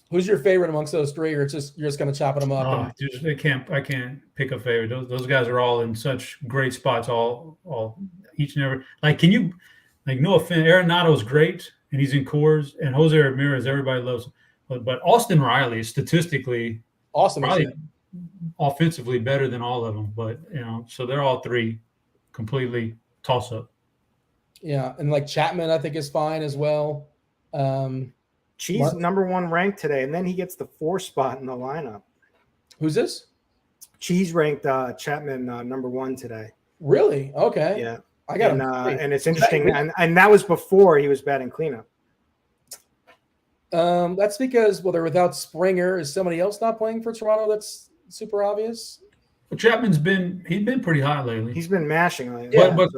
Who's your favorite amongst those three, or you're just going to chop them up? I can't pick a favorite. Those guys are all in such great spots, all each and every. Can you, no offense, Arenado's great. And he's in Coors, and Jose Ramirez, everybody loves him. But Austin Riley is statistically awesome, probably offensively better than all of them. But, so they're all three completely toss-up. Yeah, and Chapman, I think, is fine as well. Cheese number 1 ranked today, and then he gets the 4 spot in the lineup. Who's this? Cheese ranked Chapman number 1 today. Really? Okay. Yeah. I got him. And it's interesting, and that was before he was batting cleanup. That's because they're without Springer. Is somebody else not playing for Toronto? That's super obvious. Well, Chapman's been pretty hot lately. He's been mashing lately. Yeah. But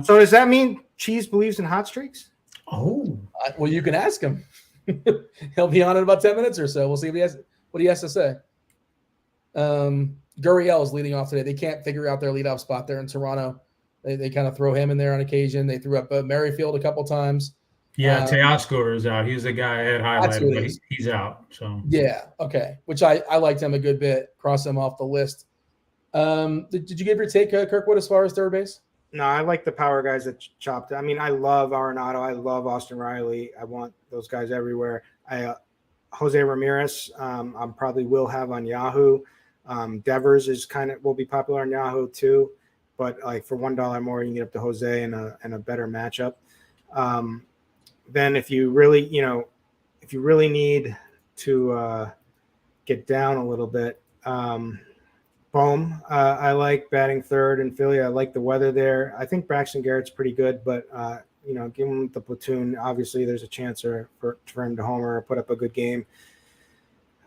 So does that mean Cheese believes in hot streaks? Oh, well, you can ask him. He'll be on in about 10 minutes or so. We'll see what he has to say. Gurriel's leading off today. They can't figure out their leadoff spot there in Toronto. They kind of throw him in there on occasion. They threw up Merrifield a couple times. Yeah, Teoscar is out. He's the guy I had highlighted, but he's out. So yeah, okay. Which I liked him a good bit. Cross him off the list. Did you give your take, Kirkwood, as far as third base? No, I like the power guys that chopped. I mean, I love Arenado. I love Austin Riley. I want those guys everywhere. Jose Ramirez, I probably will have on Yahoo. Devers is will be popular on Yahoo too, but like for $1 more, you can get up to Jose and a better matchup. Then if you really need to get down a little bit, Bohm, I like batting third in Philly. I like the weather there. I think Braxton Garrett's pretty good, but give him the platoon. Obviously, there's a chance for him to homer or put up a good game.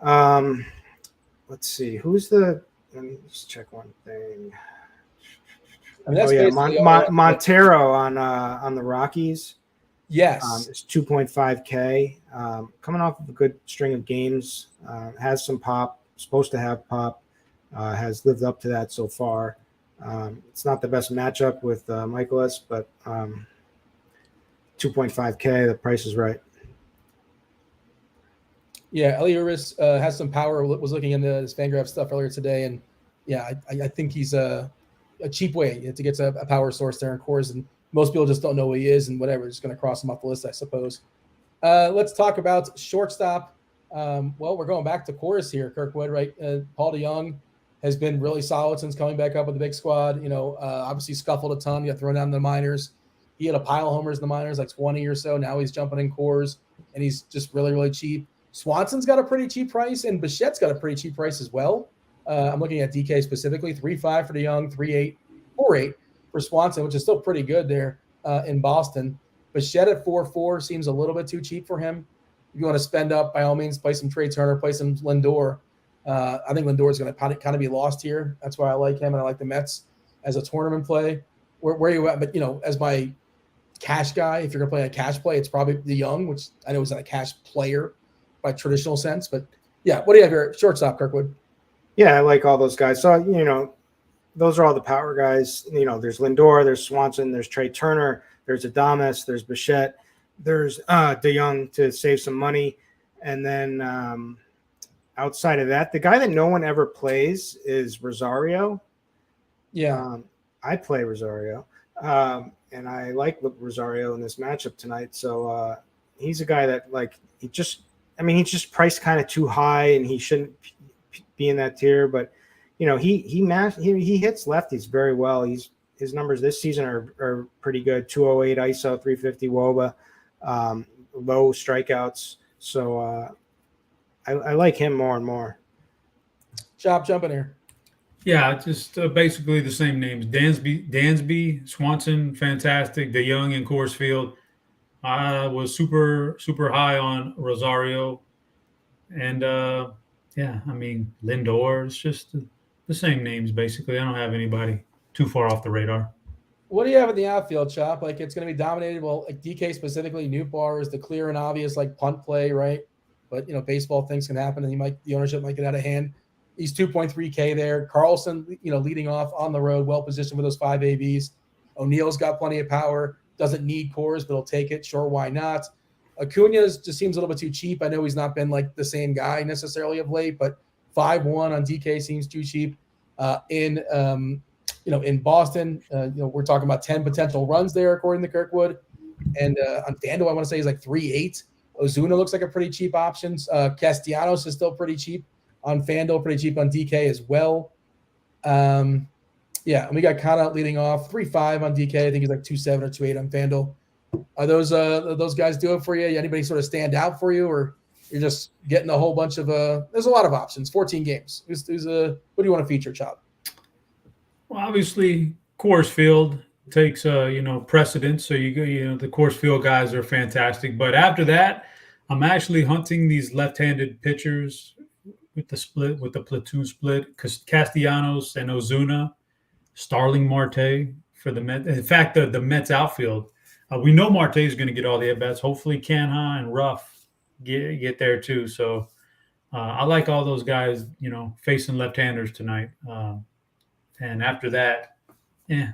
Let's see. Let me just check one thing. I mean, Montero on the Rockies. Yes. It's 2.5K. Coming off of a good string of games. Has some pop. Supposed to have pop. Has lived up to that so far. It's not the best matchup with Michaelis, but 2.5K, the price is right. Yeah, Eliuris has some power. Was looking into his Fangraph stuff earlier today, and yeah, I think he's a cheap way to get a power source there in Coors, and most people just don't know who he is, and whatever, just going to cross him off the list, I suppose. Let's talk about shortstop. Well, we're going back to Coors here, Kirkwood, right? Paul DeJong has been really solid since coming back up with the big squad. Obviously scuffled a ton. He got thrown down in the minors. He had a pile of homers in the minors, like 20 or so. Now he's jumping in Coors, and he's just really, really cheap. Swanson's got a pretty cheap price, and Bichette's got a pretty cheap price as well. I'm looking at DK specifically, 3.5 for DeJong, 3.8, 4.8 for Swanson, which is still pretty good there in Boston. Bichette at 4.4 seems a little bit too cheap for him. If you want to spend up, by all means, play some Trey Turner, play some Lindor. I think Lindor is going to kind of be lost here. That's why I like him, and I like the Mets as a tournament play. Where are you at? But, as my cash guy, if you're going to play a cash play, it's probably DeJong, which I know is not a cash player by traditional sense. But, yeah, what do you have here? Shortstop, Kirkwood. Yeah, I like all those guys. So, those are all the power guys. There's Lindor, there's Swanson, there's Trey Turner, there's Adames, there's Bichette, there's DeJong to save some money. And then outside of that, the guy that no one ever plays is Rosario. Yeah. I play Rosario. And I like Rosario in this matchup tonight. So he's a guy that he's just priced kind of too high, and he shouldn't be in that tier. But he hits lefties very well. His numbers this season are pretty good. 208 ISO, 350 WOBA, low strikeouts. So I like him more and more. Chop, jump in here. Yeah, just basically the same names. Dansby, Swanson, fantastic. DeJong in Coors Field. I was super, super high on Rosario. And, Lindor. It's just the same names, basically. I don't have anybody too far off the radar. What do you have in the outfield, Chop? It's going to be dominated. Well, DK specifically, Nootbaar is the clear and obvious punt play, right? But, baseball things can happen, and the ownership might get out of hand. He's 2.3K there. Carlson, leading off on the road, well-positioned with those 5 ABs. O'Neill's got plenty of power. Doesn't need Coors, but he'll take it. Sure, why not? Acuna just seems a little bit too cheap. I know he's not been the same guy necessarily of late, but 5.1 on DK seems too cheap. In Boston, we're talking about 10 potential runs there, according to Kirkwood. And on Fanduel, I want to say he's 3.8. Ozuna looks like a pretty cheap option. Castellanos is still pretty cheap on Fanduel, pretty cheap on DK as well. And we got Kana leading off 3.5 on DK. I think he's 2.7 or 2.8 on Fanduel. Are those guys do it for you? Anybody sort of stand out for you, or you're just getting a whole bunch of there's a lot of options, 14 games. What do you want to feature, Chop? Well, obviously Coors Field takes precedence. So the Coors Field guys are fantastic. But after that, I'm actually hunting these left-handed pitchers with the platoon split, because Castellanos and Ozuna, Starling Marte for the Mets. In fact, the Mets outfield, we know Marte is going to get all the at-bats. Hopefully Canha and Ruff get there too. So I like all those guys, facing left-handers tonight. And after that, you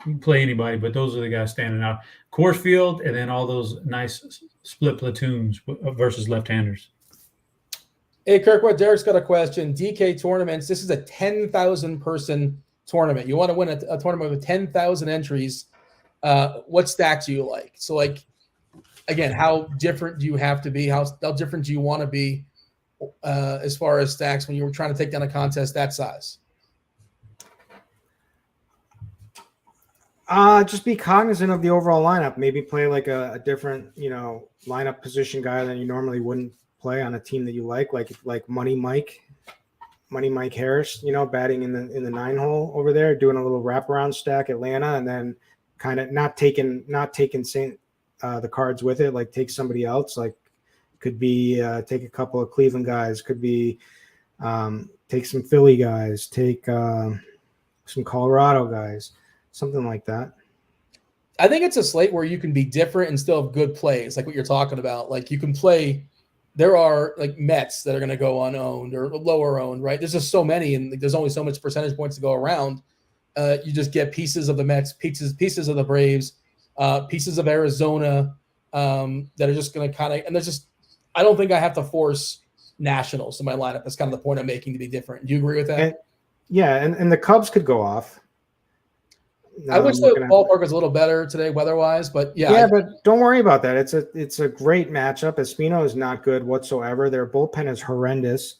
can play anybody, but those are the guys standing out. Coors Field, and then all those nice split platoons versus left-handers. Hey, Kirkwood, Derek's got a question. DK tournaments, this is a 10,000 person tournament. You want to win a tournament with 10,000 entries. What stacks do you like? So, like, again, how different do you have to be? How different do you want to be as far as stacks when you were trying to take down a contest that size? Just be cognizant of the overall lineup. Maybe play like a different, lineup position guy than you normally wouldn't play on a team that you like Money Mike Harris, batting in the 9-hole over there, doing a little wraparound stack Atlanta, and then kind of not taking the cards with it, like take somebody else, like could be take a couple of Cleveland guys, could be take some Philly guys, take some Colorado guys, something like that. I think it's a slate where you can be different and still have good plays, like what you're talking about. Like you can play. There are like Mets that are going to go unowned or lower owned, right? There's just so many, and there's only so much percentage points to go around. You just get pieces of the Mets, pieces of the Braves, pieces of Arizona that are just going to kind of, and there's just, I don't think I have to force Nationals in my lineup. That's kind of the point I'm making, to be different. Do you agree with that? And the Cubs could go off. I wish the ballpark was a little better today weather-wise, but but don't worry about that. It's a great matchup. Espino is not good whatsoever. Their bullpen is horrendous.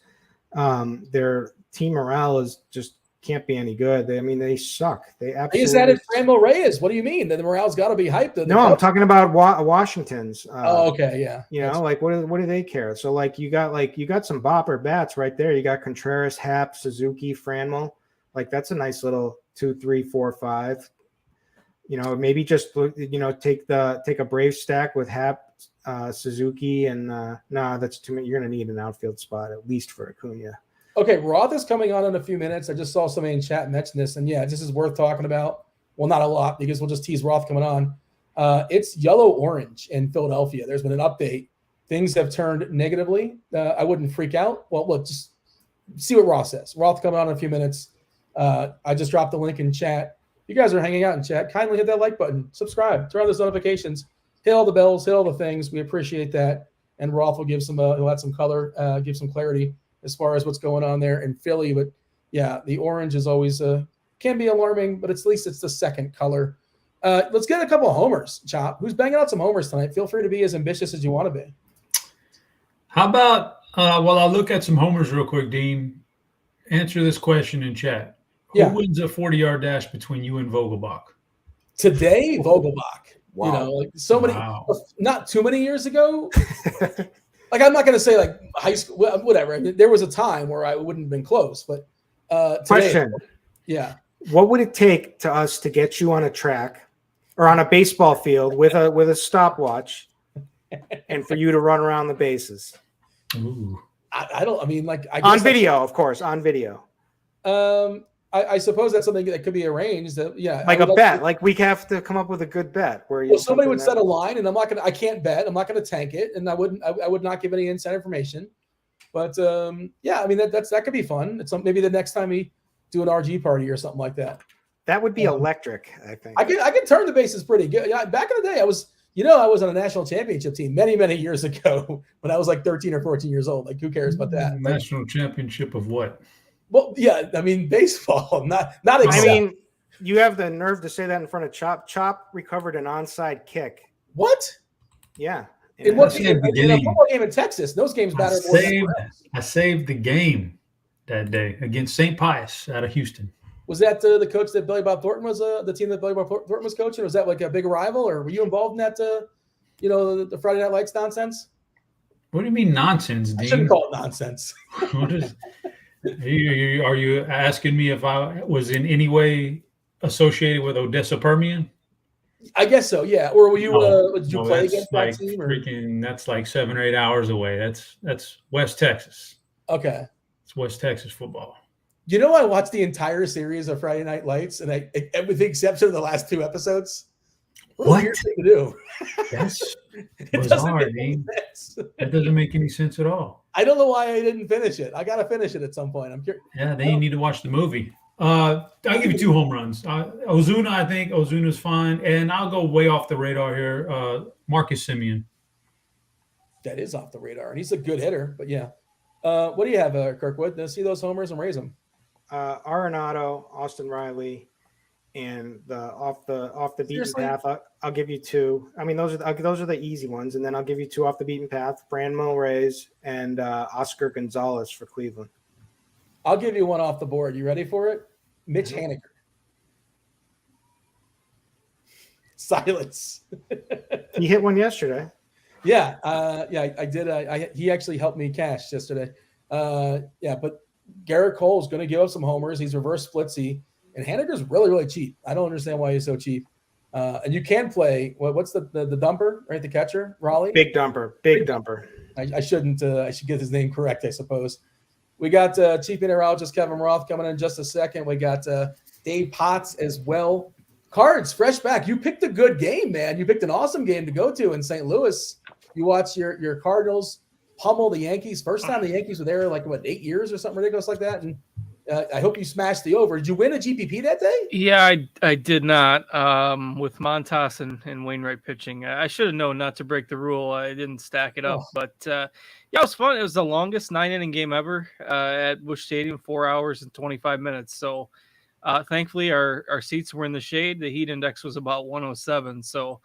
Their team morale is just can't be any good. They suck. They absolutely. They just added Franmil Reyes. What do you mean? The morale's got to be hyped. No, I'm talking about Washington's. Okay, yeah. Like what do they care? So like you got some bopper bats right there. You got Contreras, Happ, Suzuki, Franmil. Like that's a nice little 2, 3, 4, 5. Maybe just take a Brave stack with Happ, Suzuki, and that's too many. You're gonna need an outfield spot at least for Acuna. Okay, Roth is coming on in a few minutes. I just saw somebody in chat mention this, and this is worth talking about. Well, not a lot, because we'll just tease Roth coming on. It's yellow-orange in Philadelphia. There's been an update. Things have turned negatively. I wouldn't freak out. Well, look, just see what Roth says. Roth coming on in a few minutes. I just dropped the link in chat. You guys are hanging out in chat. Kindly hit that like button, subscribe, turn on those notifications, hit all the bells, hit all the things. We appreciate that. And Roth will give some, he'll add some color, give some clarity as far as what's going on there in Philly. But the orange is always can be alarming, but at least it's the second color. Let's get a couple of homers, Chop. Who's banging out some homers tonight? Feel free to be as ambitious as you want to be. How about I'll look at some homers real quick, Dean. Answer this question in chat. Who wins a 40-yard dash between you and Vogelbach? Today, Vogelbach. Wow. Not too many years ago. Like, I'm not going to say like high school, whatever. I mean, there was a time where I wouldn't have been close, but today, question. Yeah. What would it take to us to get you on a track or on a baseball field with a stopwatch and for you to run around the bases? Ooh. On video, of course, on video. I suppose that's something that could be arranged. Like a bet. Like we have to come up with a good bet where somebody would set a line, and I can't bet. I'm not going to tank it, and I would not give any inside information. But that could be fun. It's maybe the next time we do an RG party or something like that. That would be electric, I think. I can turn the bases pretty good. Yeah, back in the day, I was on a national championship team many, many years ago when I was like 13 or 14 years old. Like, who cares about that? National championship of what? Well, yeah, baseball, not exactly. I mean, you have the nerve to say that in front of Chop. Chop recovered an onside kick. What? Yeah. In a football game in Texas, those games matter more. I saved the game that day against St. Pius out of Houston. Was that the coach that Billy Bob Thornton was the team that Billy Bob Thornton was coaching? Was that like a big rival, or were you involved in that? The Friday Night Lights nonsense. What do you mean nonsense, Dean? I shouldn't call it nonsense. What is? Are you asking me if I was in any way associated with Odessa Permian? I guess so, yeah. Or were you? Did you play against that team? That's like 7 or 8 hours away. That's West Texas. Okay, it's West Texas football. I watched the entire series of Friday Night Lights, and with the exception of the last 2 episodes. What a weird thing to do. It Bizarre, doesn't make any Dean. sense. That doesn't make any sense at all. I don't know why I didn't finish it. I got to finish it at some point. I'm curious. Yeah, then you need to watch the movie. I'll give you 2 home runs. Ozuna, I think Ozuna's fine. And I'll go way off the radar here. Marcus Semien. That is off the radar, and he's a good hitter. But yeah, what do you have, Kirkwood? Let's see those homers and raise them. Arenado, Austin Riley, and the off the beaten Seriously? path. I'll give you 2. I mean, those are the easy ones, and then I'll give you 2 off the beaten path: Brandon Reyes and Oscar Gonzalez for Cleveland. I'll give you one off the board. You ready for it? Mitch Haniger. Silence. He hit one yesterday. Yeah, I did. He actually helped me cash yesterday. But Garrett Cole is going to give up some homers. He's reverse splitsy, and Haniger's really, really cheap. I don't understand why he's so cheap. And you can play. What's the dumper? Right, the catcher, Raleigh. Big dumper. I shouldn't. I should get his name correct, I suppose. We got Chief Meteorologist Kevin Roth coming in just a second. We got Dave Potts as well. Cards, fresh back. You picked a good game, man. You picked an awesome game to go to in St. Louis. You watch your Cardinals pummel the Yankees. First time the Yankees were there, 8 years or something ridiculous like that. And I hope you smashed the over. Did you win a GPP that day? Yeah, I did not. With Montas and Wainwright pitching, I should have known not to break the rule. I didn't stack it up, but yeah, it was fun. It was the longest 9-inning game ever at Busch Stadium, 4 hours and 25 minutes. So thankfully, our seats were in the shade. The heat index was about 107. So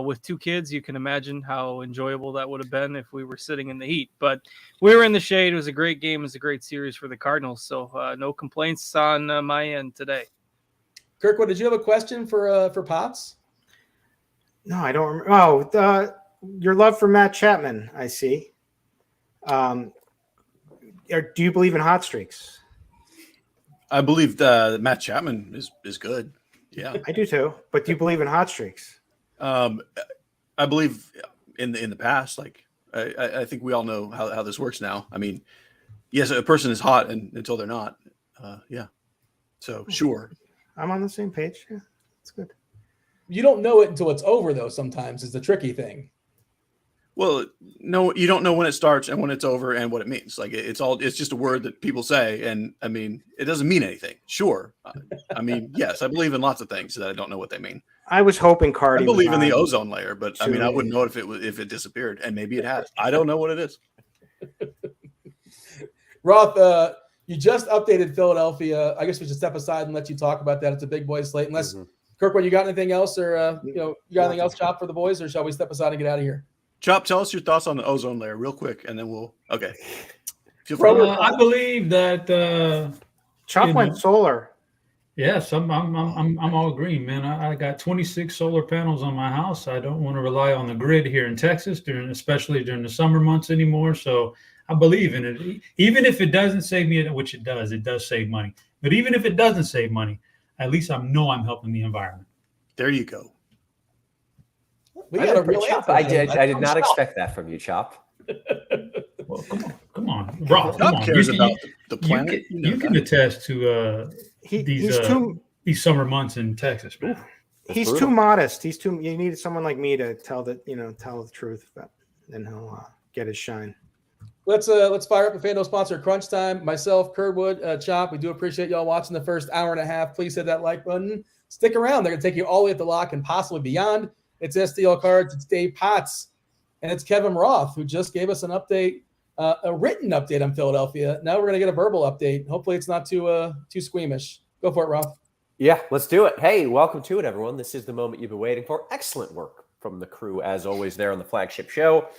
with 2 kids, you can imagine how enjoyable that would have been if we were sitting in the heat. But we were in the shade. It was a great game. It was a great series for the Cardinals. So no complaints on my end today. Kirkwood, did you have a question for Potts? No, I don't remember. Oh, your love for Matt Chapman, I see. Do you believe in hot streaks? I believe that Matt Chapman is good. Yeah, I do too. But do you believe in hot streaks? I believe in the past. I think we all know how this works now. I mean, yes, a person is hot until they're not. Yeah. So sure. I'm on the same page. Yeah, that's good. You don't know it until it's over, though. Sometimes is the tricky thing. Well, no, you don't know when it starts and when it's over and what it means. It's just a word that people say. And I mean, it doesn't mean anything. Sure. I mean, yes, I believe in lots of things that I don't know what they mean. I was hoping Cardi. I believe in the ozone layer, but I mean, I wouldn't know if it disappeared, and maybe it has. I don't know what it is. Roth, you just updated Philadelphia. I guess we should step aside and let you talk about that. It's a big boy slate. Unless Kirkwood, you got anything else, or you got anything else, Chop, for the boys, or shall we step aside and get out of here? Chop, tell us your thoughts on the ozone layer real quick, and then we'll. Okay. I believe that Chop went solar. Yes, I'm all green, man. I got 26 solar panels on my house. I don't want to rely on the grid here in Texas, especially during the summer months anymore. So I believe in it. Even if it doesn't save me, which it does save money. But even if it doesn't save money, at least I know I'm helping the environment. There you go. We got a real Chop. I did not expect that from you, Chop. Well, come on, Rob. Come on. Cares about the planet. You can attest to these summer months in Texas, man. He's too modest. You need someone like me to tell the truth, then he'll get his shine. Let's fire up the FanDuel sponsor Crunch Time. Myself, Kirkwood, Chop. We do appreciate y'all watching the first hour and a half. Please hit that like button. Stick around. They're gonna take you all the way up the lock and possibly beyond. It's STL Cards. It's Dave Potts, and it's Kevin Roth, who just gave us an update, a written update on Philadelphia. Now we're gonna get a verbal update. Hopefully, it's not too squeamish. Go for it, Roth. Yeah, let's do it. Hey, welcome to it, everyone. This is the moment you've been waiting for. Excellent work from the crew, as always, there on the flagship show.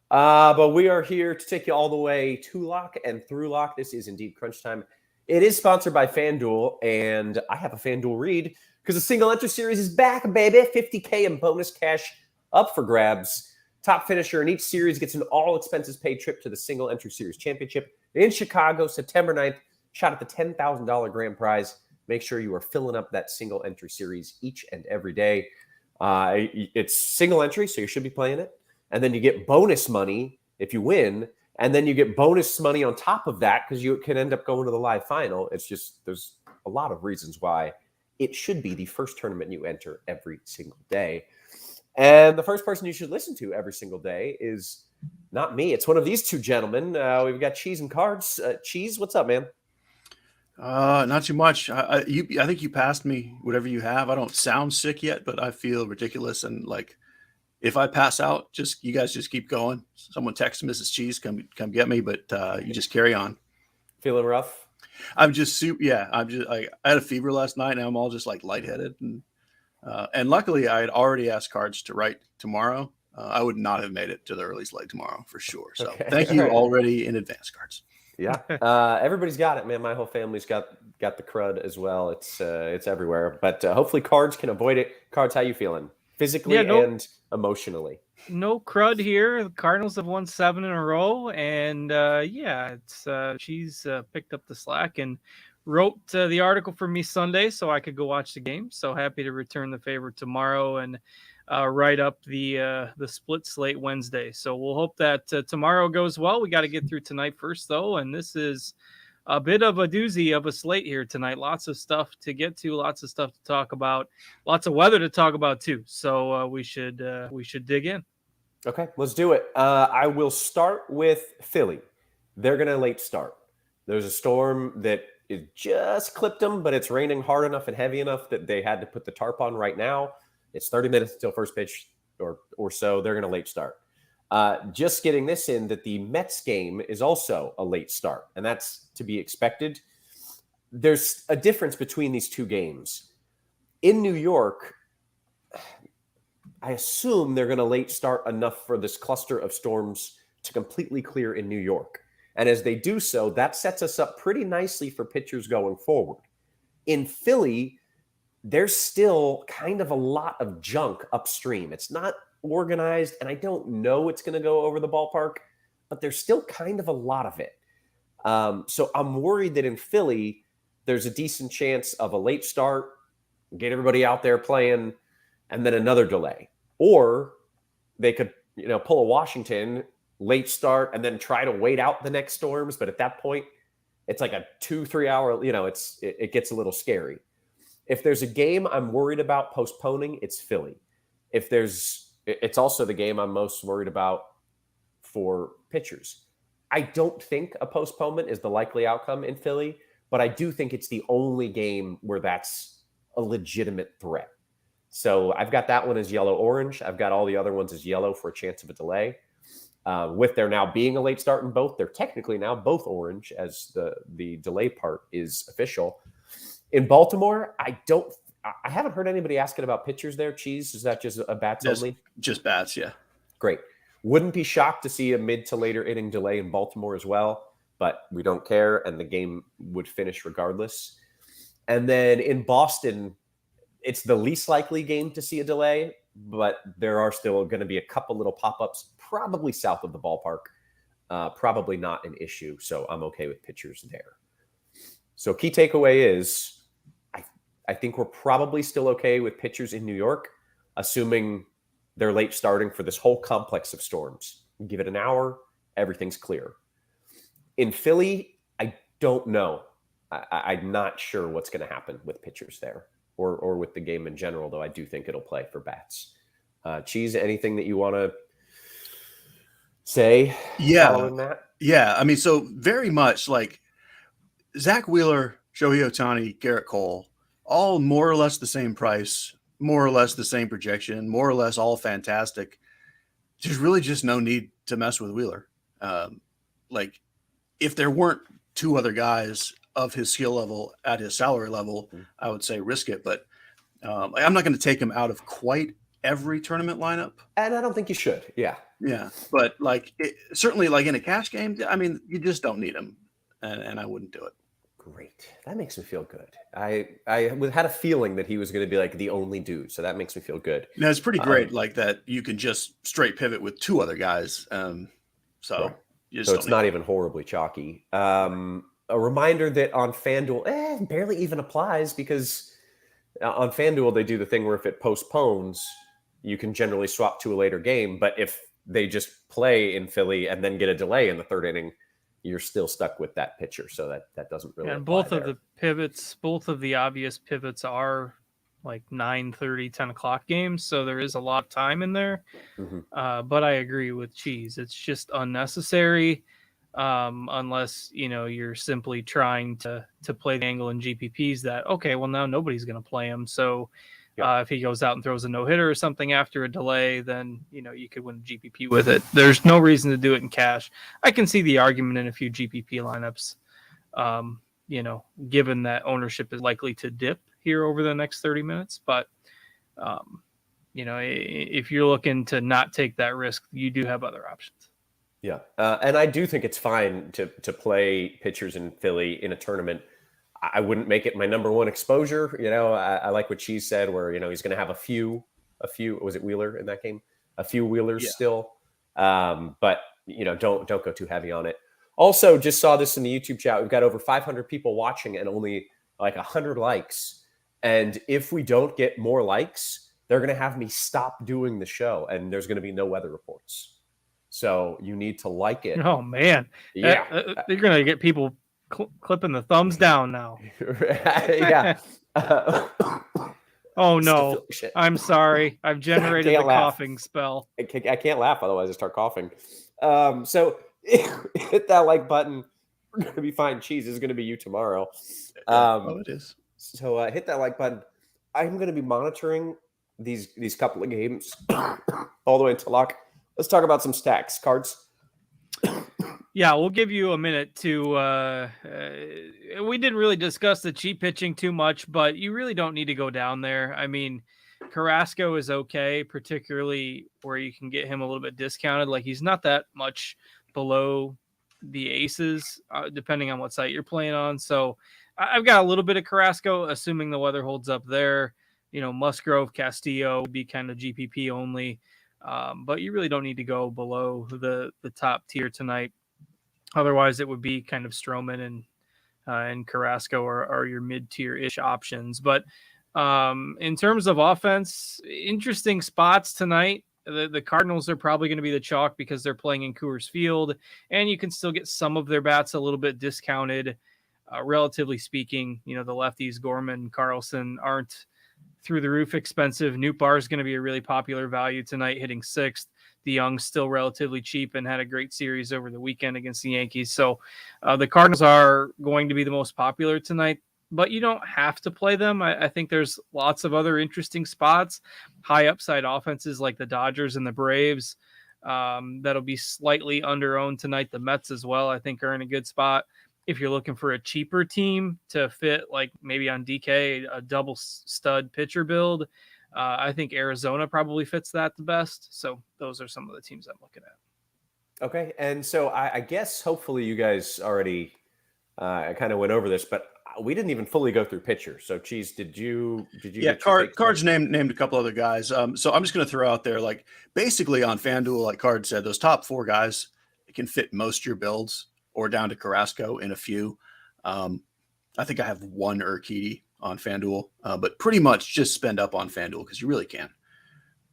But we are here to take you all the way to lock and through lock. This is indeed Crunch Time. It is sponsored by FanDuel, and I have a FanDuel read because the single entry series is back, baby. 50K in bonus cash up for grabs. Top finisher in each series gets an all expenses paid trip to the single entry series championship in Chicago, September 9th. Shot at the $10,000 grand prize. Make sure you are filling up that single entry series each and every day. It's single entry, so you should be playing it. And then you get bonus money if you win. And then you get bonus money on top of that because you can end up going to the live final. It's just, there's a lot of reasons why it should be the first tournament you enter every single day. And the first person you should listen to every single day is not me. It's one of these two gentlemen. We've got Cheese and Cards. Cheese, what's up, man? Not too much. I think you passed me. Whatever you have, I don't sound sick yet, but I feel ridiculous. And like, if I pass out, you guys just keep going. Someone text Mrs. Cheese, come get me. But you just carry on. Feeling rough? I'm just I had a fever last night, and I'm all just like lightheaded. And luckily, I had already asked Cards to write tomorrow. I would not have made it to the early slate tomorrow for sure. So thank you already in advance, Cards. Yeah, everybody's got it, man. My whole family's got the crud as well. It's everywhere, but hopefully Cards can avoid it. Cards, how you feeling physically and emotionally? No crud here. The Cardinals have won 7 in a row, and she's picked up the slack and wrote the article for me Sunday so I could go watch the game. So happy to return the favor tomorrow and write up the split slate Wednesday. So we'll hope that tomorrow goes well. We got to get through tonight first, though, and this is a bit of a doozy of a slate here tonight. Lots of stuff to get to, lots of stuff to talk about, lots of weather to talk about too. So we should dig in. Okay, let's do it. I will start with Philly. They're going to late start. There's a storm that it just clipped them, but it's raining hard enough and heavy enough that they had to put the tarp on right now. It's 30 minutes until first pitch or so. They're going to late start. Just getting this in that the Mets game is also a late start, and that's to be expected. There's a difference between these two games. In New York, I assume they're going to late start enough for this cluster of storms to completely clear in New York. And as they do so, that sets us up pretty nicely for pitchers going forward. In Philly, there's still kind of a lot of junk upstream. It's not organized, and I don't know it's going to go over the ballpark, but there's still kind of a lot of it. So I'm worried that in Philly, there's a decent chance of a late start, get everybody out there playing, and then another delay. Or they could, pull a Washington, late start, and then try to wait out the next storms. But at that point, it's like a 2-3 hour, it gets a little scary. If there's a game I'm worried about postponing, it's Philly. It's also the game I'm most worried about for pitchers. I don't think a postponement is the likely outcome in Philly, but I do think it's the only game where that's a legitimate threat. So I've got that one as yellow-orange. I've got all the other ones as yellow for a chance of a delay. With there now being a late start in both, they're technically now both orange as the delay part is official. In Baltimore, I haven't heard anybody asking about pitchers there. Cheese, is that just a bats only? Just bats, yeah. Great. Wouldn't be shocked to see a mid to later inning delay in Baltimore as well, but we don't care, and the game would finish regardless. And then in Boston, it's the least likely game to see a delay, but there are still going to be a couple little pop-ups, probably south of the ballpark. Probably not an issue, so I'm okay with pitchers there. So key takeaway is I think we're probably still okay with pitchers in New York, assuming they're late starting for this whole complex of storms. Give it an hour, everything's clear. In Philly, I don't know. I'm not sure what's going to happen with pitchers there or with the game in general, though I do think it'll play for bats. Cheese, anything that you want to say following that? Yeah, I mean, so very much like Zach Wheeler, Shohei Ohtani, Garrett Cole, all more or less the same price, more or less the same projection, more or less all fantastic. There's really just no need to mess with Wheeler. Like if there weren't two other guys of his skill level at his salary level, I would say risk it. But I'm not going to take him out of quite every tournament lineup. And I don't think you should. Yeah. Yeah. But certainly like in a cash game, I mean, you just don't need him. And I wouldn't do it. Great. That makes me feel good. I had a feeling that he was going to be like the only dude. So that makes me feel good. No, it's pretty great like that. You can just straight pivot with two other guys. So it's not even horribly chalky. A reminder that on FanDuel, barely even applies because on FanDuel, they do the thing where if it postpones, you can generally swap to a later game. But if they just play in Philly and then get a delay in the third inning, you're still stuck with that pitcher. So that doesn't really. And both of the pivots, both of the obvious pivots are like 9:30, 10 o'clock games. So there is a lot of time in there. But I agree with Cheese. It's just unnecessary. Unless, you're simply trying to play the angle in GPPs that, okay, well, now nobody's going to play him. So if he goes out and throws a no-hitter or something after a delay, then, you could win a GPP with it. There's no reason to do it in cash. I can see the argument in a few GPP lineups, given that ownership is likely to dip here over the next 30 minutes. But, if you're looking to not take that risk, you do have other options. Yeah. And I do think it's fine to play pitchers in Philly in a tournament. I wouldn't make it my number one exposure. I like what Cheese said, where, he's going to have a few, was it Wheeler in that game? A few Wheelers still. But, don't go too heavy on it. Also, just saw this in the YouTube chat. We've got over 500 people watching and only like 100 likes. And if we don't get more likes, they're going to have me stop doing the show and there's going to be no weather reports. So you need to like it. Oh, man. Yeah. You're going to get people clipping the thumbs down now. Yeah. Oh, no. I'm sorry. I've generated the coughing spell. I can't laugh, otherwise I start coughing. So hit that like button. We're going to be fine. Cheese is going to be you tomorrow. It is. So hit that like button. I'm going to be monitoring these couple of games all the way until lock. Let's talk about some stacks. Cards. Yeah, we'll give you a minute to we didn't really discuss the cheap pitching too much, but you really don't need to go down there. I mean, Carrasco is okay, particularly where you can get him a little bit discounted. Like, he's not that much below the aces, depending on what site you're playing on. So I've got a little bit of Carrasco, assuming the weather holds up there. Musgrove, Castillo would be kind of GPP only. But you really don't need to go below the top tier tonight. Otherwise, it would be kind of Stroman and Carrasco are your mid-tier-ish options. But in terms of offense, interesting spots tonight. The Cardinals are probably going to be the chalk because they're playing in Coors Field, and you can still get some of their bats a little bit discounted. Relatively speaking, the lefties, Gorman, Carlson, aren't through the roof expensive. Nootbaar is going to be a really popular value tonight, hitting 6th. DeYoung's still relatively cheap and had a great series over the weekend against the Yankees. So the Cardinals are going to be the most popular tonight, but you don't have to play them. I think there's lots of other interesting spots, high upside offenses like the Dodgers and the Braves. That'll be slightly under-owned tonight. The Mets as well, I think, are in a good spot. If you're looking for a cheaper team to fit, like maybe on DK, a double stud pitcher build, I think Arizona probably fits that the best. So those are some of the teams I'm looking at. Okay. And so I guess hopefully you guys already kind of went over this, but we didn't even fully go through pitchers. So Cheese, did you? Yeah, Cards named a couple other guys. So I'm just going to throw out there, like, basically on FanDuel, like Card said, those top 4 guys, it can fit most of your builds, or down to Carrasco in a few. I think I have 1 Urquidy on FanDuel, but pretty much just spend up on FanDuel because you really can.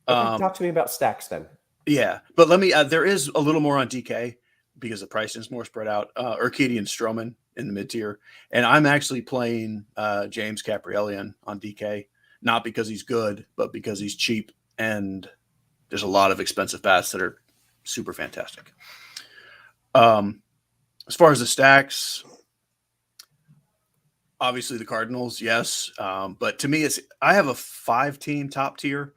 Okay, talk to me about stacks then. Yeah, but let me. There is a little more on DK because the pricing is more spread out. Urquidy and Stroman in the mid tier, and I'm actually playing James Kaprielian on DK, not because he's good, but because he's cheap, and there's a lot of expensive bats that are super fantastic. As far as the stacks, obviously the Cardinals, yes. But to me, I have a 5-team top tier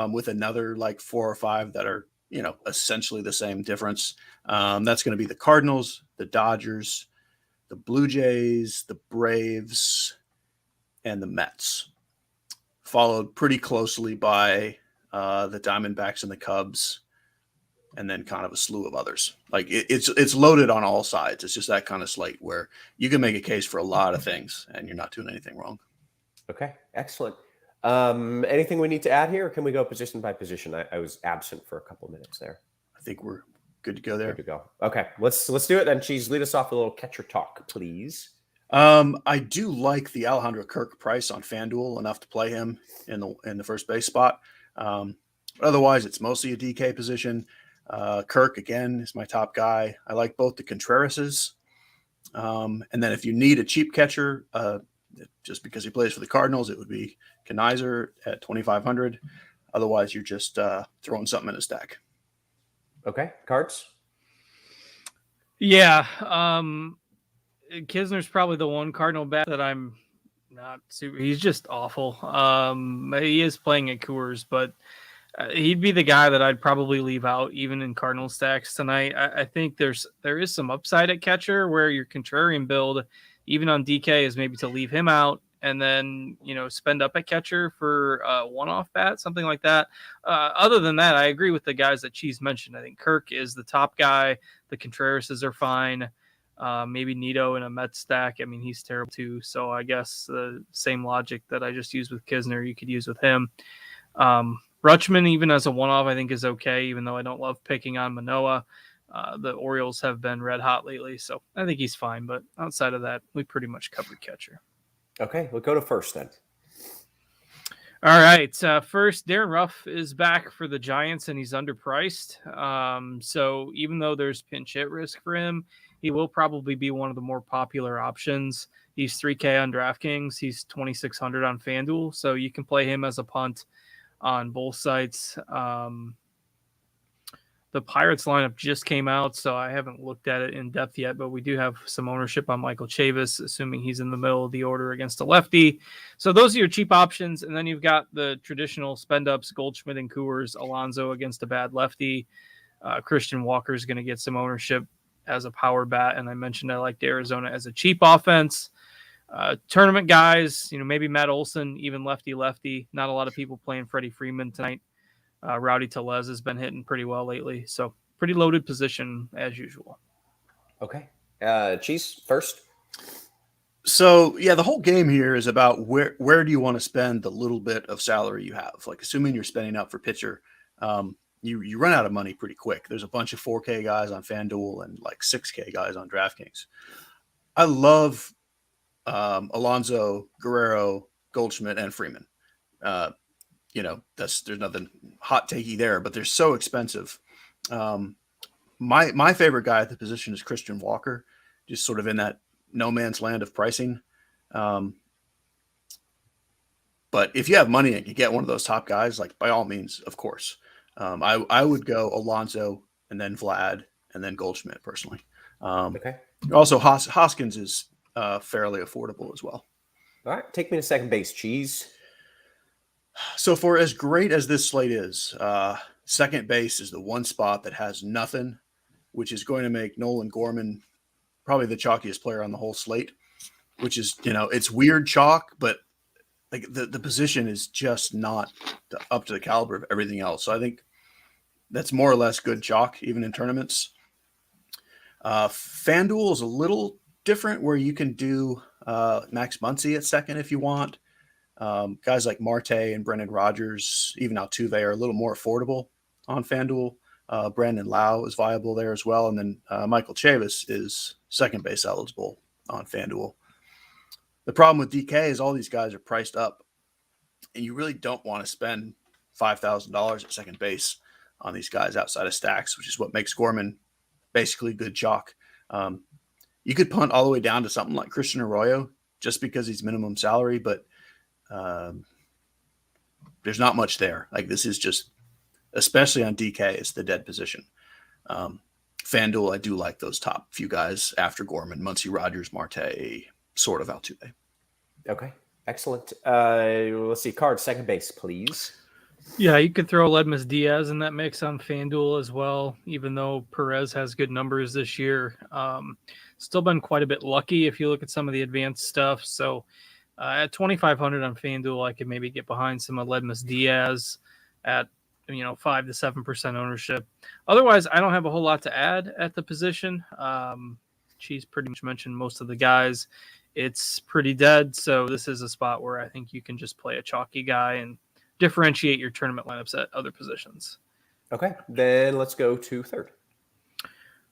with another like 4 or 5 that are, essentially the same difference. That's going to be the Cardinals, the Dodgers, the Blue Jays, the Braves, and the Mets, followed pretty closely by the Diamondbacks and the Cubs, and then kind of a slew of others. Like it's loaded on all sides. It's just that kind of slate where you can make a case for a lot of things and you're not doing anything wrong. Okay, excellent. Anything we need to add here, or can we go position by position? I was absent for a couple of minutes there. I think we're good to go there. Good to go. Okay, let's do it then. Cheese, lead us off with a little catcher talk, please. I do like the Alejandro Kirk price on FanDuel enough to play him in the first base spot. Otherwise, it's mostly a DK position. Kirk, again, is my top guy. I like both the Contrarians. And then if you need a cheap catcher, just because he plays for the Cardinals, it would be Kenizer at 2,500. Otherwise, you're just throwing something in a stack. Okay, cards. Yeah, Kisner's probably the one Cardinal bat that I'm not super. He's just awful. He is playing at Coors, but he'd be the guy that I'd probably leave out even in Cardinal stacks tonight. I think there is some upside at catcher where your contrarian build, even on DK, is maybe to leave him out and then spend up at catcher for a one-off bat, something like that. Other than that, I agree with the guys that Cheese mentioned. I think Kirk is the top guy. The Contrerases are fine. Maybe Nito in a Mets stack. I mean, he's terrible too. So I guess the same logic that I just used with Kisner, you could use with him. Rutschman, even as a one-off, I think is okay, even though I don't love picking on Manoah. The Orioles have been red hot lately, so I think he's fine. But outside of that, we pretty much covered catcher. Okay, we'll go to first then. All right. First, Darren Ruff is back for the Giants, and he's underpriced. So even though there's pinch hit risk for him, he will probably be one of the more popular options. He's $3K on DraftKings. He's 2,600 on FanDuel. So you can play him as a punt on both sites. The Pirates lineup just came out, so I haven't looked at it in depth yet, but we do have some ownership on Michael Chavis, assuming he's in the middle of the order against a lefty. So those are your cheap options. And then you've got the traditional spend ups, Goldschmidt and Coors, Alonso against a bad lefty. Christian Walker is going to get some ownership as a power bat. And I mentioned I liked Arizona as a cheap offense. Tournament guys, maybe Matt Olson, even lefty. Not a lot of people playing Freddie Freeman tonight. Rowdy Tellez has been hitting pretty well lately. So pretty loaded position as usual. Okay. Cheese first. So yeah, the whole game here is about where do you want to spend the little bit of salary you have? Like assuming you're spending up for pitcher, you run out of money pretty quick. There's a bunch of 4K guys on FanDuel and like 6K guys on DraftKings. I love Alonso, Guerrero, Goldschmidt, and Freeman. There's nothing hot takey there, but they're so expensive. My favorite guy at the position is Christian Walker, just sort of in that no man's land of pricing. But if you have money and you get one of those top guys, like by all means, of course, I would go Alonso and then Vlad and then Goldschmidt personally. Okay. Also, Hoskins is fairly affordable as well. All right. Take me to second base, Cheese. So for as great as this slate is, second base is the one spot that has nothing, which is going to make Nolan Gorman probably the chalkiest player on the whole slate, which is, it's weird chalk, but like the position is just not up to the caliber of everything else. So I think that's more or less good chalk, even in tournaments. FanDuel is a little different where you can do Max Muncy at second if you want. Guys like Marte and Brendan Rodgers, even Altuve, are a little more affordable on FanDuel. Brandon Lau is viable there as well. And then Michael Chavis is second base eligible on FanDuel. The problem with DK is all these guys are priced up, and you really don't want to spend $5,000 at second base on these guys outside of stacks, which is what makes Gorman basically good chalk. You could punt all the way down to something like Christian Arroyo just because he's minimum salary, but there's not much there. Like this is just, especially on DK, it's the dead position. FanDuel, I do like those top few guys after Gorman, Muncy, Rodgers, Marte, sort of Altuve. Okay, excellent. Let's see, card second base, please. Yeah, you could throw Ledmus Diaz in that mix on FanDuel as well, even though Perez has good numbers this year. Still been quite a bit lucky if you look at some of the advanced stuff. So at 2,500 on FanDuel, I could maybe get behind some of Ledmus Diaz at 5 to 7% ownership. Otherwise, I don't have a whole lot to add at the position. She's pretty much mentioned most of the guys. It's pretty dead, so this is a spot where I think you can just play a chalky guy and differentiate your tournament lineups at other positions. Okay, then let's go to third.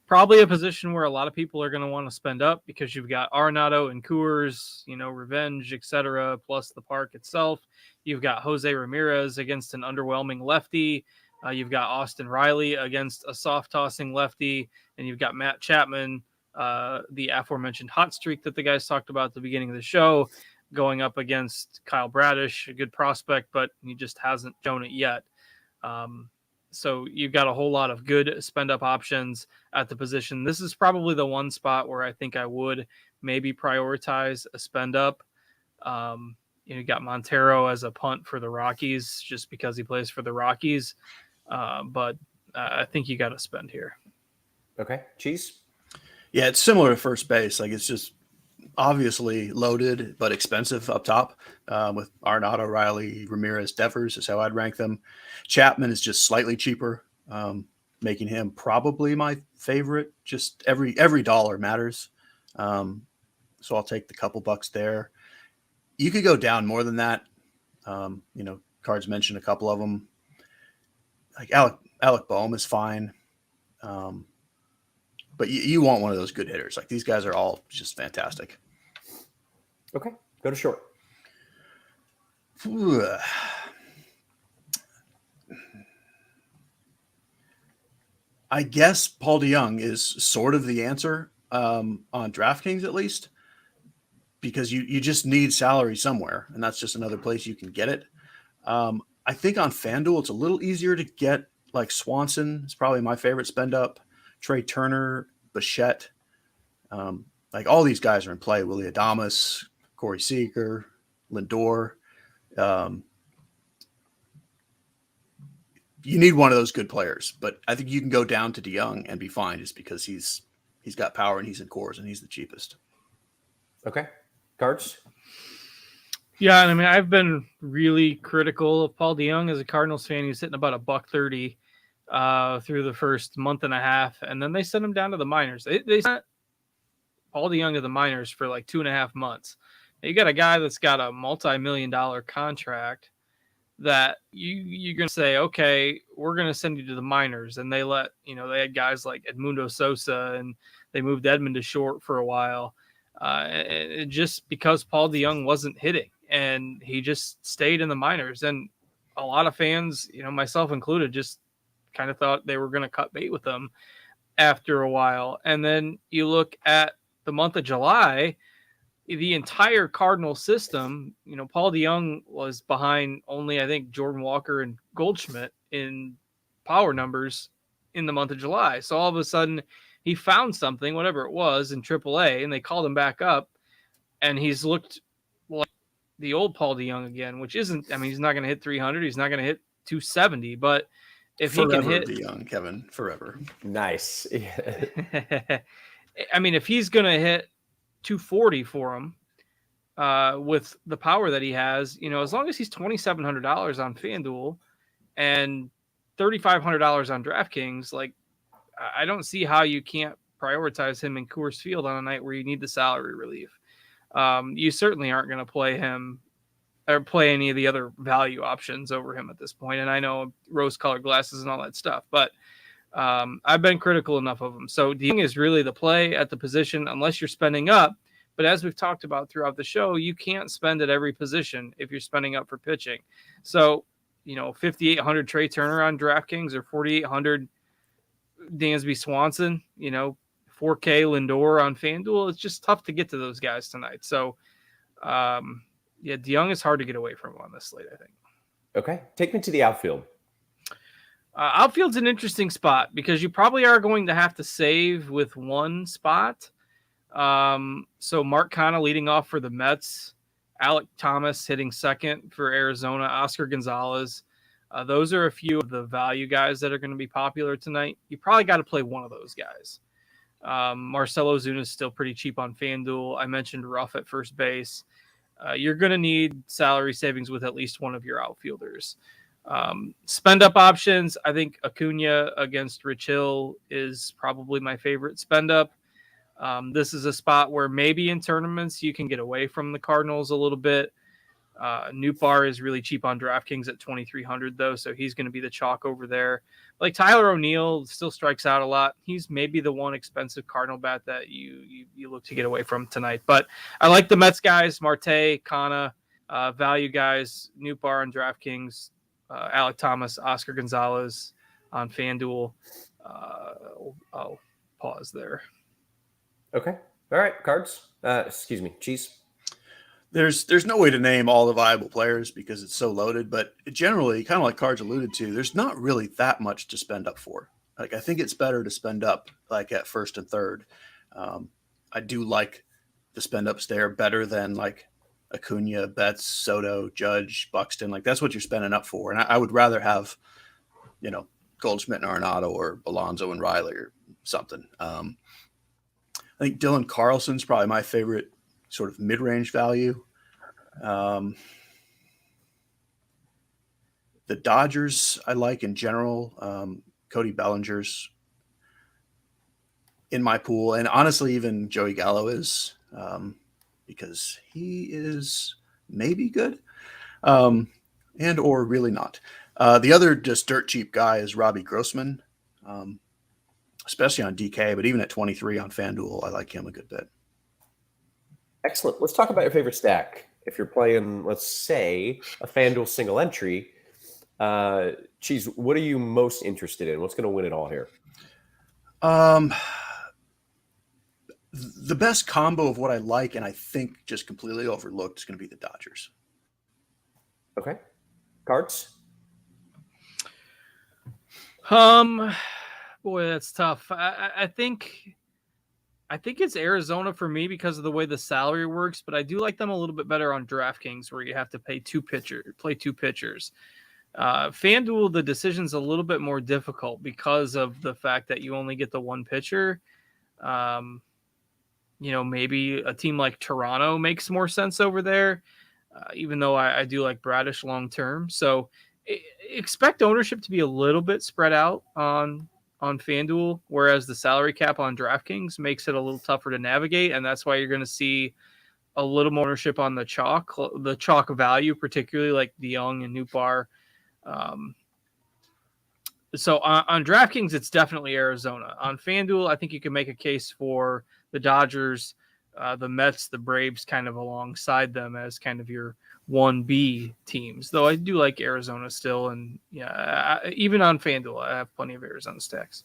Probably a position where a lot of people are going to want to spend up because you've got Arenado and Coors, Revenge, etc., plus the park itself. You've got Jose Ramirez against an underwhelming lefty. You've got Austin Riley against a soft-tossing lefty. And you've got Matt Chapman, the aforementioned hot streak that the guys talked about at the beginning of the show, going up against Kyle Bradish, a good prospect, but he just hasn't shown it yet. So you've got a whole lot of good spend up options at the position. This is probably the one spot where I think I would maybe prioritize a spend up. You got Montero as a punt for the Rockies just because he plays for the Rockies. But I think you got to spend here. Okay. Cheese? Yeah, it's similar to first base. Like, it's just obviously loaded but expensive up top with Arenado, Riley, Ramirez, Devers is how I'd rank them. Chapman is just slightly cheaper, making him probably my favorite. Just every dollar matters. So I'll take the couple bucks there. You could go down more than that. Cards mentioned a couple of them. Like Alec Boehm is fine. But you want one of those good hitters. Like, these guys are all just fantastic. Okay. Go to short. I guess Paul DeJong is sort of the answer on DraftKings, at least, because you just need salary somewhere, and that's just another place you can get it. I think on FanDuel it's a little easier to get, like Swanson is probably my favorite spend up. Trey Turner, Bichette, like all these guys are in play. Willie Adames, Corey Seager, Lindor. You need one of those good players, but I think you can go down to DeJong and be fine just because he's got power and he's in cores and he's the cheapest. Okay. Cards? Yeah, and I mean, I've been really critical of Paul DeJong as a Cardinals fan. He's hitting about $130 through the first month and a half, and then they sent him down to the minors. They sent Paul DeJong to the minors for like 2.5 months. Now, you got a guy that's got a multi-million-dollar contract that you're going to say, okay, we're going to send you to the minors. And they had guys like Edmundo Sosa, and they moved Edmund to short for a while. Just because Paul DeJong wasn't hitting, and he just stayed in the minors. And a lot of fans, myself included, just kind of thought they were going to cut bait with them after a while. And then you look at the month of July, the entire Cardinal system, Paul DeJong was behind only, I think, Jordan Walker and Goldschmidt in power numbers in the month of July. So all of a sudden he found something, whatever it was, in AAA, and they called him back up, and he's looked like the old Paul DeJong again, which isn't, I mean, he's not going to hit 300. He's not going to hit 270, but if forever he can hit DeJong, Kevin, forever. Nice. I mean, if he's going to hit 240 for him with the power that he has, as long as he's $2,700 on FanDuel and $3,500 on DraftKings, like, I don't see how you can't prioritize him in Coors Field on a night where you need the salary relief. You certainly aren't going to play him or play any of the other value options over him at this point. And I know rose-colored glasses and all that stuff, but I've been critical enough of him. So DeJong is really the play at the position unless you're spending up. But as we've talked about throughout the show, you can't spend at every position if you're spending up for pitching. So, 5,800 Trey Turner on DraftKings or 4,800 Dansby Swanson, 4K Lindor on FanDuel. It's just tough to get to those guys tonight. So, DeJong is hard to get away from on this slate, I think. Okay. Take me to the outfield. Outfield's an interesting spot because you probably are going to have to save with one spot. So Mark Canha leading off for the Mets, Alec Thomas hitting second for Arizona, Oscar Gonzalez. Those are a few of the value guys that are going to be popular tonight. You probably got to play one of those guys. Marcell Ozuna is still pretty cheap on FanDuel. I mentioned Ruff at first base. You're going to need salary savings with at least one of your outfielders. Spend up options. I think Acuna against Rich Hill is probably my favorite spend up. This is a spot where maybe in tournaments you can get away from the Cardinals a little bit. Nootbaar is really cheap on DraftKings at 2,300 though, so he's going to be the chalk over there. Like Tyler O'Neill still strikes out a lot. He's maybe the one expensive Cardinal bat that you look to get away from tonight. But I like the Mets guys, Marte, Canha, value guys, Nootbaar on DraftKings, Alec Thomas, Oscar Gonzalez on FanDuel. I'll pause there. Okay. All right. Cards. Cheese. There's no way to name all the viable players because it's so loaded, but generally, kind of like Cards alluded to, there's not really that much to spend up for. Like, I think it's better to spend up like at first and third. I do like the spend ups there better than like Acuna, Betts, Soto, Judge, Buxton. Like, that's what you're spending up for. And I would rather have, Goldschmidt and Arenado or Alonso and Riley or something. I think Dylan Carlson's probably my favorite sort of mid-range value. The Dodgers I like in general. Cody Bellinger's in my pool, and honestly, even Joey Gallo is, because he is maybe good, and or really not. The other just dirt cheap guy is Robbie Grossman, especially on DK, but even at 23 on FanDuel, I like him a good bit. Excellent. Let's talk about your favorite stack. If you're playing, let's say, a FanDuel single entry, Cheese, what are you most interested in? What's going to win it all here? The best combo of what I like, and I think just completely overlooked, is going to be the Dodgers. Okay. Cards? Boy, that's tough. I think it's Arizona for me because of the way the salary works, but I do like them a little bit better on DraftKings where you have to play two pitchers. FanDuel, the decision's a little bit more difficult because of the fact that you only get the one pitcher. Maybe a team like Toronto makes more sense over there, even though I do like Bradish long term. So expect ownership to be a little bit spread out on FanDuel, whereas the salary cap on DraftKings makes it a little tougher to navigate, and that's why you're going to see a little more ownership on the chalk value, particularly like DeYoung and Nootbaar. So on DraftKings, it's definitely Arizona. On FanDuel, I think you can make a case for the Dodgers, the Mets, the Braves kind of alongside them as kind of your 1B teams, though I do like Arizona still. And even on FanDuel, I have plenty of Arizona stacks.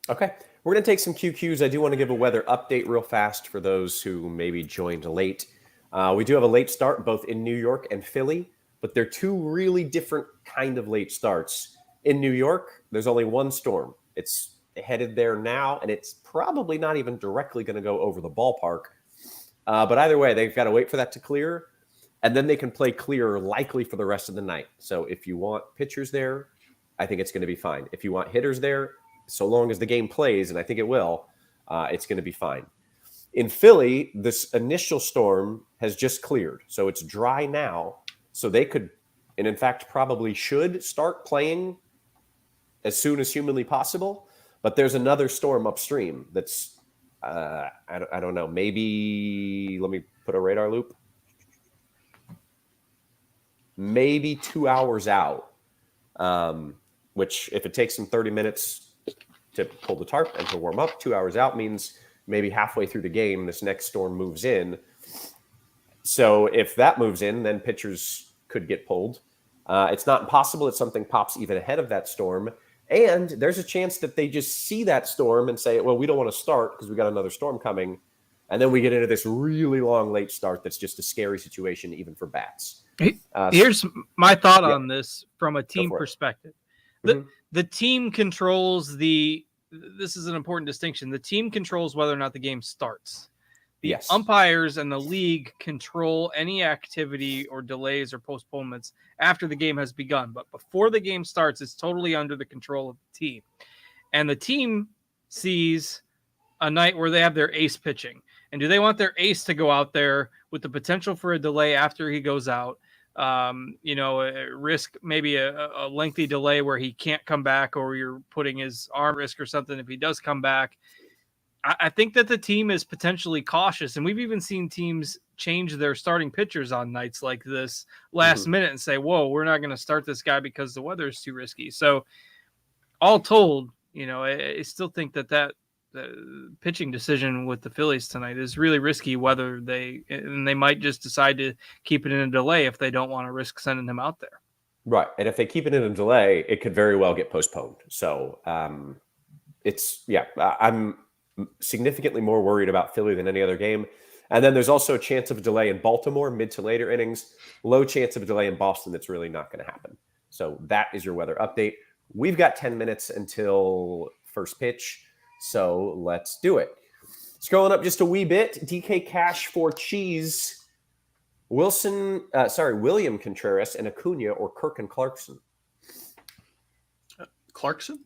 Okay. We're going to take some QQs. I do want to give a weather update real fast for those who maybe joined late. We do have a late start both in New York and Philly, but they're two really different kind of late starts. In New York, there's only one storm. It's headed there now, and it's probably not even directly going to go over the ballpark. But either way, they've got to wait for that to clear, and then they can play clear likely for the rest of the night. So if you want pitchers there, I think it's going to be fine. If you want hitters there, so long as the game plays, and I think it will, it's going to be fine. In Philly, this initial storm has just cleared, so it's dry now. So they could, and in fact probably should, start playing as soon as humanly possible. But there's another storm upstream that's, I don't know, maybe, let me put a radar loop, maybe 2 hours out, which if it takes them 30 minutes to pull the tarp and to warm up, 2 hours out means maybe halfway through the game, this next storm moves in. So if that moves in, then pitchers could get pulled. It's not impossible that something pops even ahead of that storm. And there's a chance that they just see that storm and say, well, we don't want to start because we got another storm coming. And then we get into this really long late start that's just a scary situation, even for bats. Here's my thought on this from a team perspective. Mm-hmm. The team controls this is an important distinction. The team controls whether or not the game starts. The umpires and the league control any activity or delays or postponements after the game has begun. But before the game starts, it's totally under the control of the team. And the team sees a night where they have their ace pitching. And do they want their ace to go out there with the potential for a delay after he goes out? Risk maybe a lengthy delay where he can't come back, or you're putting his arm at risk or something if he does come back. I think that the team is potentially cautious, and we've even seen teams change their starting pitchers on nights like this last minute and say, whoa, we're not going to start this guy because the weather is too risky. So all told, I still think that the pitching decision with the Phillies tonight is really risky, whether they might just decide to keep it in a delay if they don't want to risk sending him out there. Right. And if they keep it in a delay, it could very well get postponed. So I'm significantly more worried about Philly than any other game. And then there's also a chance of a delay in Baltimore, mid to later innings. Low chance of a delay in Boston. That's really not going to happen. So that is your weather update. We've got 10 minutes until first pitch. So let's do it. Scrolling up just a wee bit. DK Cash for Cheese. William Contreras and Acuna or Kirk and Clarkson. Clarkson?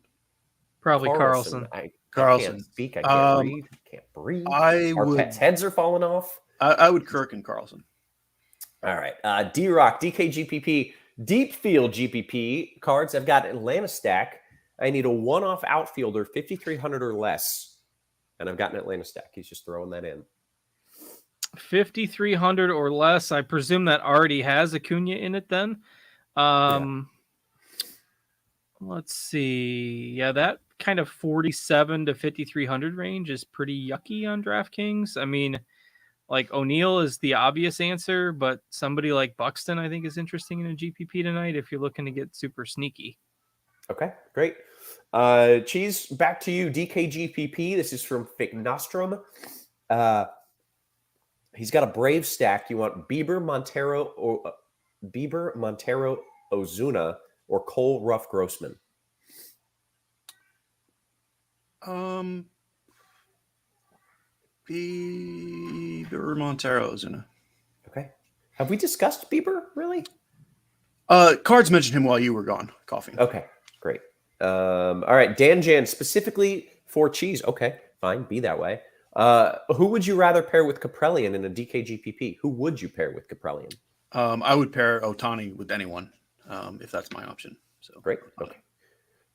Probably Carlson. I Carlson. can't speak. I can't read. Can't breathe. Our pets' heads are falling off. I would Kirk and Carlson. All right. D-Rock, DKGPP, Deep Field GPP cards. I've got Atlanta stack. I need a one-off outfielder, 5,300 or less. And I've got an Atlanta stack. He's just throwing that in. 5,300 or less. I presume that already has Acuna in it then. Let's see. Yeah, that kind of 47 to 5,300 range is pretty yucky on DraftKings. I mean, like O'Neill is the obvious answer, but somebody like Buxton, I think, is interesting in a GPP tonight if you're looking to get super sneaky. Okay, great. Cheese, back to you. DKGPP. This is from Fake Nostrum. He's got a Brave stack. You want Bieber, Montero, Ozuna, or Cole, Ruff, Grossman? Bieber, Montero, Ozuna. Okay. Have we discussed Bieber, really? Cards mentioned him while you were gone, coughing. Okay, great. All right, Dan Jan, specifically for Cheese. Okay, fine, be that way. Who would you rather pair with Kaprelian in a DKGPP? Who would you pair with Kaprelian? I would pair Ohtani with anyone, if that's my option. So great. Okay.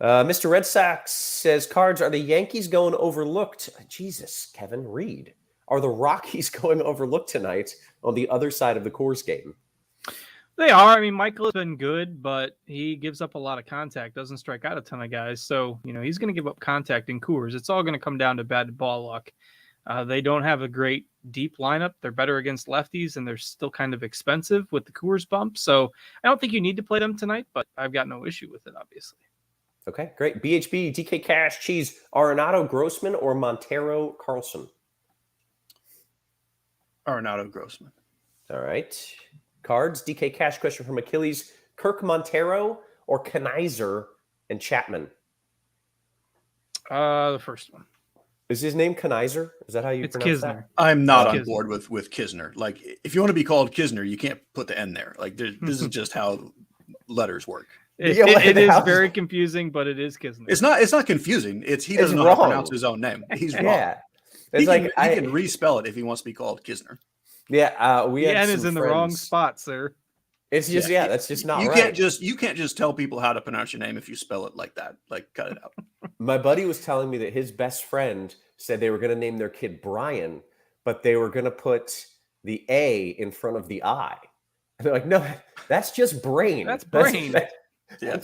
Mr. Red Sox says, cards, are the Yankees going overlooked? Jesus, Kevin, read. Are the Rockies going overlooked tonight on the other side of the Coors game? They are. I mean, Michael has been good, but he gives up a lot of contact, doesn't strike out a ton of guys. So, he's going to give up contact in Coors. It's all going to come down to bad ball luck. They don't have a great deep lineup. They're better against lefties, and they're still kind of expensive with the Coors bump. So I don't think you need to play them tonight, but I've got no issue with it, obviously. Okay, great. BHB, DK Cash, Cheese, Arenado, Grossman, or Montero, Carlson? Arenado, Grossman. All right. Cards, DK Cash, question from Achilles, Kirk, Montero, or Kanizer and Chapman? The first one. Is his name Kanizer? Is that how you pronounce Kisner. that? I'm not on board with Kisner. Like, if you want to be called Kisner, you can't put the N there. Like, this is just how letters work. It is very confusing, but it is Kisner. It's not confusing. He doesn't know how to pronounce his own name. He's wrong. Yeah. He can respell it if he wants to be called Kisner. Yeah, the N is in the wrong spot, sir. It's just that's just not you right. You can't just tell people how to pronounce your name if you spell it like that. Like, cut it out. My buddy was telling me that his best friend said they were going to name their kid Brian, but they were going to put the A in front of the I. And they're like, no, that's just brain. That's brain. Yeah.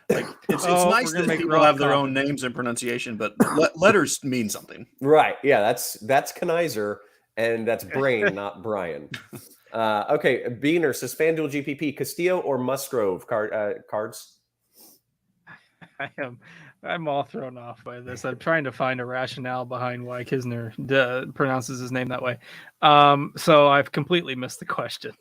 Like, it's nice that people have their own names and pronunciation, but letters mean something. Right. Yeah, that's Kanizer, and that's brain, not Brian. Okay, Beaner says FanDuel GPP, Castillo or Musgrove cards? I'm all thrown off by this. I'm trying to find a rationale behind why Kisner pronounces his name that way. So I've completely missed the question.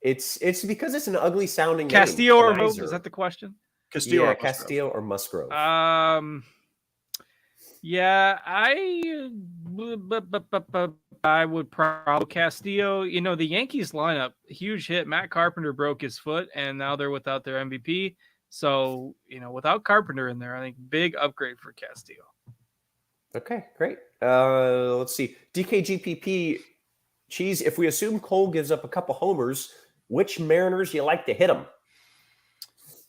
It's because it's an ugly sounding Castillo name. or Musgrove? Is that the question? Castillo or Musgrove. Yeah, I would probably Castillo. The Yankees lineup, huge hit. Matt Carpenter broke his foot, and now they're without their MVP. So, without Carpenter in there, I think big upgrade for Castillo. Okay, great. Let's see. DKGPP, Cheese, if we assume Cole gives up a couple homers, which Mariners you like to hit him?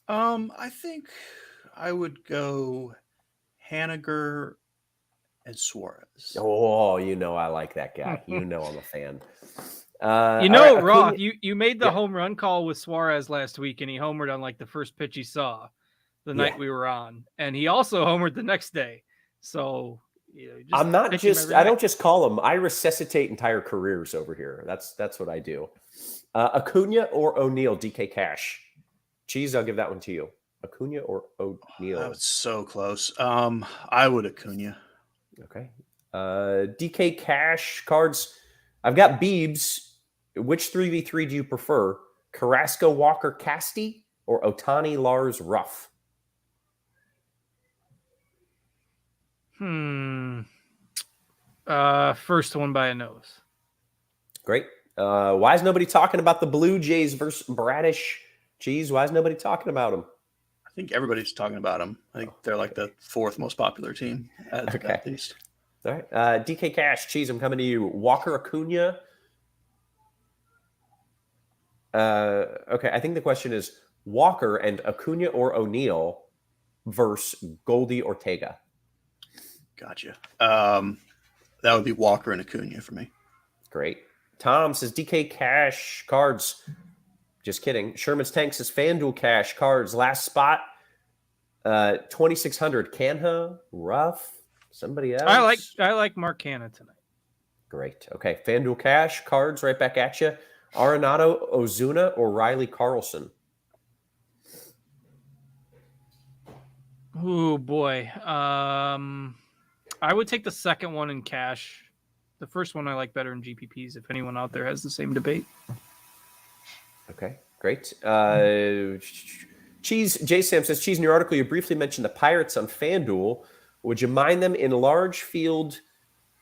I think I would go Haniger and Suarez. Oh, I like that guy. I'm a fan. Roth, you made the home run call with Suarez last week, and he homered on like the first pitch he saw the night we were on, and he also homered the next day. So I don't just call him. I resuscitate entire careers over here. That's what I do. Acuna or O'Neill, DK Cash. Cheese, I'll give that one to you. Acuna or O'Neill? That was so close. I would Acuna. Okay. DK Cash cards. I've got Beebs. Which 3v3 do you prefer? Carrasco, Walker, Casty, or Otani, Lars, Ruff? First one by a nose. Great. Why is nobody talking about the Blue Jays versus Bradish? Geez, why is nobody talking about them? I think everybody's talking about them. I think they're like the 4th most popular team at least. All right. DK Cash, Cheese, I'm coming to you. Walker, Acuna. Okay, I think the question is Walker and Acuna or O'Neill versus Goldie Ortega. Gotcha. That would be Walker and Acuna for me. Great. Tom says DK Cash Cards. Just kidding. Sherman's Tank says FanDuel Cash Cards. Last spot. 2,600. Canha, Ruff, somebody else. I like Mark Canha tonight. Great. Okay. FanDuel Cash Cards right back at you. Arenado, Ozuna, or Riley Carlson? Oh boy. I would take the second one in cash. The first one I like better in GPPs. If anyone out there has the same debate. Okay, great. Cheese J Sam says, Cheese, in your article you briefly mentioned the Pirates on FanDuel. Would you mind them in large field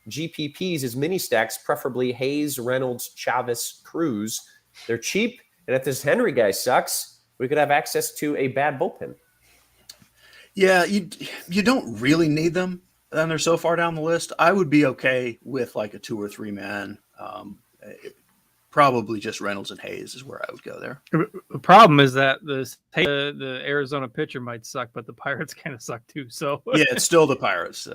GPPs as mini stacks, preferably Hayes, Reynolds, Chavez, Cruz? They're cheap, and if this Henry guy sucks, we could have access to a bad bullpen. Yeah, you don't really need them, and they're so far down the list. I would be okay with like a 2 or 3 man. Probably just Reynolds and Hayes is where I would go there. The problem is that the Arizona pitcher might suck, but the Pirates kind of suck too. So yeah, it's still the Pirates.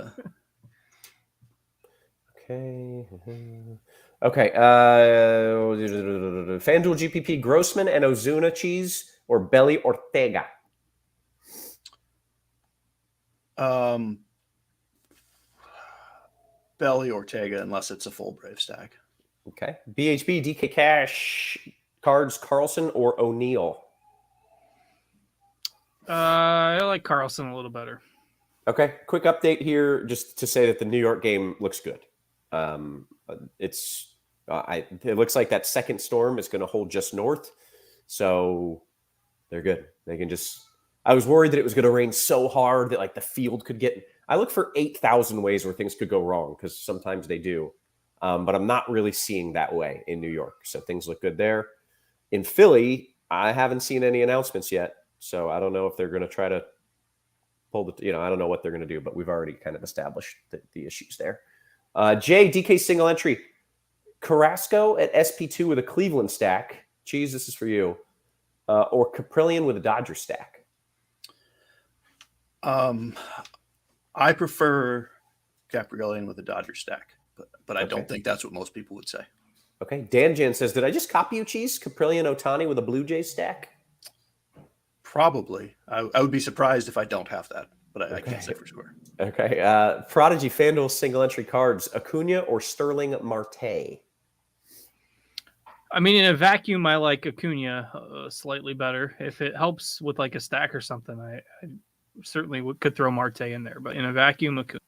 Okay. Okay. FanDuel GPP Grossman and Ozuna, Cheese, or Belly Ortega? Belly Ortega, unless it's a full Brave stack. Okay. BHB, DK Cash, Cards, Carlson, or O'Neill? I like Carlson a little better. Okay. Quick update here, just to say that the New York game looks good. It looks like that second storm is going to hold just north, so they're good. They can just. I was worried that it was going to rain so hard that like the field could get. I look for 8,000 ways where things could go wrong because sometimes they do, but I'm not really seeing that way in New York. So things look good there. In Philly, I haven't seen any announcements yet, so I don't know if they're going to try to pull the. I don't know what they're going to do, but we've already kind of established the issues there. Jay, DK single entry. Carrasco at SP2 with a Cleveland stack. Cheese, this is for you. Or Caprillion with a Dodger stack. I prefer Caprillion with a Dodger stack, but I don't think that's what most people would say. Okay. Dan Jan says, did I just copy you, Cheese? Caprillion Otani with a Blue Jays stack? Probably. I would be surprised if I don't have that, but I can't say for sure. Okay. Prodigy FanDuel single entry cards. Acuna or Sterling Marte? I mean, in a vacuum, I like Acuna slightly better. If it helps with like a stack or something, I certainly could throw Marte in there. But in a vacuum, Acuna.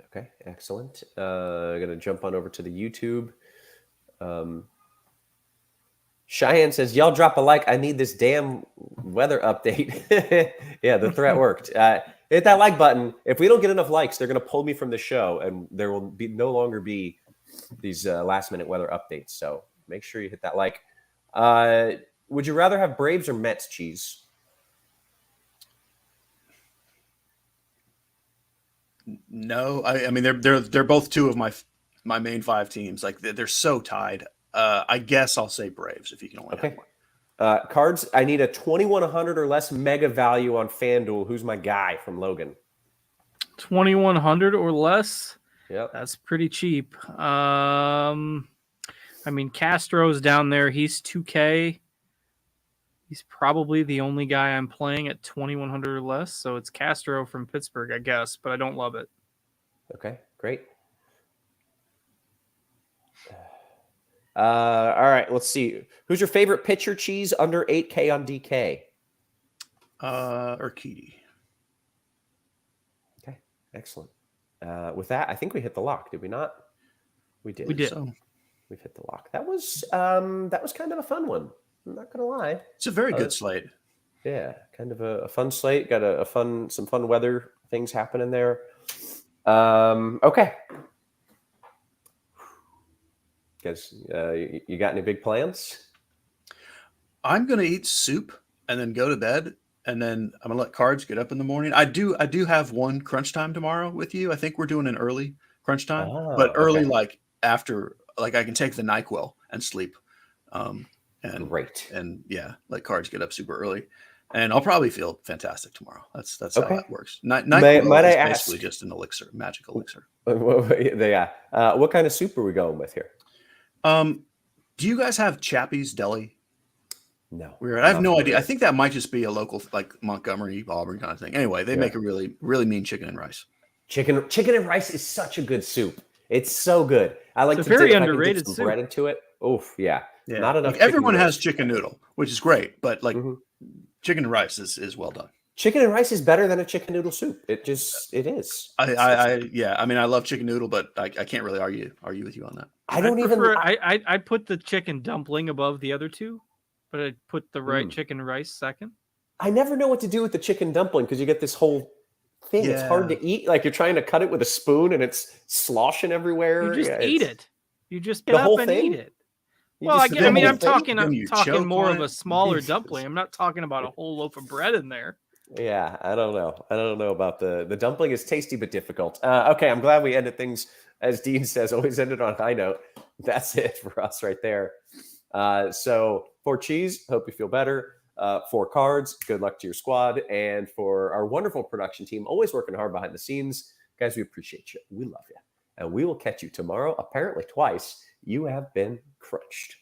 Okay, excellent. I'm going to jump on over to the YouTube. Cheyenne says, y'all drop a like. I need this damn weather update. Yeah, the threat worked. Hit that like button. If we don't get enough likes, they're going to pull me from the show, and there will be no longer be these last-minute weather updates. So make sure you hit that like. Would you rather have Braves or Mets, Cheese? No, I mean they're both two of my main 5 teams. Like they're so tied. I guess I'll say Braves if you can only have one. Cards, I need a 2,100 or less mega value on FanDuel. Who's my guy from Logan? 2,100 or less? Yep. That's pretty cheap. I mean, Castro's down there. He's 2K. He's probably the only guy I'm playing at 2,100 or less. So it's Castro from Pittsburgh, I guess, but I don't love it. Okay, great. All right, let's see. Who's your favorite pitcher, Cheese, under 8K on DK? Urquidy. Okay, excellent. With that, I think we hit the lock, did we not? We did. We did. So, We've hit the lock. That was kind of a fun one. I'm not gonna lie. It's a very good slate. Yeah, kind of a fun slate. Got some fun weather things happening there. Okay. Guys, you got any big plans? I'm gonna eat soup and then go to bed, and then I'm gonna let cards get up in the morning. I do have one crunch time tomorrow with you. I think we're doing an early crunch time, but early like after, like I can take the NyQuil and sleep. And great. And yeah, let cards get up super early. And I'll probably feel fantastic tomorrow. That's how that works. Might I ask, basically just an elixir, magic elixir. Yeah. What kind of soup are we going with here? Do you guys have Chappie's Deli? No. Weird. I have no idea. I think that might just be a local, like Montgomery, Auburn kind of thing. Anyway, they make a really, really mean chicken and rice. Chicken and rice is such a good soup. It's so good. I like it's to a very dip, underrated some soup. bread into it. Oof, yeah. Not enough. Like everyone has chicken noodle, which is great, but like chicken and rice is well done. Chicken and rice is better than a chicken noodle soup. It is. I mean, I love chicken noodle, but I can't really argue with you on that. I put the chicken dumpling above the other two, but I put the chicken rice second. I never know what to do with the chicken dumpling because you get this whole thing. Yeah. It's hard to eat. Like you're trying to cut it with a spoon and it's sloshing everywhere. You just eat it. You just get up and eat it. Well, I'm talking more of a smaller dumpling. I'm not talking about a whole loaf of bread in there. Yeah, I don't know about the dumpling is tasty but difficult. Okay, I'm glad we ended things, as Dean says, always ended on a high note. That's it for us right there. So for Cheese, hope you feel better. For Cards, good luck to your squad. And for our wonderful production team, always working hard behind the scenes. Guys, we appreciate you. We love you. And we will catch you tomorrow, apparently twice. You have been crunched.